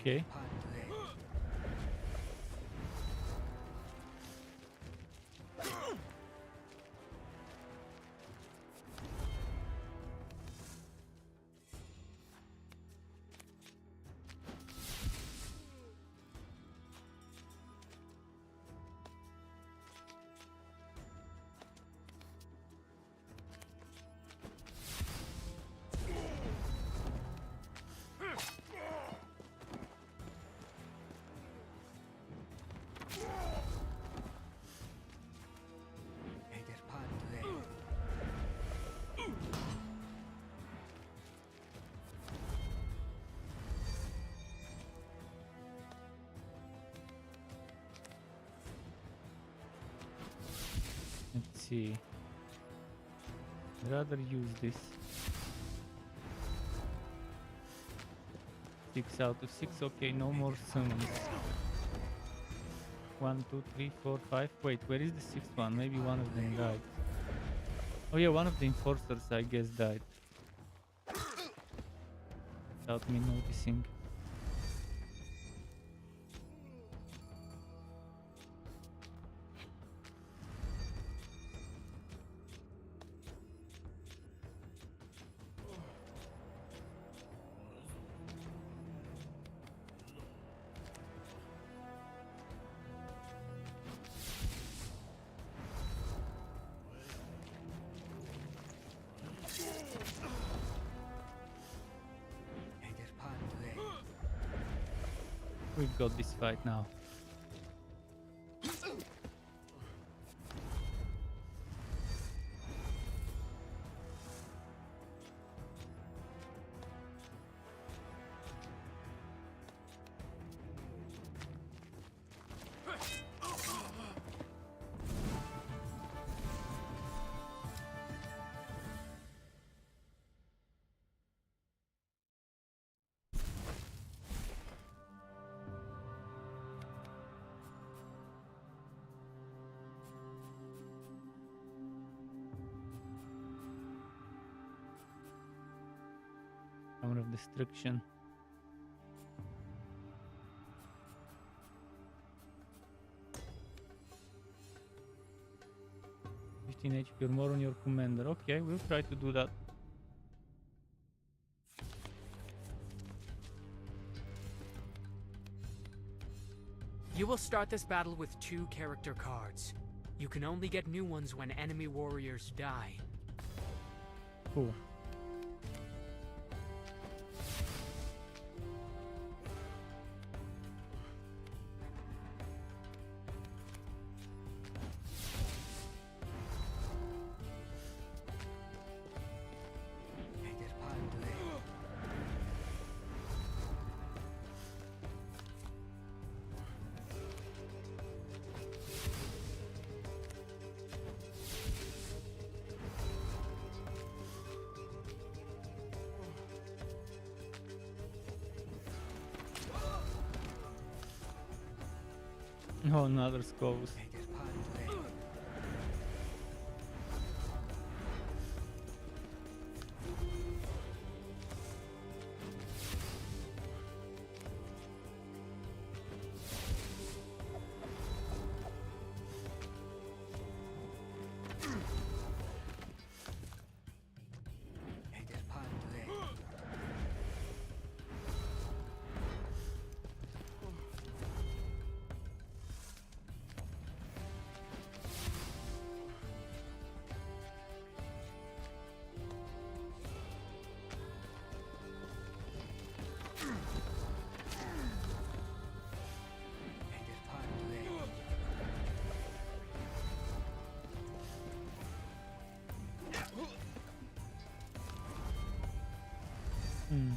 Okay. Let's see. I'd rather use this. 6 out of 6. Okay, no more summons. 1, 2, 3, 4, 5. Wait, where is the sixth one? Maybe one of them died. Oh yeah, one of the enforcers, I guess, died. Without me noticing. We've got this fight now. Power of destruction. HP or more on your commander. Okay, we'll try to do that. You will start this battle with 2 character cards. You can only get new ones when enemy warriors die. Cool. Oh, another skulls. Hmm.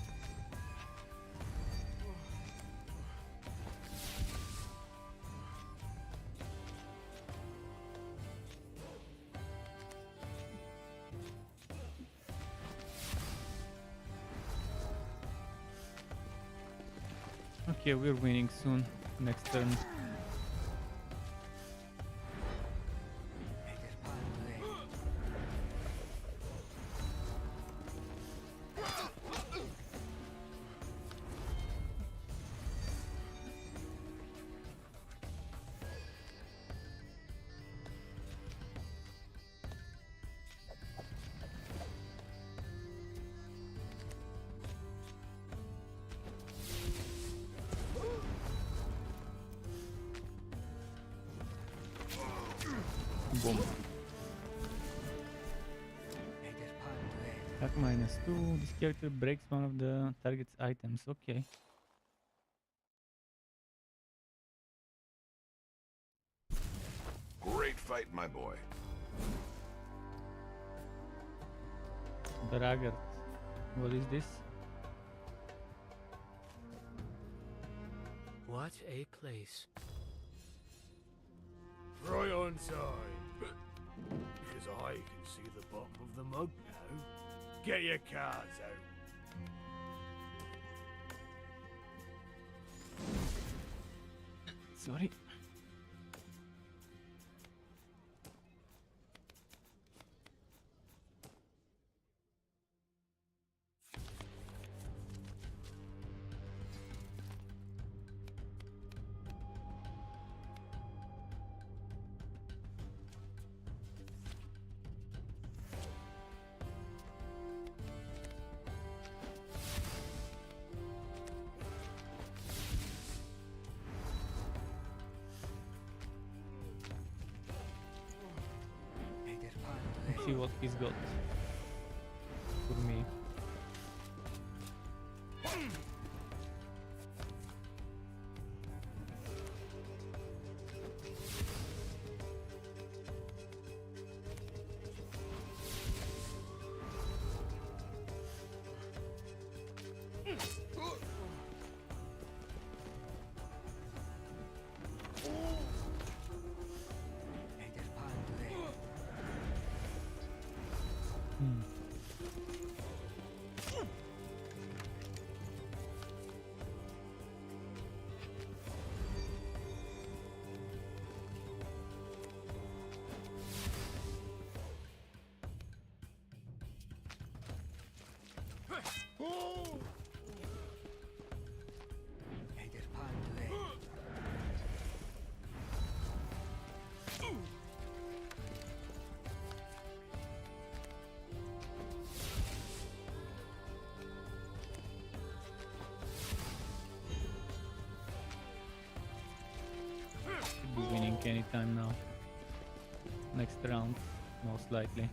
Okay, we're winning soon. Next turn. Boom. Attack -2. This character breaks one of the target's items. Okay. Great fight, my boy. Braggart. What is this? What a place. Right on time. Because I can see the bottom of the mug now. Get your cards out. Sorry. Let's see what he's got for me. Hmm. Could be winning anytime now. next round, most likely.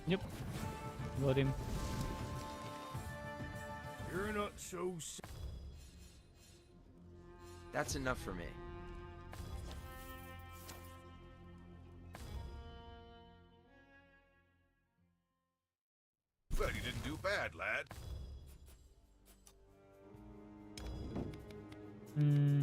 Yep, got him. You're not so That's enough for me. Well, you didn't do bad, lad. Hmm.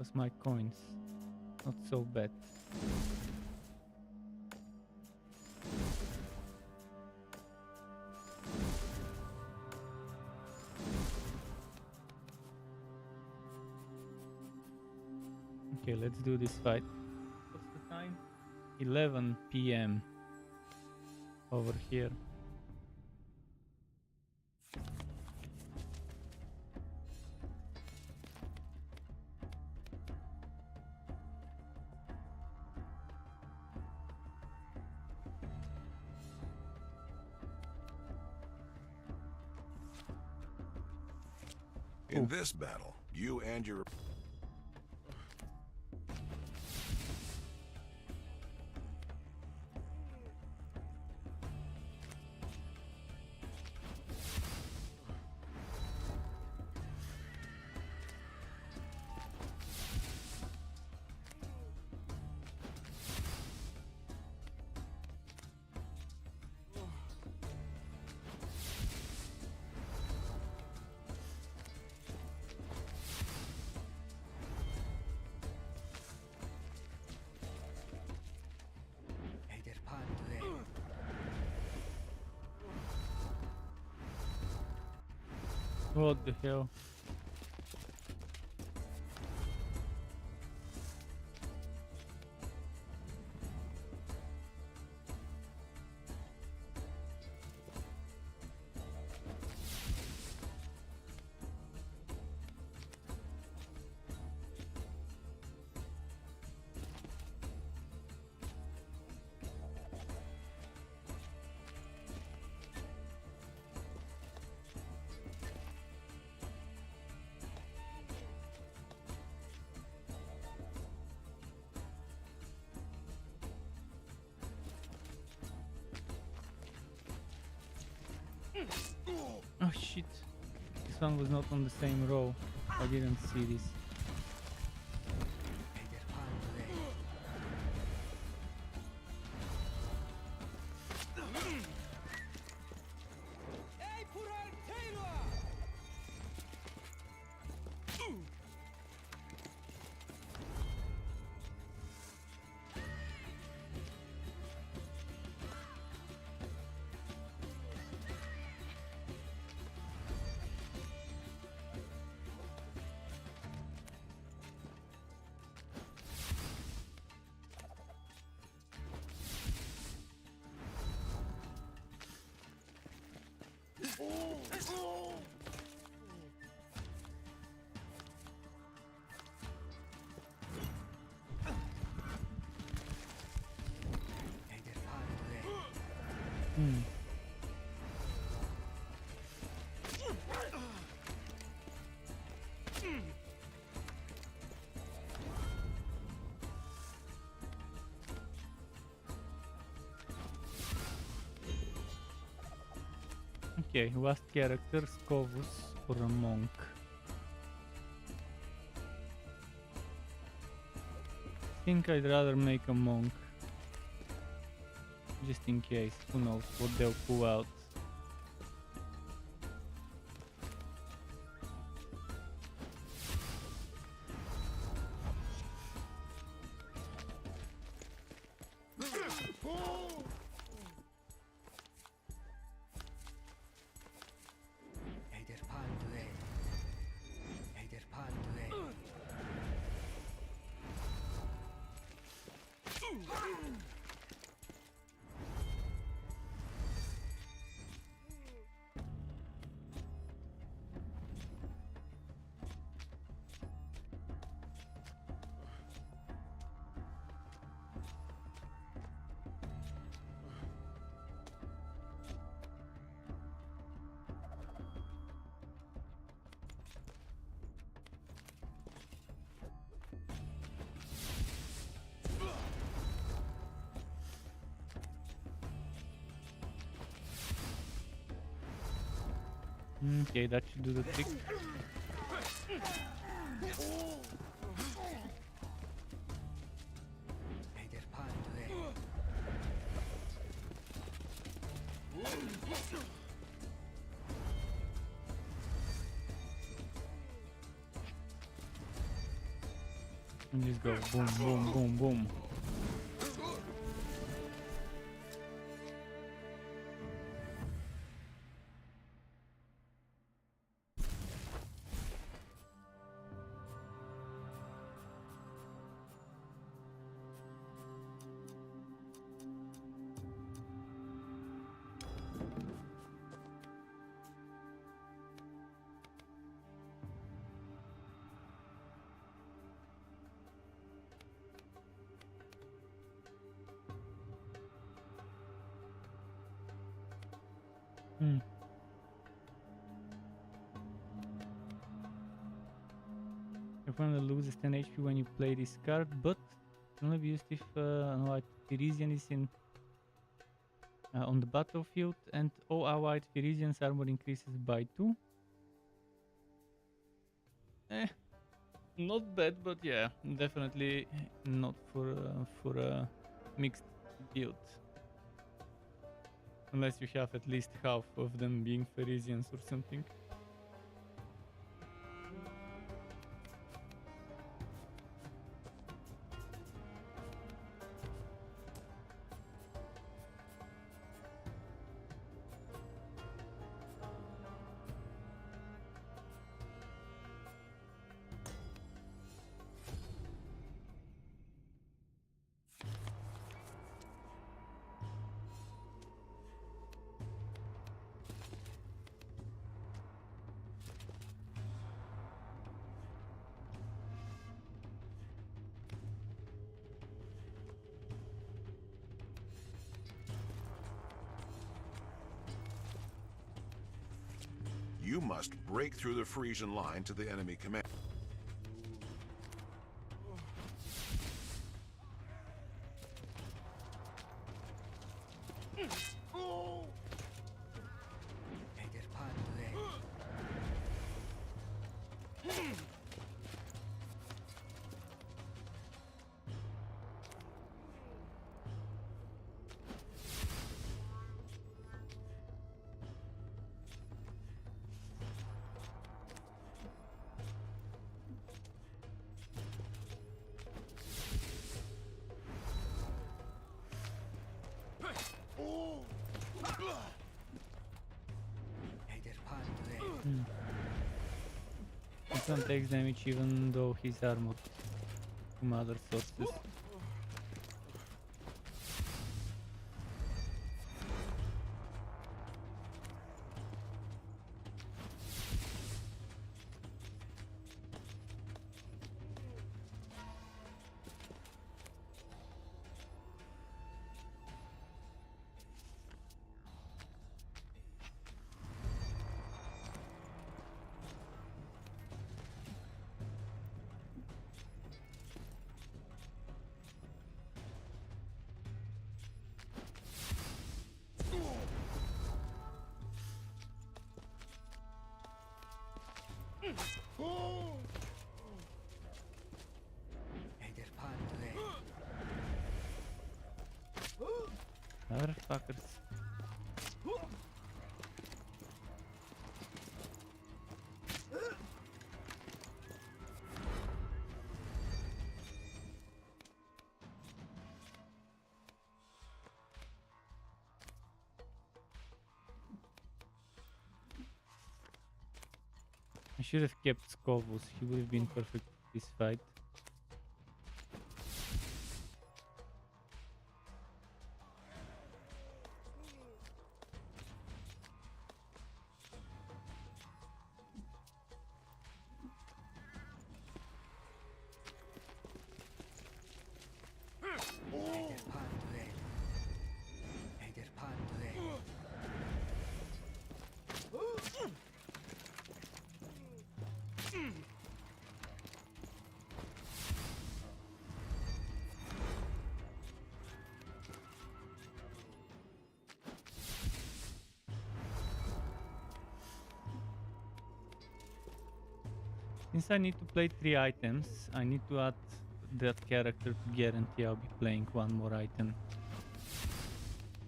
Was my coins. Not so bad. Okay, let's do this fight. What's the time? 11 p.m. over here. In this battle, you and your What the hell? Oh shit. This one was not on the same row. I didn't see this. Hmm. Okay, last character, Scovus for a monk. think I'd rather make a monk. Just in case, who knows what they'll pull out. Okay, that should do the trick. And just go boom, boom, boom, boom. Your opponent loses 10 HP when you play this card, but can only be used if Allied Phyrexian is in on the battlefield, and all Allied Phyrexians' armor increases by 2. Not bad, but yeah, definitely not for a mixed build. Unless you have at least half of them being Phyrexians or something. You must break through the Frisian line to the enemy command. This one takes damage even though he's armored from other sources. motherfuckers. I should have kept Skovus, he would have been perfect for this fight. Since I need to play 3 items, I need to add that character to guarantee I'll be playing one more item.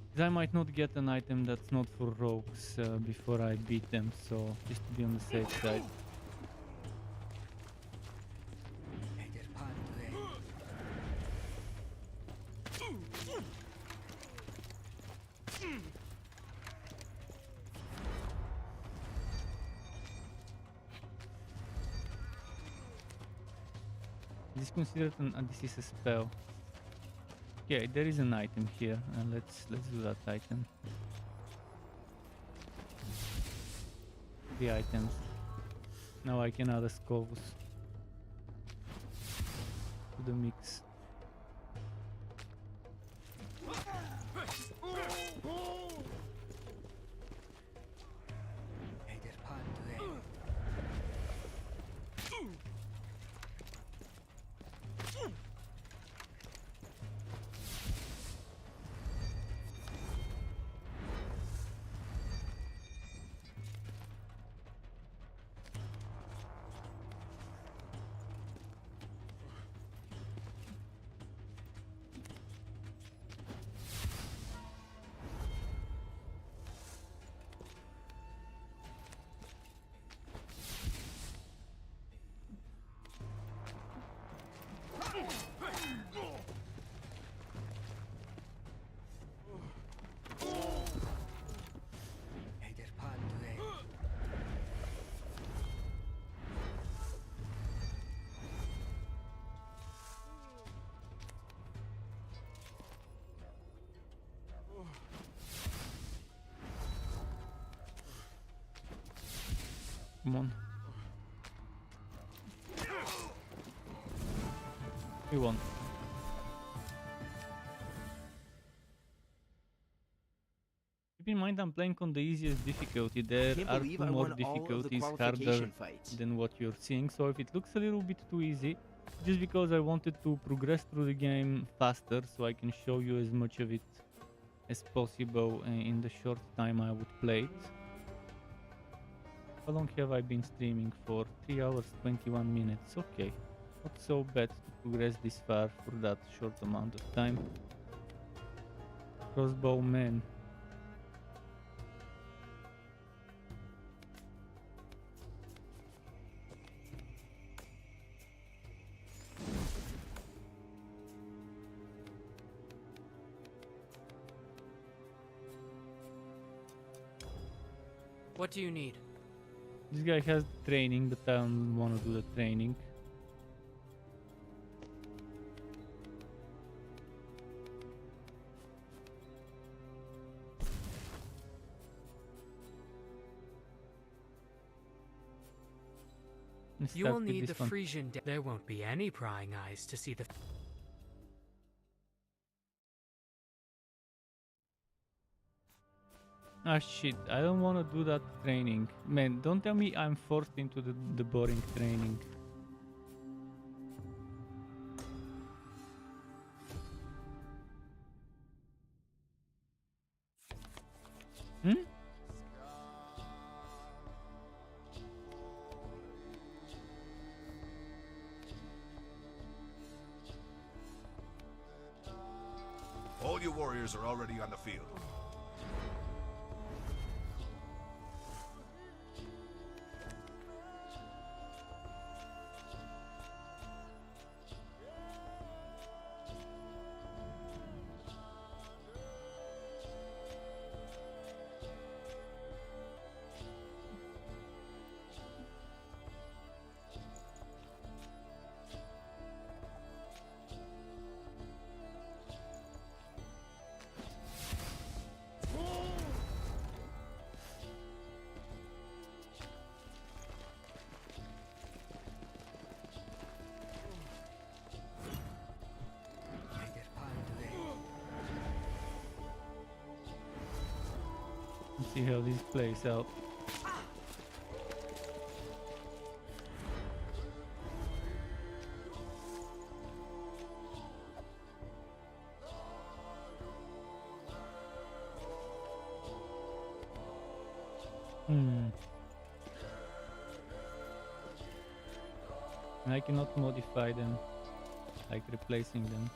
Because I might not get an item that's not for rogues before I beat them, so just to be on the safe side. This is considered this is a spell. Okay, there is an item here, and let's do that item. The items. Now I can add a Scovus to the mix. Come on. We won. Keep in mind I'm playing on the easiest difficulty. There Can't are believe 2 I more won all of the difficulties harder qualification fights. than what you're seeing. So if it looks a little bit too easy, just because I wanted to progress through the game faster so I can show you as much of it as possible in the short time I would play it. How long have I been streaming for? 3 hours 21 minutes. Okay, not so bad to progress this far for that short amount of time. Crossbow man. What do you need? This guy has training, but I don't want to do the training. Let's You start will with need this the one. Frisian. There won't be any prying eyes to see the. Ah shit, I don't want to do that training. Man, don't tell me I'm forced into the boring training. Hmm? All you warriors cars are already on the field. Let's see how this plays out. I cannot modify them, like replacing them.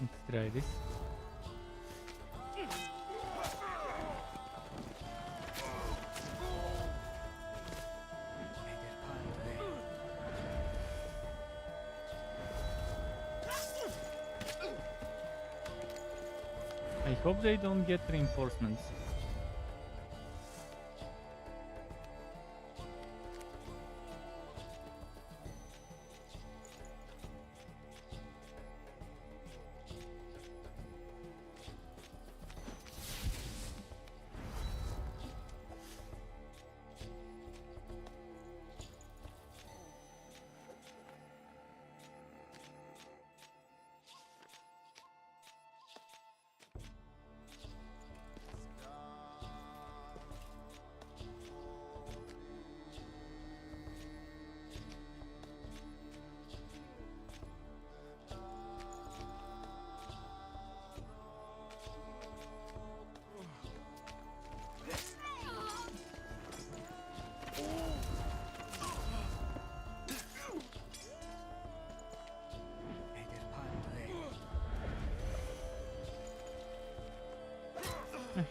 Let's try this. I hope they don't get reinforcements.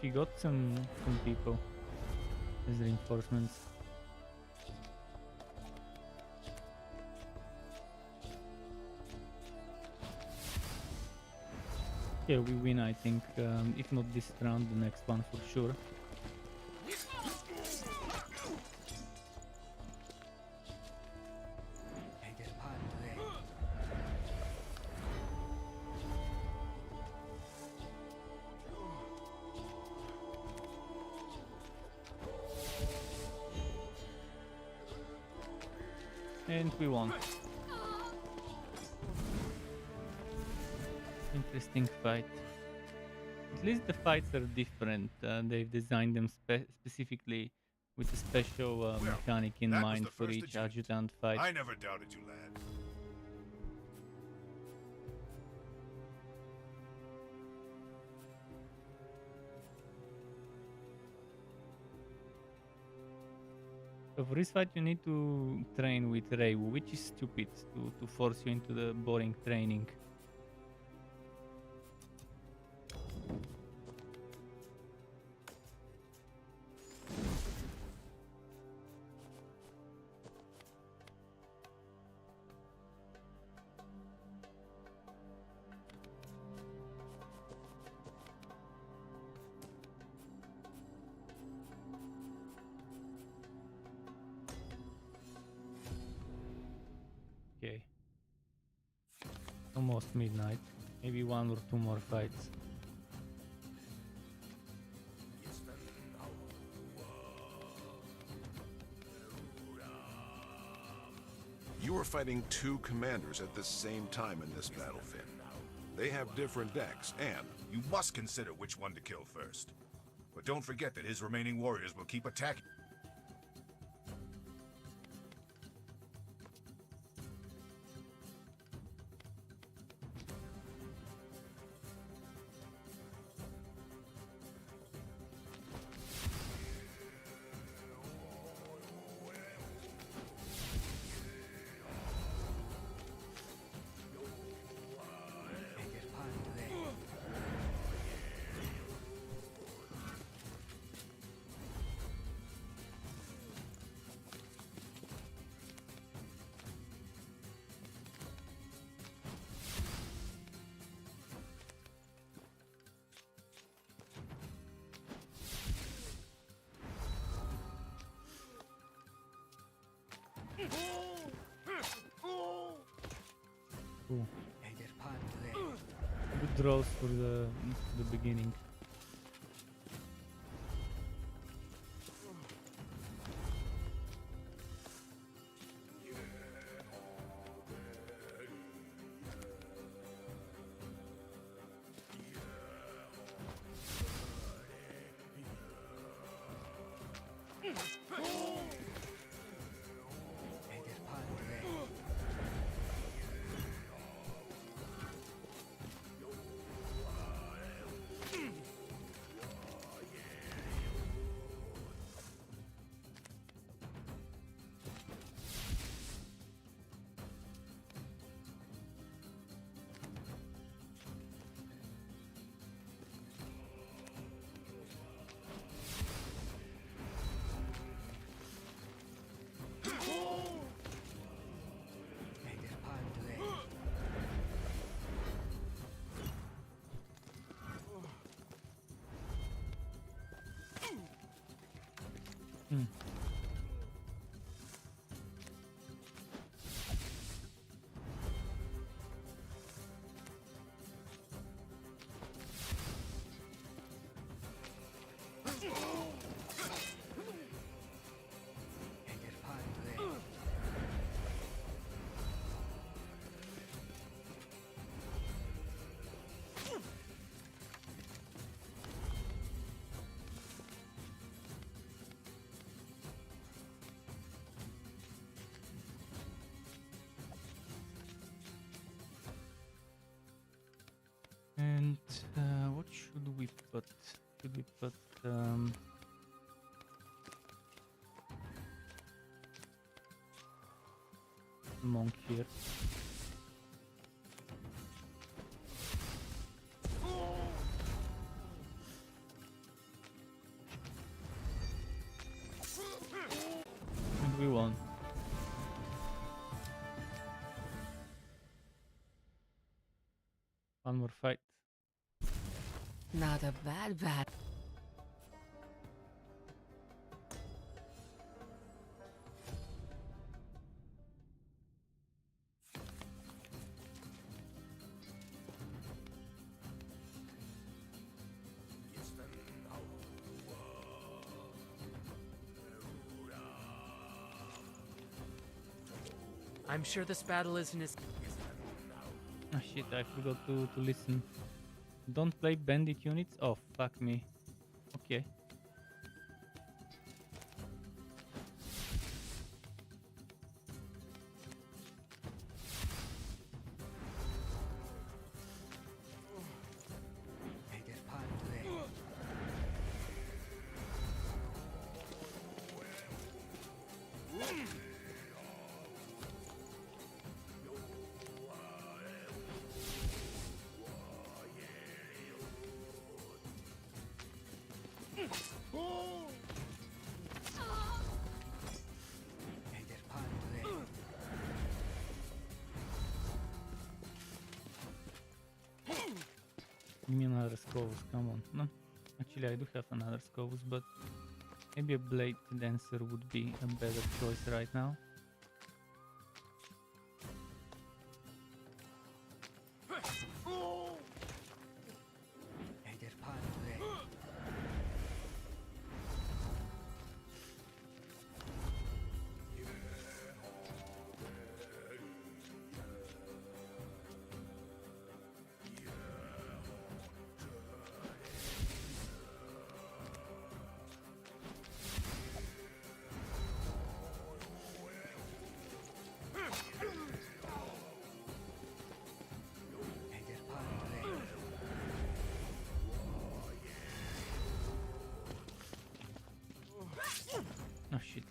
He got some people as reinforcements. Yeah, we win, I think. If not this round, the next one for sure. And we won. Interesting fight. at least the fights are different. They've designed them specifically with a special mechanic in that was mind the for first each adjutant. adjutant fight. I never doubted you, lad. So for this fight, you need to train with Reiwu, which is stupid to force you into the boring training. Okay. Almost midnight. Maybe one or two more fights. You are fighting two commanders at the same time in this battlefield. They have different decks, and You must consider which one to kill first. But don't forget that his remaining warriors will keep attacking. Cool. Good draws for the beginning. Hmm. And what should we put? Should we put monk here? And we won. One more fight. Not a bad. I'm sure this battle isn't as... Ah shit, I forgot to listen. Don't play bandit units? Oh, fuck me. Okay. Give me another Scovus, come on. No, actually I do have another Scovus, but maybe a Blade Dancer would be a better choice right now. Oh shit.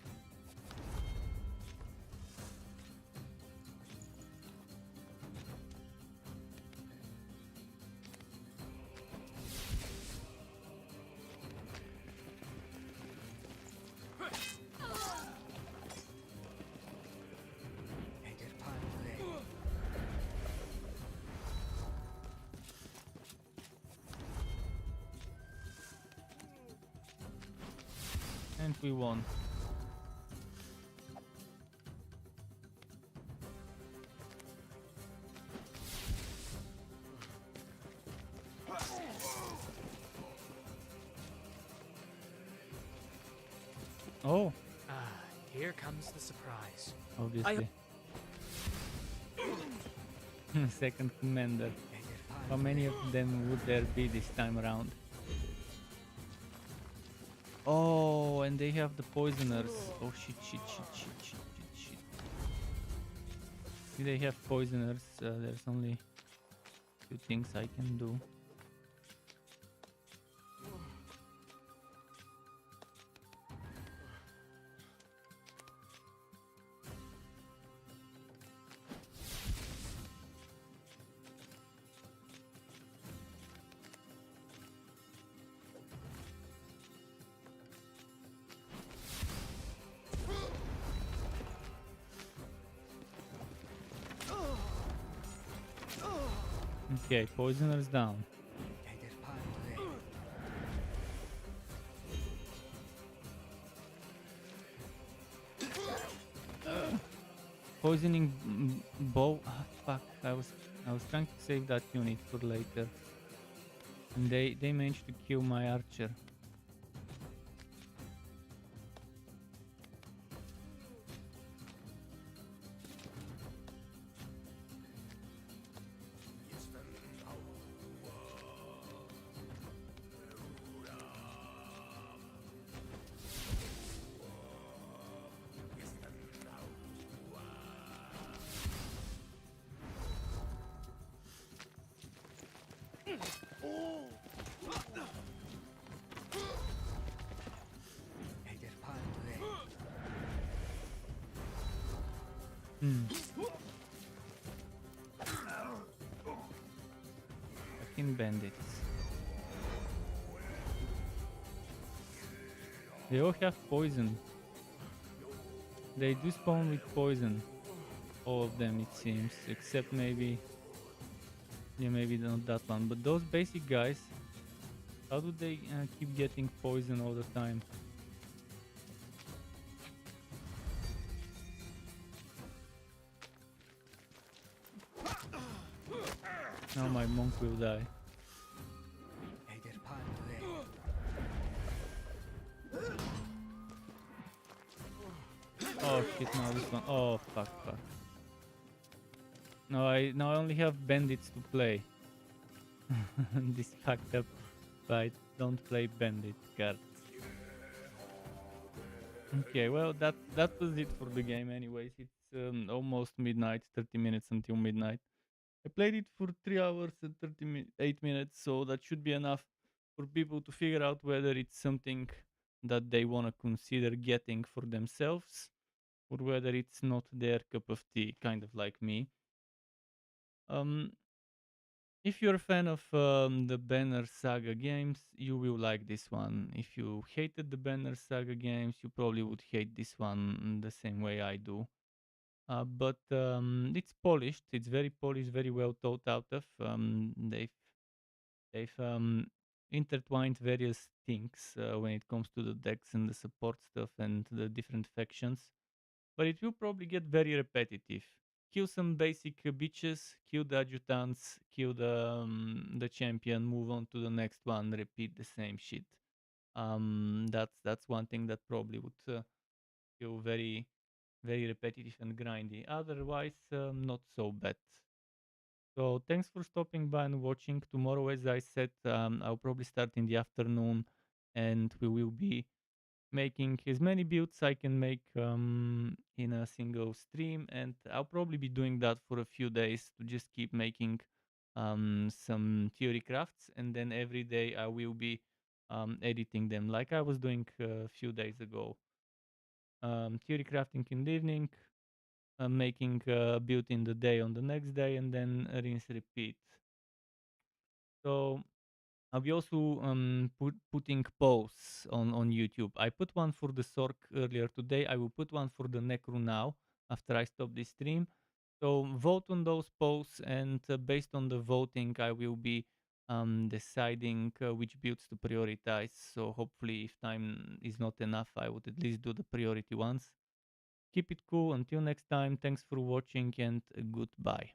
And we won. Oh, Here comes the surprise. obviously. Second commander. How many of them would there be this time around? Oh, and they have the poisoners. Oh shit, shit, shit, shit, shit, shit, shit. If they have poisoners, there's only few things I can do. Okay, poisoners down. Poisoning bow. Ah, fuck! I was trying to save that unit for later, and they managed to kill my archer. Fucking bandits. They all have poison. They do spawn with poison. All of them, it seems, except maybe, yeah, maybe not that one. But those basic guys, how do they keep getting poison all the time? Now my monk will die. Oh shit, now this one. Oh fuck. Now I only have bandits to play. This fucked up fight. Don't play bandit cards. Okay, well that was it for the game. Anyways, it's almost midnight, 30 minutes until midnight. I played it for 3 hours and 38 minutes, so that should be enough for people to figure out whether it's something that they want to consider getting for themselves or whether it's not their cup of tea, kind of like me. Um, if you're a fan of the Banner Saga games, you will like this one. If you hated the Banner Saga games, you probably would hate this one the same way I do. But it's polished. It's very polished, very well thought out of. They've intertwined various things when it comes to the decks and the support stuff and the different factions. But it will probably get very repetitive. Kill some basic bitches, kill the adjutants, kill the champion, move on to the next one, repeat the same shit. That's one thing that probably would feel very repetitive and grindy. Otherwise, not so bad. So thanks for stopping by and watching. Tomorrow, as I said, I'll probably start in the afternoon, and we will be making as many builds I can make in a single stream, and I'll probably be doing that for a few days to just keep making some theory crafts, and then every day I will be editing them like I was doing a few days ago. Theory crafting in the evening, making a build in the day on the next day, and then rinse repeat. So I'll be also putting posts on YouTube. I put one for the Sork earlier today. I will put one for the Necro now after I stop this stream. So vote on those posts, and based on the voting, I will be deciding which builds to prioritize. So hopefully, if time is not enough, I would at least do the priority ones. Keep it cool. Until next time, thanks for watching and goodbye.